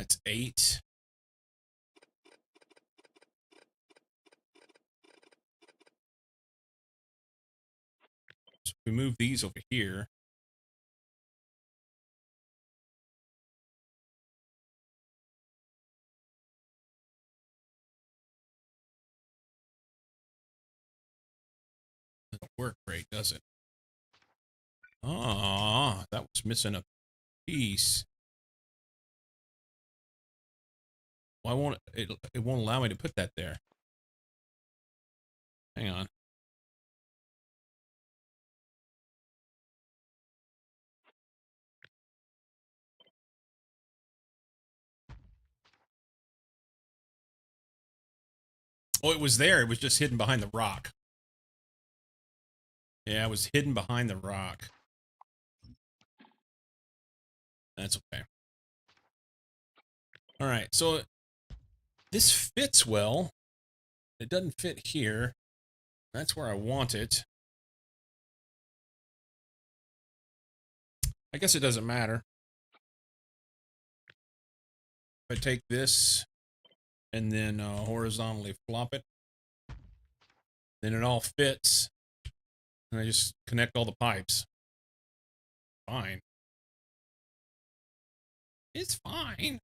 That's 8. So if we move these over here, it doesn't work great, does it? Ah, that was missing a piece. Why won't it won't allow me to put that there? Hang on. Oh, it was there. It was just hidden behind the rock. Yeah, it was hidden behind the rock. That's okay. All right, so this fits well. It doesn't fit here. That's where I want it. I guess it doesn't matter. If I take this and then horizontally flop it, then it all fits. And I just connect all the pipes. Fine. It's fine.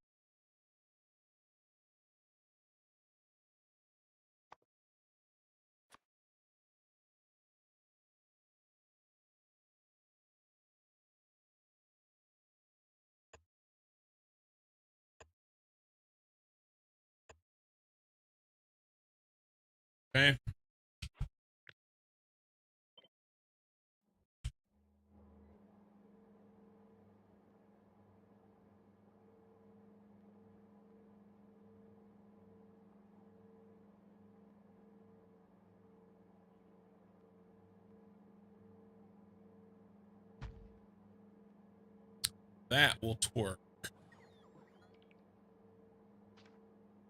Okay. That will twerk.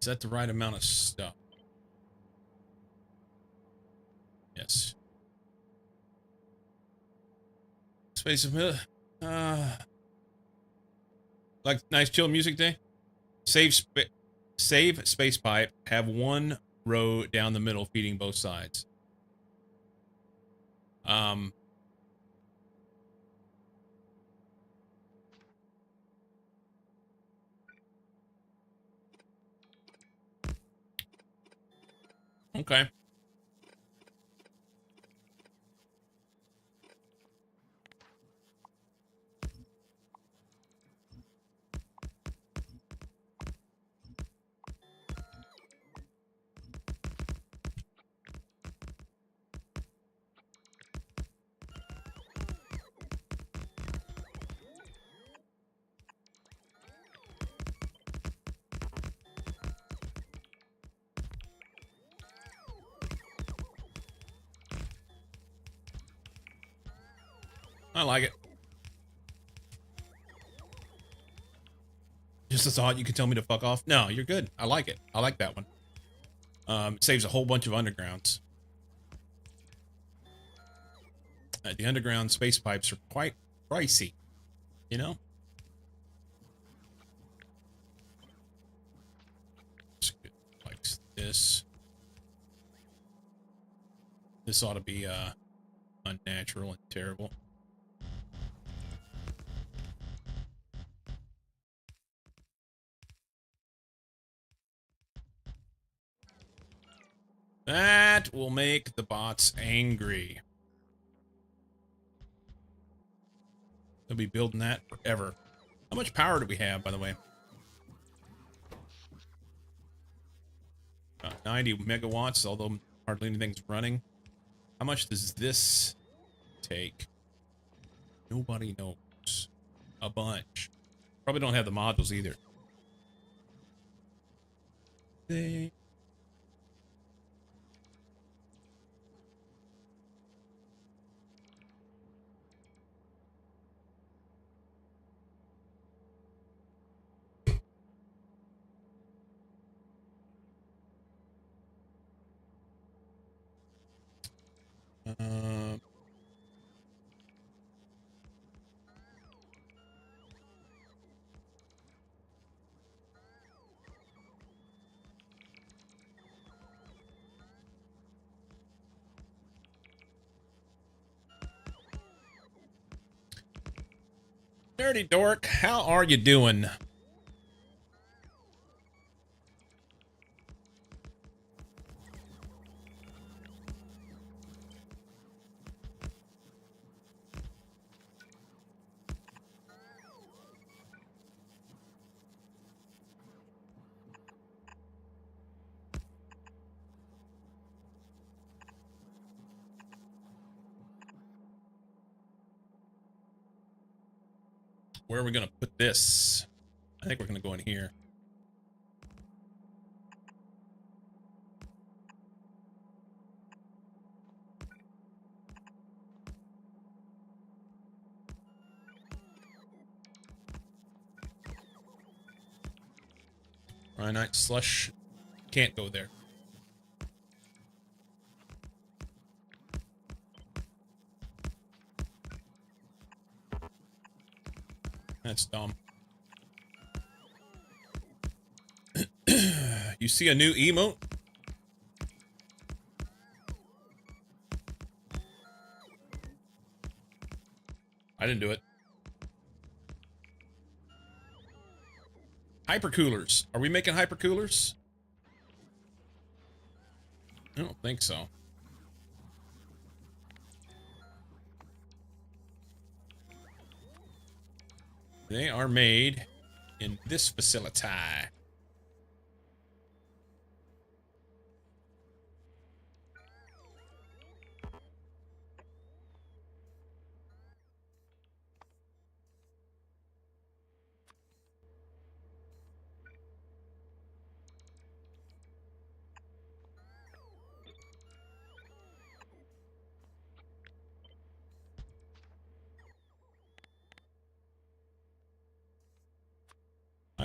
Is that the right amount of stuff? Yes. Space of like nice chill music day. Save space pipe. Have one row down the middle feeding both sides. Okay. I like it. Just a thought. You could tell me to fuck off. No, you're good. I like it. I like that one. It saves a whole bunch of undergrounds. The underground space pipes are quite pricey, you know? Like this. This ought to be unnatural and terrible. That will make the bots angry. They'll be building that forever. How much power do we have, by the way? 90 megawatts, although hardly anything's running. How much does this take? Nobody knows. A bunch. Probably don't have the modules either. They... Dirty Dork, how are you doing? Where are we gonna put this? I think we're gonna go in here. Rhinite slush can't go there. That's dumb. You see a new emote? I didn't do it. Hypercoolers. Are we making hypercoolers? I don't think so. They are made in this facility.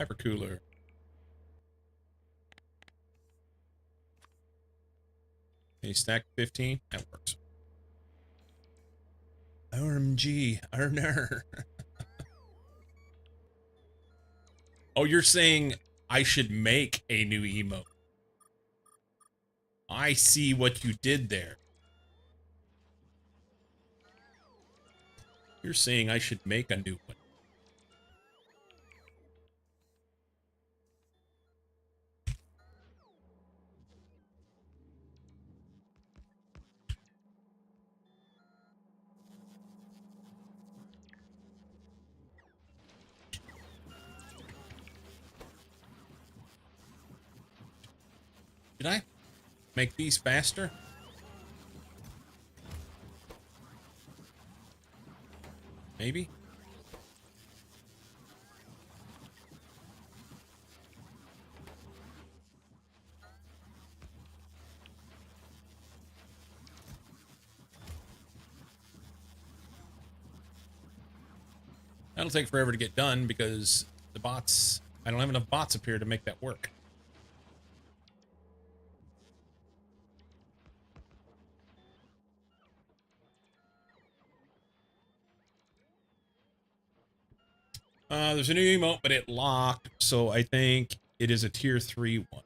Hypercooler. A stack 15? That works. OMG. Arner. Oh, you're saying I should make a new emote. I see what you did there. You're saying I should make a new one. Did I make these faster? Maybe? That'll take forever to get done because the bots... I don't have enough bots up here to make that work. There's a new emote, but it locked, so I think it is a tier 3 one.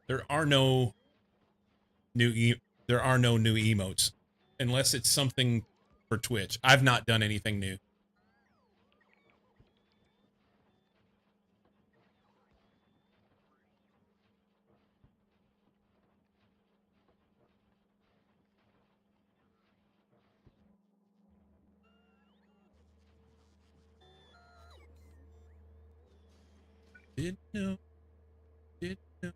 There are no new emotes unless it's something for Twitch. I've not done anything new. Didn't know. Didn't know.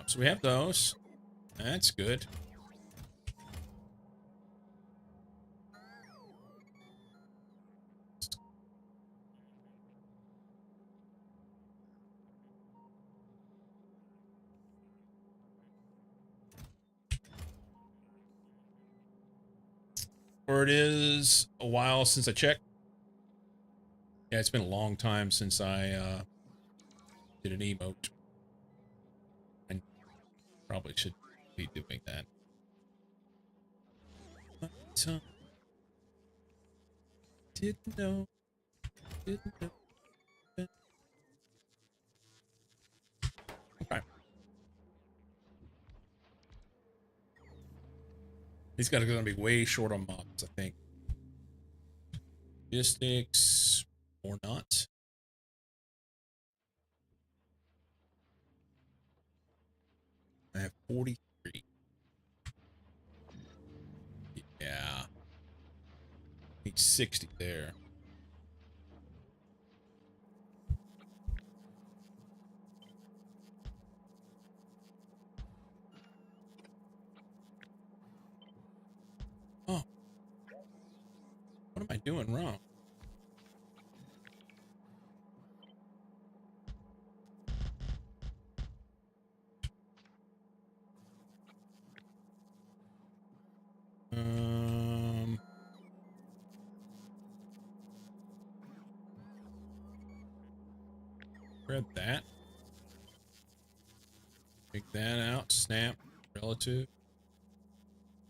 So we have those. That's good. Or it is a while since I checked. Yeah, it's been a long time since I did an emote. And probably should be doing that. But, didn't know. Didn't know. Okay. These guys are going to be way short on mobs, I think. Logistics or not. I have 43. Yeah. Need 60 there. Oh. What am I doing wrong? Grab that. Take that out. Snap. Relative.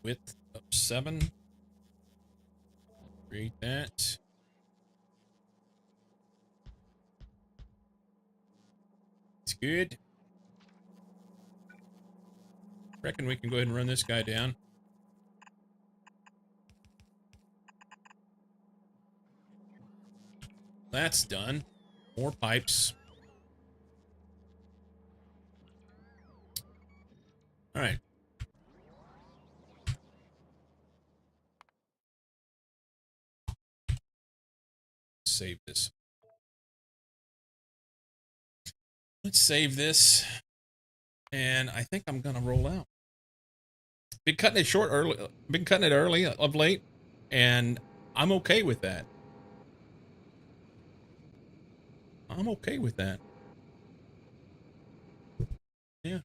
Width of 7. Create that. It's good. Reckon we can go ahead and run this guy down. That's done. More pipes. All right. Save this. Let's save this. And I think I'm gonna roll out. Been cutting it short early. Been cutting it early of late, and I'm okay with that. I'm okay with that. Yeah.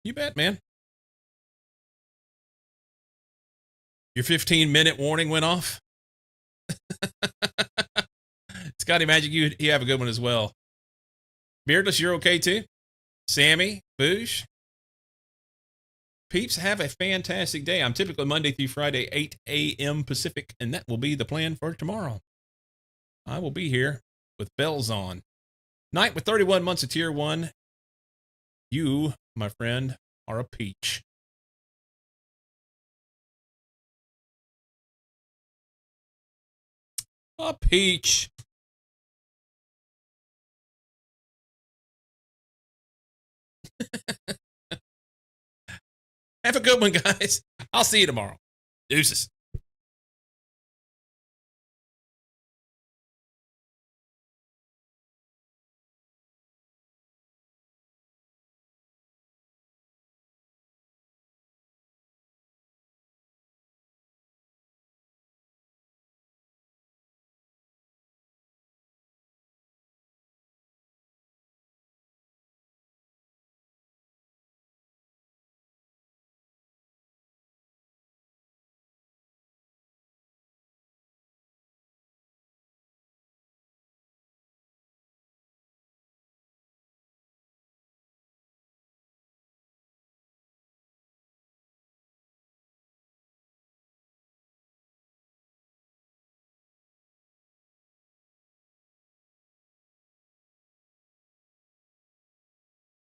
You bet, man. Your 15-minute warning went off. Scotty Magic, you have a good one as well. Beardless, you're okay too. Sammy, Boosh, peeps, have a fantastic day. I'm typically Monday through Friday, 8 a.m. Pacific, and that will be the plan for tomorrow. I will be here with bells on. Night with 31 months of tier 1. You, my friend, are a peach. A peach. Have a good one, guys. I'll see you tomorrow. Deuces.